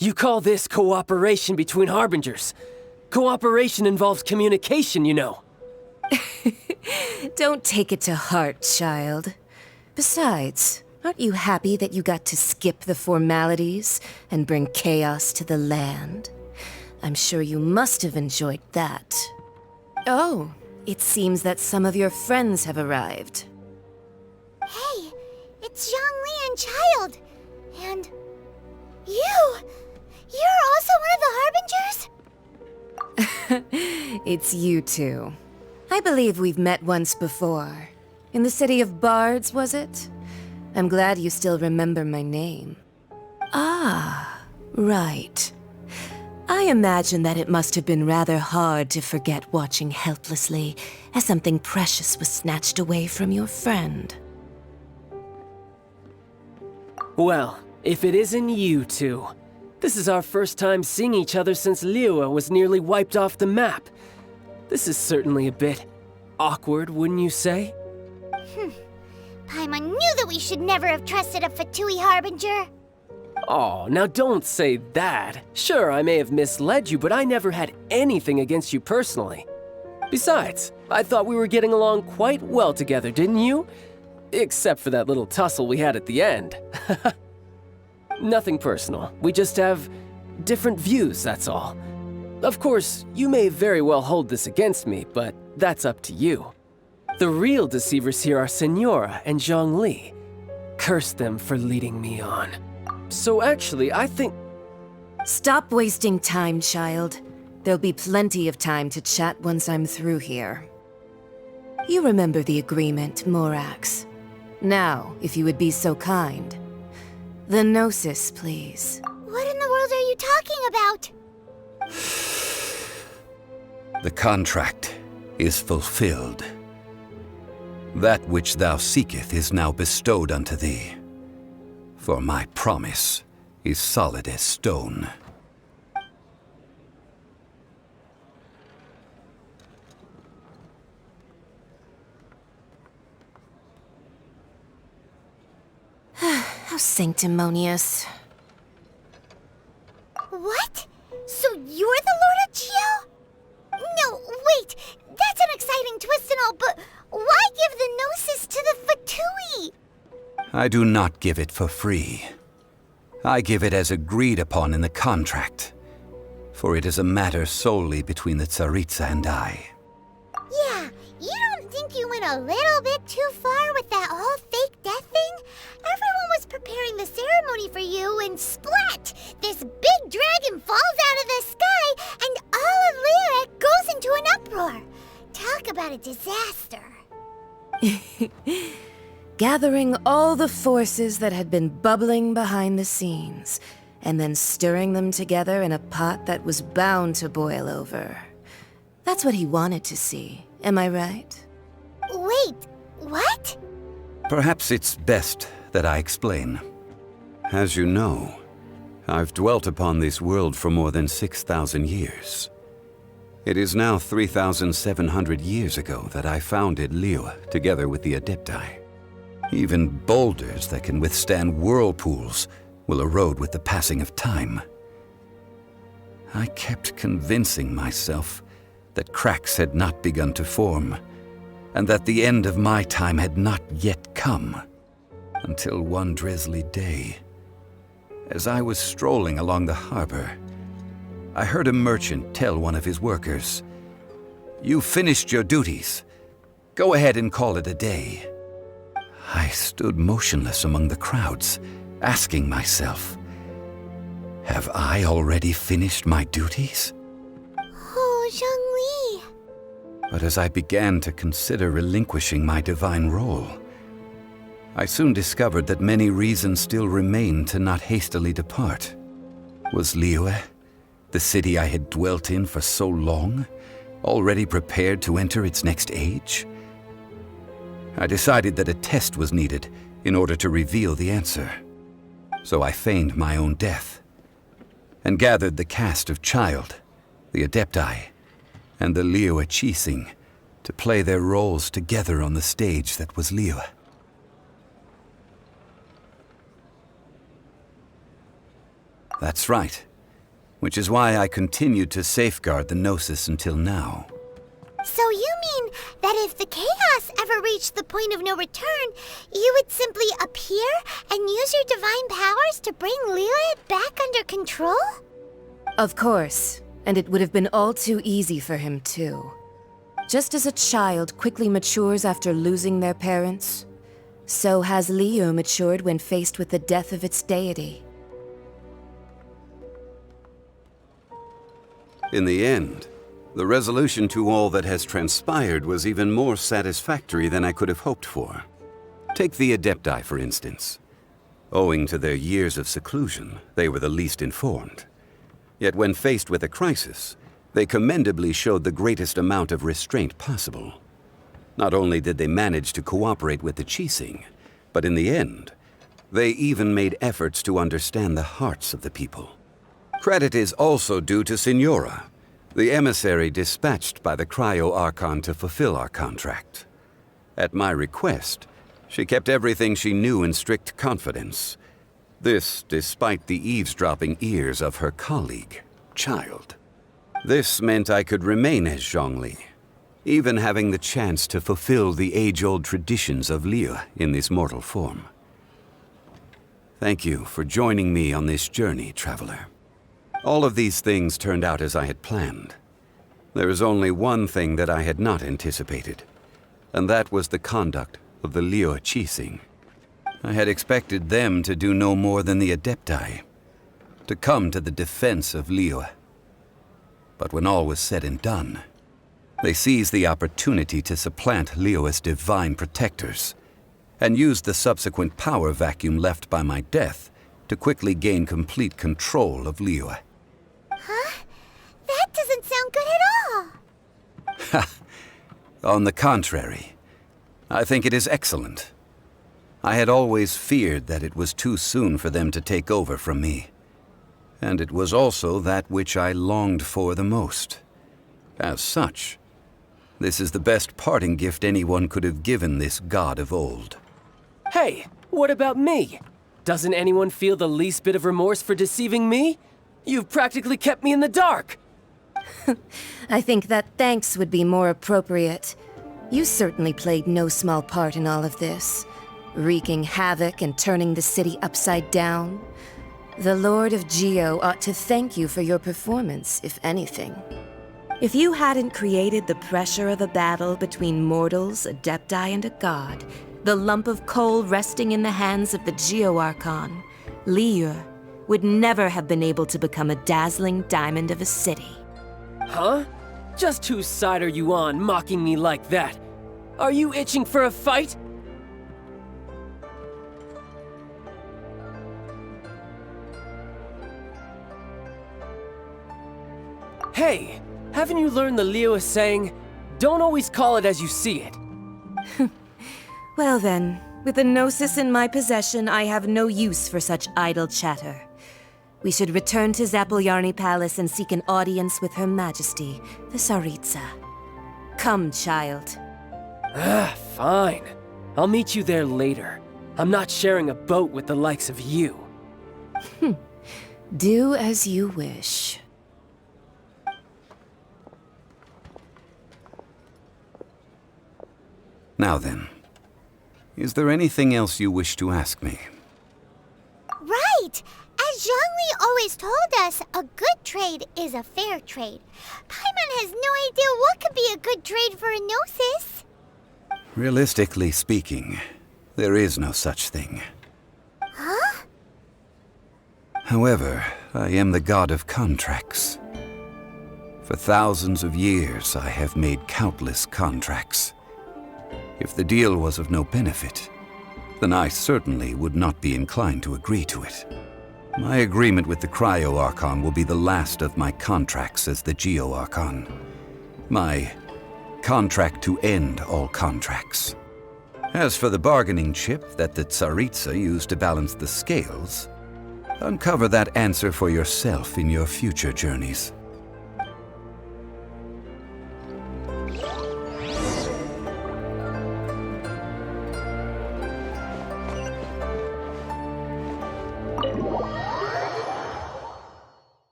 S14: You call this cooperation between Harbingers? Cooperation involves communication, you know.
S20: Don't take it to heart, child. Besides, aren't you happy that you got to skip the formalities and bring chaos to the land? I'm sure you must have enjoyed that. Oh, it seems that some of your friends have arrived.
S2: Hey, it's Zhongli and Child. And you're also one of the Harbingers?
S20: It's you two. I believe we've met once before. In the city of Bards, was it? I'm glad you still remember my name. Ah, right. I imagine that it must have been rather hard to forget watching helplessly as something precious was snatched away from your friend.
S14: Well, if it isn't you two. This is our first time seeing each other since Liyue was nearly wiped off the map. This is certainly a bit awkward, wouldn't you say?
S2: Paimon knew that we should never have trusted a Fatui Harbinger.
S14: Oh, now don't say that. Sure, I may have misled you, but I never had anything against you personally. Besides, I thought we were getting along quite well together, didn't you? Except for that little tussle we had at the end. Nothing personal. We just have different views, that's all. Of course, you may very well hold this against me, but that's up to you. The real deceivers here are Senora and Zhongli. Curse them for leading me on. So actually, I think...
S20: Stop wasting time, child. There'll be plenty of time to chat once I'm through here. You remember the agreement, Morax. Now, if you would be so kind. The Gnosis, please.
S2: What in the world are you talking about?
S11: The contract is fulfilled. That which thou seeketh is now bestowed unto thee. For my promise is solid as stone.
S20: How sanctimonious.
S2: What? So you're the Lord of Geo? No, wait! That's an exciting twist and all, but why give the Gnosis to the Fatui?
S11: I do not give it for free. I give it as agreed upon in the contract, for it is a matter solely between the Tsaritsa and I.
S2: Yeah, you don't think you went a little bit too far with that whole fake death thing? Everyone was preparing the ceremony for you, and splat! This big dragon falls out of the sky, and all of Liyue goes into an uproar. Talk about a disaster.
S20: Gathering all the forces that had been bubbling behind the scenes, and then stirring them together in a pot that was bound to boil over. That's what he wanted to see, am I right?
S2: Wait, what?
S11: Perhaps it's best that I explain. As you know, I've dwelt upon this world for more than 6,000 years. It is now 3,700 years ago that I founded Liyue together with the Adepti. Even boulders that can withstand whirlpools will erode with the passing of time. I kept convincing myself that cracks had not begun to form, and that the end of my time had not yet come. Until one drizzly day, as I was strolling along the harbor, I heard a merchant tell one of his workers, "You finished your duties. Go ahead and call it a day." I stood motionless among the crowds, asking myself, have I already finished my duties?
S2: Oh, Zhongli.
S11: But as I began to consider relinquishing my divine role, I soon discovered that many reasons still remained to not hastily depart. Was Liyue, the city I had dwelt in for so long, already prepared to enter its next age? I decided that a test was needed in order to reveal the answer. So I feigned my own death, and gathered the cast of Child, the Adepti, and the Liyue Qixing to play their roles together on the stage that was Liyue. That's right, which is why I continued to safeguard the Gnosis until now.
S2: So you mean that if the chaos ever reached the point of no return, you would simply appear and use your divine powers to bring Liyue back under control?
S20: Of course, and it would have been all too easy for him too. Just as a child quickly matures after losing their parents, so has Liu matured when faced with the death of its deity.
S11: In the end, the resolution to all that has transpired was even more satisfactory than I could have hoped for. Take the Adepti, for instance. Owing to their years of seclusion, they were the least informed. Yet when faced with a crisis, they commendably showed the greatest amount of restraint possible. Not only did they manage to cooperate with the Qixing, but in the end, they even made efforts to understand the hearts of the people. Credit is also due to Signora, the emissary dispatched by the Cryo Archon to fulfill our contract. At my request, she kept everything she knew in strict confidence. This despite the eavesdropping ears of her colleague, Child. This meant I could remain as Zhongli, even having the chance to fulfill the age-old traditions of Liu in this mortal form. Thank you for joining me on this journey, traveler. All of these things turned out as I had planned. There is only one thing that I had not anticipated, and that was the conduct of the Liu Qixing. I had expected them to do no more than the Adepti, to come to the defense of Liu. But when all was said and done, they seized the opportunity to supplant Liu as divine protectors, and used the subsequent power vacuum left by my death to quickly gain complete control of Liu.
S2: Huh? That doesn't sound good at all.
S11: Ha! On the contrary, I think it is excellent. I had always feared that it was too soon for them to take over from me. And it was also that which I longed for the most. As such, this is the best parting gift anyone could have given this god of old.
S14: Hey, what about me? Doesn't anyone feel the least bit of remorse for deceiving me? You've practically kept me in the dark!
S20: I think that thanks would be more appropriate. You certainly played no small part in all of this, wreaking havoc and turning the city upside down. The Lord of Geo ought to thank you for your performance, if anything. If you hadn't created the pressure of a battle between mortals, Adepti, and a god, the lump of coal resting in the hands of the Geo Archon, Liu, would never have been able to become a dazzling diamond of a city.
S14: Huh? Just whose side are you on, mocking me like that? Are you itching for a fight? Hey, haven't you learned the Liu saying, don't always call it as you see it?
S20: Well then, with the Gnosis in my possession, I have no use for such idle chatter. We should return to Zapolyarny Palace and seek an audience with Her Majesty, the Tsaritsa. Come, child.
S14: Fine. I'll meet you there later. I'm not sharing a boat with the likes of you.
S20: Do as you wish.
S11: Now then, is there anything else you wish to ask me?
S2: Right! As Zhongli always told us, a good trade is a fair trade. Paimon has no idea what could be a good trade for a Gnosis.
S11: Realistically speaking, there is no such thing.
S2: Huh?
S11: However, I am the god of contracts. For thousands of years, I have made countless contracts. If the deal was of no benefit, then I certainly would not be inclined to agree to it. My agreement with the Cryo Archon will be the last of my contracts as the Geo Archon. My contract to end all contracts. As for the bargaining chip that the Tsaritsa used to balance the scales, uncover that answer for yourself in your future journeys.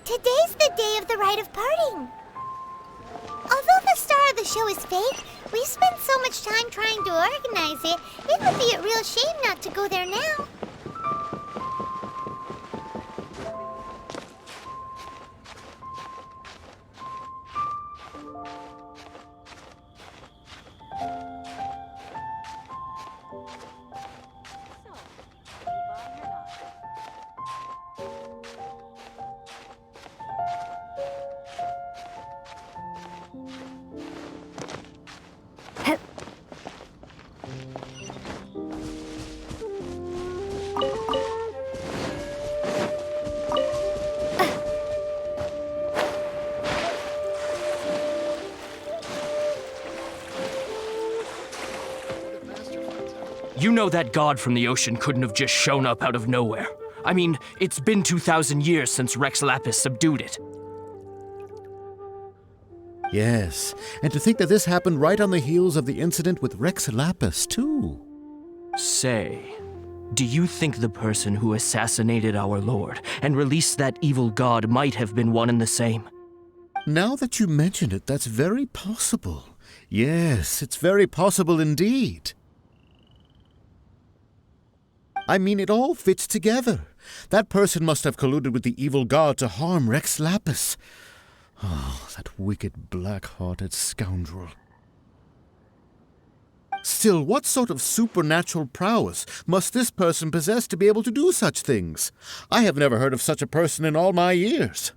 S2: Today's the day of the rite of parting. Although the star of the show is fake, we've spent so much time trying to organize it, it would be a real shame not to go there now.
S5: You know that god from the ocean couldn't have just shown up out of nowhere. I mean, it's been 2,000 years since Rex Lapis subdued it.
S2: Yes, and to think that this happened right on the heels of the incident with Rex Lapis, too.
S5: Say, do you think the person who assassinated our lord and released that evil god might have been one and the same?
S2: Now that you mention it, that's very possible. Yes, it's very possible indeed. I mean, it all fits together. That person must have colluded with the evil god to harm Rex Lapis. Oh, that wicked, black-hearted scoundrel. Still, what sort of supernatural prowess must this person possess to be able to do such things? I have never heard of such a person in all my years.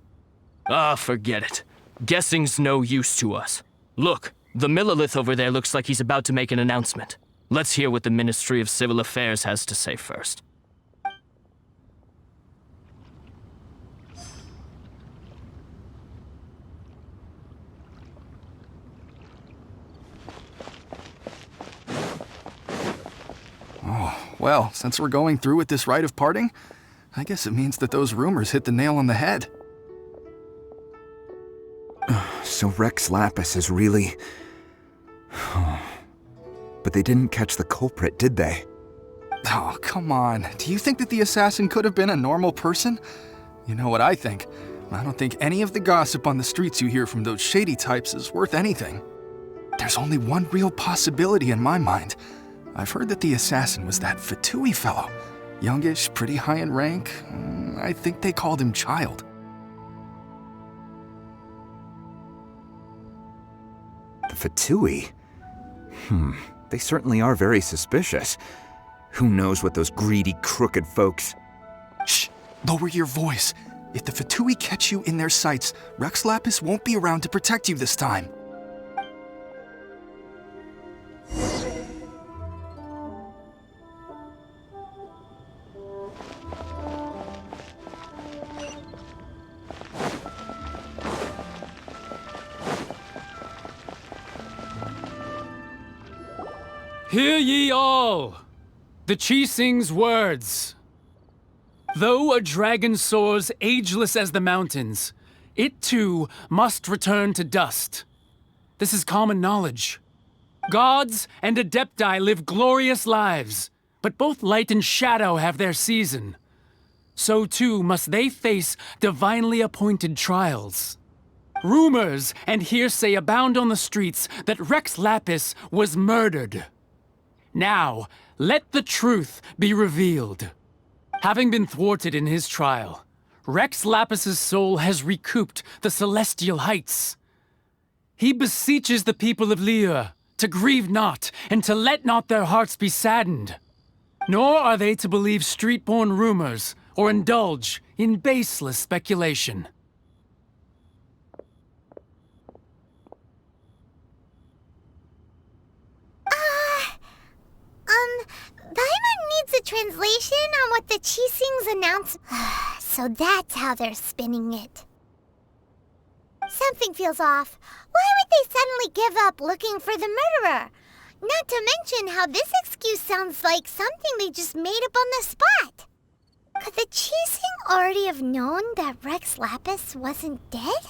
S5: Ah, forget it. Guessing's no use to us. Look, the Millilith over there looks like he's about to make an announcement. Let's hear what the Ministry of Civil Affairs has to say first.
S17: Oh, well, since we're going through with this rite of parting, I guess it means that those rumors hit the nail on the head.
S21: So Rex Lapis is really... But they didn't catch the culprit, did they?
S17: Oh, come on. Do you think that the assassin could have been a normal person? You know what I think. I don't think any of the gossip on the streets you hear from those shady types is worth anything. There's only one real possibility in my mind. I've heard that the assassin was that Fatui fellow. Youngish, pretty high in rank. I think they called him Child.
S21: The Fatui? They certainly are very suspicious. Who knows what those greedy, crooked folks...
S17: Shh! Lower your voice. If the Fatui catch you in their sights, Rex Lapis won't be around to protect you this time.
S16: Hear ye all! The Qixing's words. Though a dragon soars ageless as the mountains, it too must return to dust. This is common knowledge. Gods and Adepti live glorious lives, but both light and shadow have their season. So too must they face divinely appointed trials. Rumors and hearsay abound on the streets that Rex Lapis was murdered. Now, let the truth be revealed. Having been thwarted in his trial, Rex Lapis's soul has recouped the celestial heights. He beseeches the people of Liyue to grieve not and to let not their hearts be saddened. Nor are they to believe street-born rumors or indulge in baseless speculation.
S2: Paimon needs a translation on what the Qixing's announced. So that's how they're spinning it. Something feels off. Why would they suddenly give up looking for the murderer? Not to mention how this excuse sounds like something they just made up on the spot. Could the Qixing already have known that Rex Lapis wasn't dead?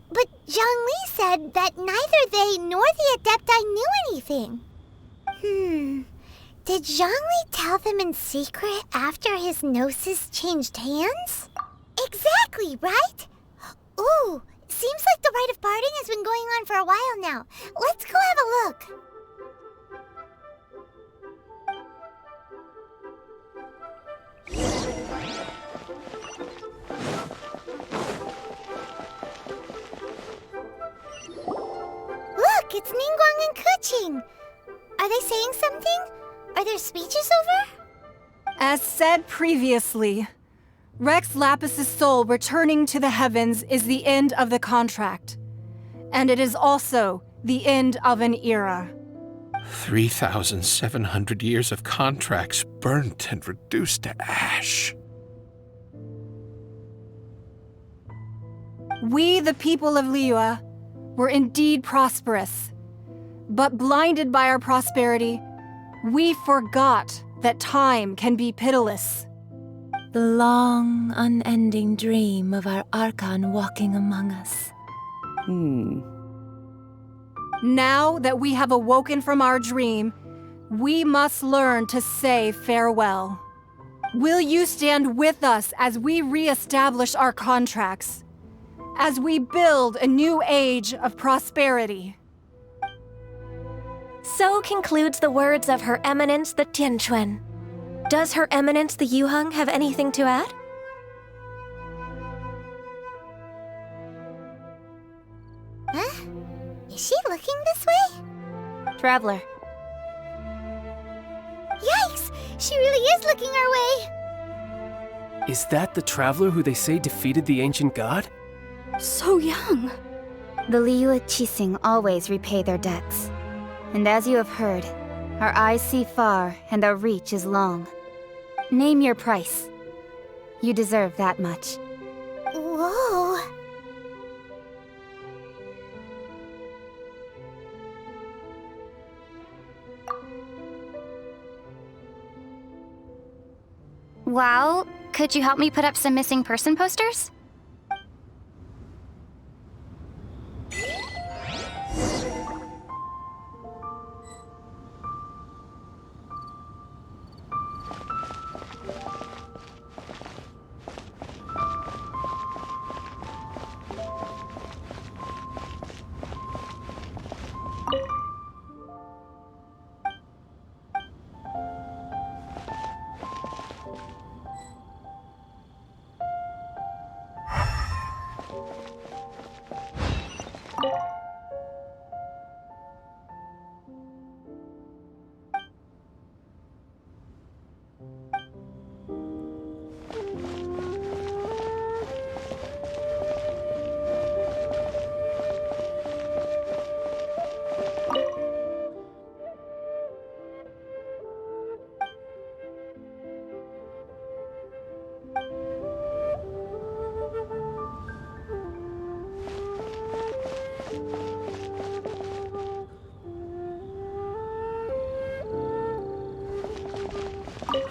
S2: But Zhongli said that neither they nor the Adepti knew anything. Did Zhongli tell them in secret after his gnosis changed hands? Exactly, right? Ooh, seems like the rite of parting has been going on for a while now. Let's go have a look. Look, it's Ningguang and Keqing. Are they saying something? Are their speeches over?
S9: As said previously, Rex Lapis's soul returning to the heavens is the end of the contract. And it is also the end of an era.
S22: 3,700 years of contracts burnt and reduced to ash.
S9: We, the people of Liyue, were indeed prosperous. But blinded by our prosperity, We forgot that time can be pitiless.
S6: The long, unending dream of our Archon walking among us.
S9: Now that we have awoken from our dream, we must learn to say farewell. Will you stand with us as we re-establish our contracts? As we build a new age of prosperity?
S12: So concludes the words of Her Eminence the Tianquan. Does Her Eminence the Yuheng have anything to add?
S2: Huh? Is she looking this way?
S3: Traveler.
S2: Yikes! She really is looking our way!
S14: Is that the traveler who they say defeated the ancient god?
S3: So young. The Liyue Qixing always repay their debts. And as you have heard, our eyes see far and our reach is long. Name your price. You deserve that much.
S2: Whoa!
S1: Well, could you help me put up some missing person posters?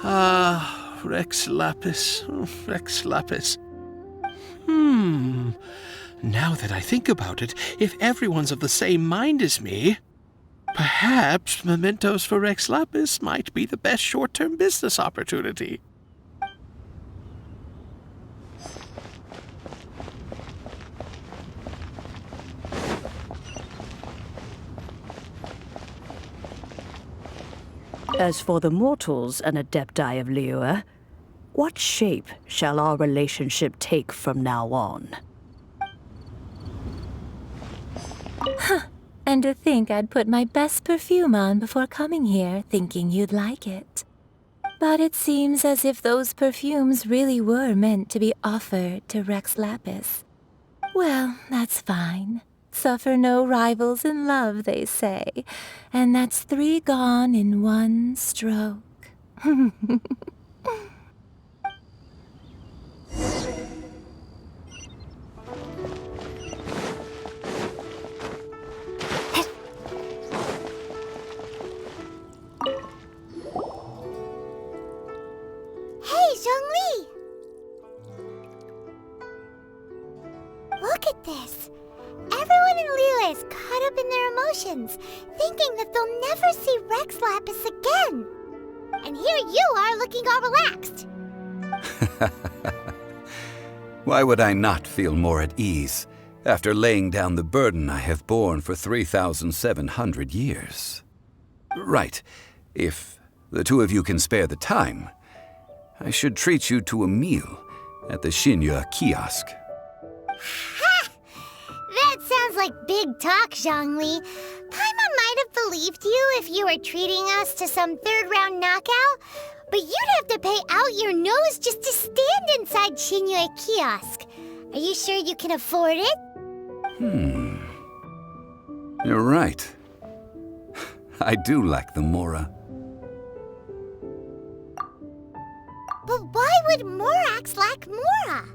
S22: Ah, Rex Lapis, Rex Lapis. Now that I think about it, if everyone's of the same mind as me, perhaps mementos for Rex Lapis might be the best short-term business opportunity.
S18: As for the mortals and Adepti of Liyue, what shape shall our relationship take from now on?
S6: And to think I'd put my best perfume on before coming here, thinking you'd like it. But it seems as if those perfumes really were meant to be offered to Rex Lapis. Well, that's fine. Suffer no rivals in love, they say. And that's 3 gone in one stroke.
S2: Hey, Zhongli! Look at this. Everyone in Liyue is caught up in their emotions, thinking that they'll never see Rex Lapis again. And here you are looking all relaxed.
S11: Why would I not feel more at ease after laying down the burden I have borne for 3,700 years? Right. If the two of you can spare the time, I should treat you to a meal at the Xinyue kiosk.
S2: Ha! That sounds like big talk, Zhongli. Paimon might have believed you if you were treating us to some third-round knockout, but you'd have to pay out your nose just to stand inside Xinyue kiosk. Are you sure you can afford it?
S11: You're right. I do like the Mora.
S2: But why would Morax lack Mora?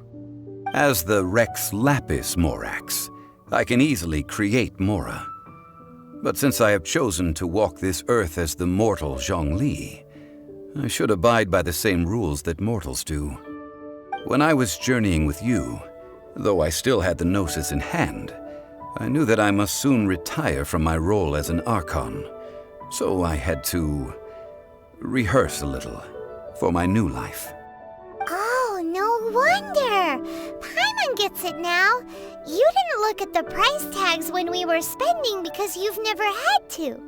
S11: As the Rex Lapis Morax, I can easily create Mora. But since I have chosen to walk this earth as the mortal Zhongli, I should abide by the same rules that mortals do. When I was journeying with you, though I still had the Gnosis in hand, I knew that I must soon retire from my role as an Archon, so I had to rehearse a little for my new life.
S2: Oh, no wonder! Paimon gets it now. You didn't look at the price tags when we were spending because you've never had to.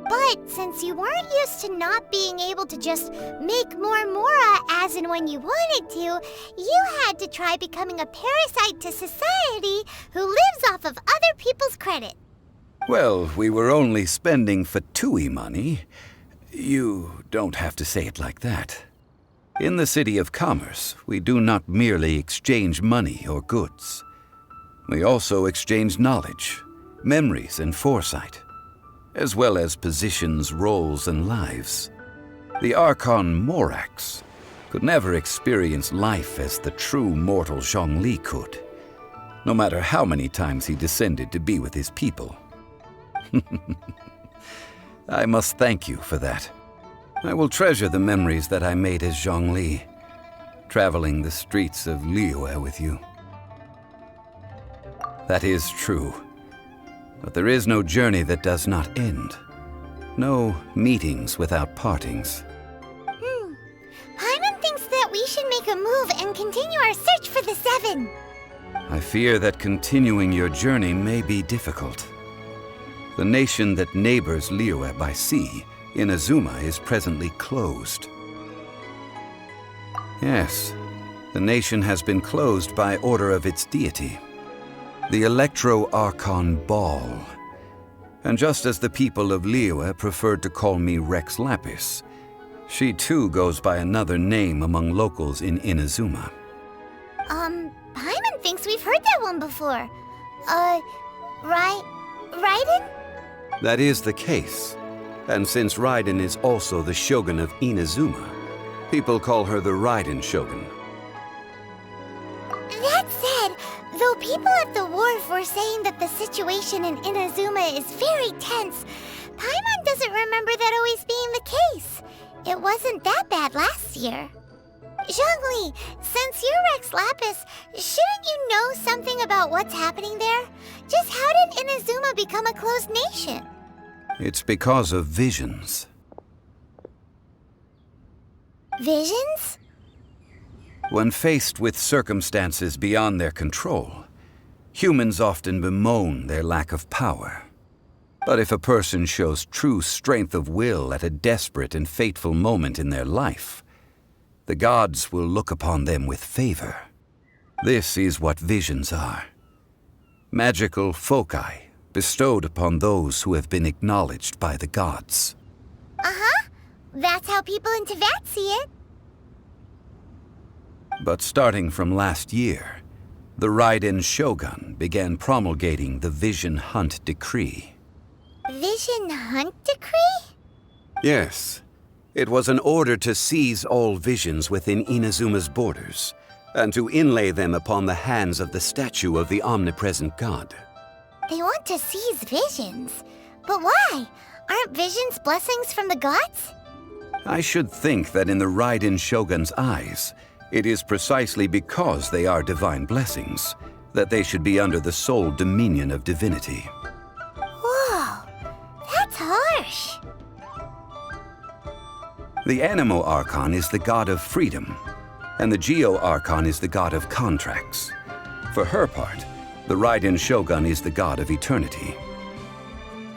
S2: But since you weren't used to not being able to just make more Mora as and when you wanted to, you had to try becoming a parasite to society who lives off of other people's credit.
S11: Well, we were only spending Fatui money. You don't have to say it like that. In the City of Commerce, we do not merely exchange money or goods. We also exchange knowledge, memories, and foresight, as well as positions, roles, and lives. The Archon Morax could never experience life as the true mortal Zhongli could, no matter how many times he descended to be with his people. I must thank you for that. I will treasure the memories that I made as Zhongli, traveling the streets of Liyue with you. That is true. But there is no journey that does not end. No meetings without partings.
S2: Paimon thinks that we should make a move and continue our search for the Seven.
S11: I fear that continuing your journey may be difficult. The nation that neighbors Liyue by sea, Inazuma, is presently closed. Yes, the nation has been closed by order of its deity, the Electro-Archon Ball. And just as the people of Liyue preferred to call me Rex Lapis, she too goes by another name among locals in Inazuma.
S2: Paimon thinks we've heard that one before. Raiden?
S11: That is the case. And since Raiden is also the Shogun of Inazuma, people call her the Raiden Shogun.
S2: That said, though people at the wharf were saying that the situation in Inazuma is very tense, Paimon doesn't remember that always being the case. It wasn't that bad last year. Zhongli, since you're Rex Lapis, shouldn't you know something about what's happening there? Just how did Inazuma become a closed nation?
S11: It's because of visions.
S2: Visions?
S11: When faced with circumstances beyond their control, humans often bemoan their lack of power. But if a person shows true strength of will at a desperate and fateful moment in their life, the gods will look upon them with favor. This is what visions are. Magical foci bestowed upon those who have been acknowledged by the gods.
S2: Uh-huh. That's how people in Teyvat see it.
S11: But starting from last year, the Raiden Shogun began promulgating the Vision Hunt Decree.
S2: Vision Hunt Decree?
S11: Yes. It was an order to seize all visions within Inazuma's borders, and to inlay them upon the hands of the statue of the omnipresent god.
S2: They want to seize visions. But why? Aren't visions blessings from the gods?
S11: I should think that in the Raiden Shogun's eyes, it is precisely because they are divine blessings that they should be under the sole dominion of divinity.
S2: Whoa, that's harsh.
S11: The Animo Archon is the god of freedom, and the Geo Archon is the god of contracts. For her part, the Raiden Shogun is the god of eternity.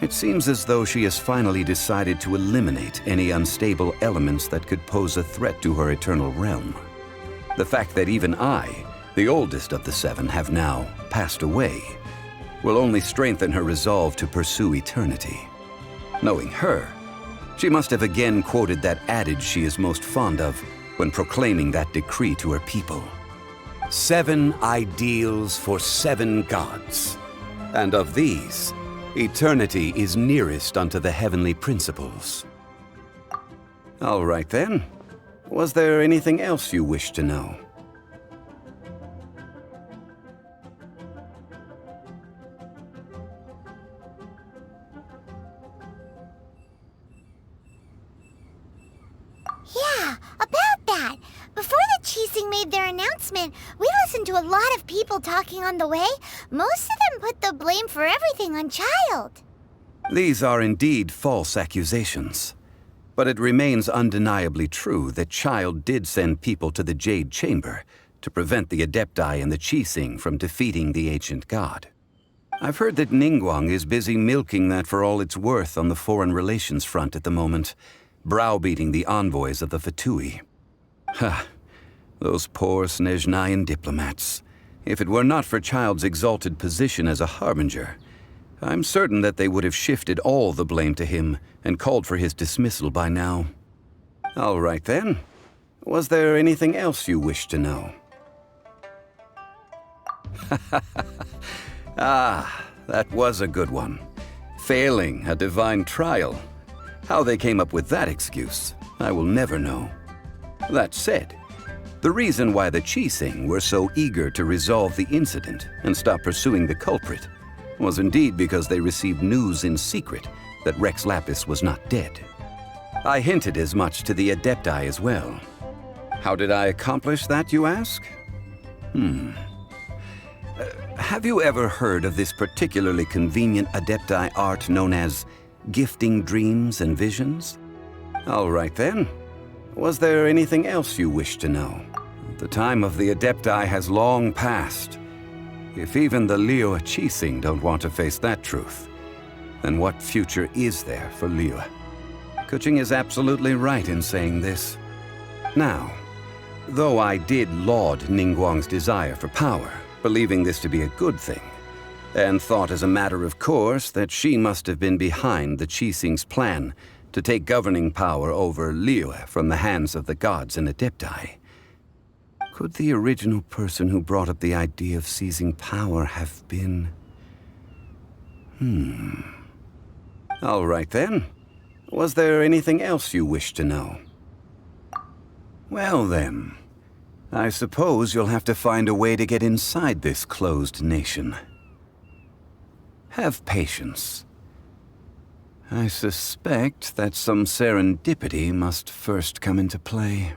S11: It seems as though she has finally decided to eliminate any unstable elements that could pose a threat to her eternal realm. The fact that even I, the oldest of the seven, have now passed away, will only strengthen her resolve to pursue eternity. Knowing her, she must have again quoted that adage she is most fond of when proclaiming that decree to her people. 7 ideals for 7 gods, and of these, eternity is nearest unto the heavenly principles. All right then. Was there anything else you wished to know?
S2: made their announcement, we listened to a lot of people talking on the way. Most of them put the blame for everything on Child.
S11: These are indeed false accusations. But it remains undeniably true that Child did send people to the Jade Chamber to prevent the Adepti and the Qixing from defeating the ancient god. I've heard that Ningguang is busy milking that for all it's worth on the foreign relations front at the moment, browbeating the envoys of the Fatui. Ha! Those poor Snezhnayan diplomats. If it were not for Child's exalted position as a harbinger, I'm certain that they would have shifted all the blame to him and called for his dismissal by now. All right then. Was there anything else you wished to know? Ah, that was a good one. Failing a divine trial. How they came up with that excuse, I will never know. That said, the reason why the Qixing were so eager to resolve the incident and stop pursuing the culprit was indeed because they received news in secret that Rex Lapis was not dead. I hinted as much to the Adepti as well. How did I accomplish that, you ask? Have you ever heard of this particularly convenient Adepti art known as gifting dreams and visions? All right then. Was there anything else you wish to know? The time of the Adepti has long passed. If even the Liyue Qixing don't want to face that truth, then what future is there for Liyue? Kuching is absolutely right in saying this. Now, though I did laud Ningguang's desire for power, believing this to be a good thing, and thought as a matter of course that she must have been behind the Qixing's plan to take governing power over Liyue from the hands of the gods and Adepti, could the original person who brought up the idea of seizing power have been... All right then. Was there anything else you wish to know? Well then, I suppose you'll have to find a way to get inside this closed nation. Have patience. I suspect that some serendipity must first come into play.